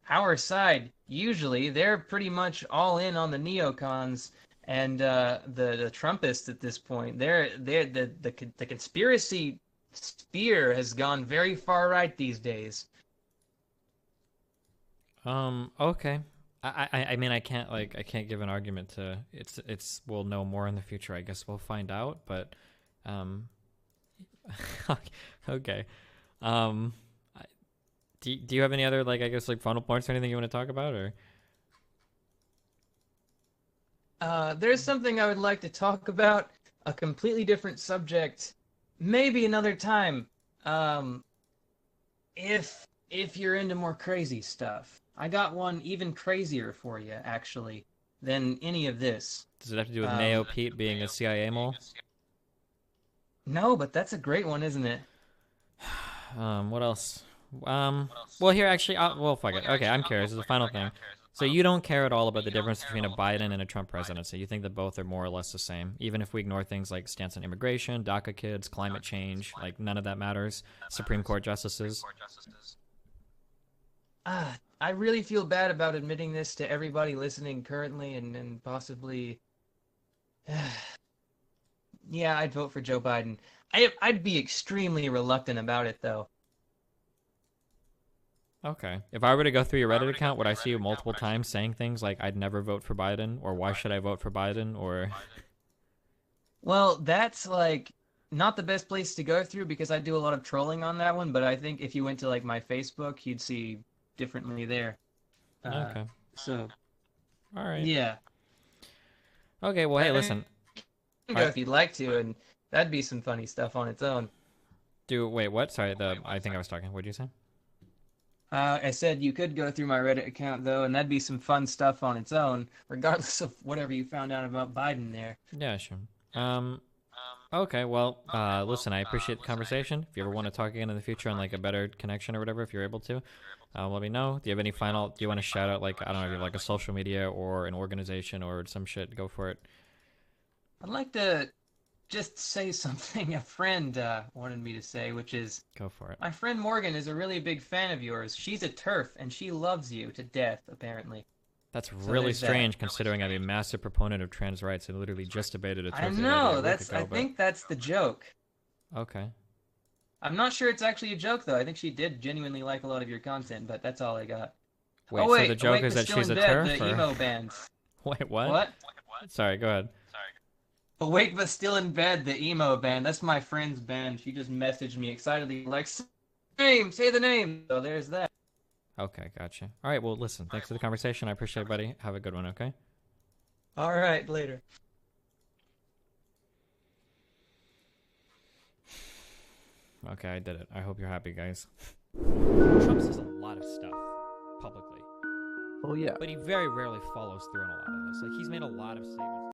our side usually. They're pretty much all in on the neocons and the Trumpists at this point. The conspiracy sphere has gone very far right these days.
Okay. I mean I can't give an argument to it's we'll know more in the future. I guess we'll find out. But um okay. Um do you have any other like I guess like final points or anything you want to talk about or
There's something I would like to talk about, a completely different subject, maybe another time. Um, if you're into more crazy stuff, I got one even crazier for you, actually, than any of this.
does it have to do with
Um,
Neo Pete being a CIA mole?
no, but that's a great one, isn't it?
What else? Well, here actually, well, fuck it. Okay, I'm curious. This is the final thing. So you don't care at all about the difference between a Biden and a Trump presidency. You think that both are more or less the same, even if we ignore things like stance on immigration, DACA kids, climate change. Like none of that matters. Supreme Court justices.
I really feel bad about admitting this to everybody listening currently, and possibly, yeah, I'd vote for Joe Biden. I'd be extremely reluctant about it, though.
Okay. If I were to go through your Reddit account, would I see you multiple times saying things like "I'd never vote for Biden" or "Why should I vote for Biden" or
Well, that's like not the best place to go through because I do a lot of trolling on that one, but I think if you went to like my Facebook, you'd see differently there. Uh,
okay.
so
All right.
yeah,
Okay. Well, hey,
I
listen.
can
All
go
right.
if you'd like to, and That'd be some funny stuff on its own.
Wait, what? Sorry, I think I was talking. What did you say?
I said you could go through my Reddit account though, and that'd be some fun stuff on its own, regardless of whatever you found out about Biden there.
Yeah, sure. Um, okay, well, listen, I appreciate the conversation. If you ever want to talk again in the future on like a better connection or whatever, if you're able to, let me know. Do you have any final? Do you want to shout out like I don't know, if you have like a social media or an organization or some shit? Go for it.
I'd like to just say something a friend wanted me to say, which is
Go for it.
my friend Morgan is a really big fan of yours. She's a TERF, and she loves you to death, apparently.
That's
So
really
there's that.
strange considering I'm a massive proponent of trans rights and literally just debated a
I
turf
know,
I
think that's the joke.
Okay.
I'm not sure it's actually a joke, though. I think she did genuinely like a lot of your content, but that's all I got.
Wait,
oh,
so
wait,
the joke
Awake
is
but
that
Still
she's
in
a
Bed,
TERF?
the
Or...
emo bands.
Wait, what?
What?
Sorry, go ahead.
Awake but Still in Bed, the emo band. That's my friend's band. She just messaged me excitedly, like, say the name. So there's that.
Okay, gotcha. All right, well, listen, thanks for the conversation. I appreciate it, buddy. Have a good one, okay?
All right, later.
Okay, I did it. I hope you're happy, guys. Trump says a lot of stuff publicly.
Oh yeah.
But he very rarely follows through on a lot of this. Like, he's made a lot of statements.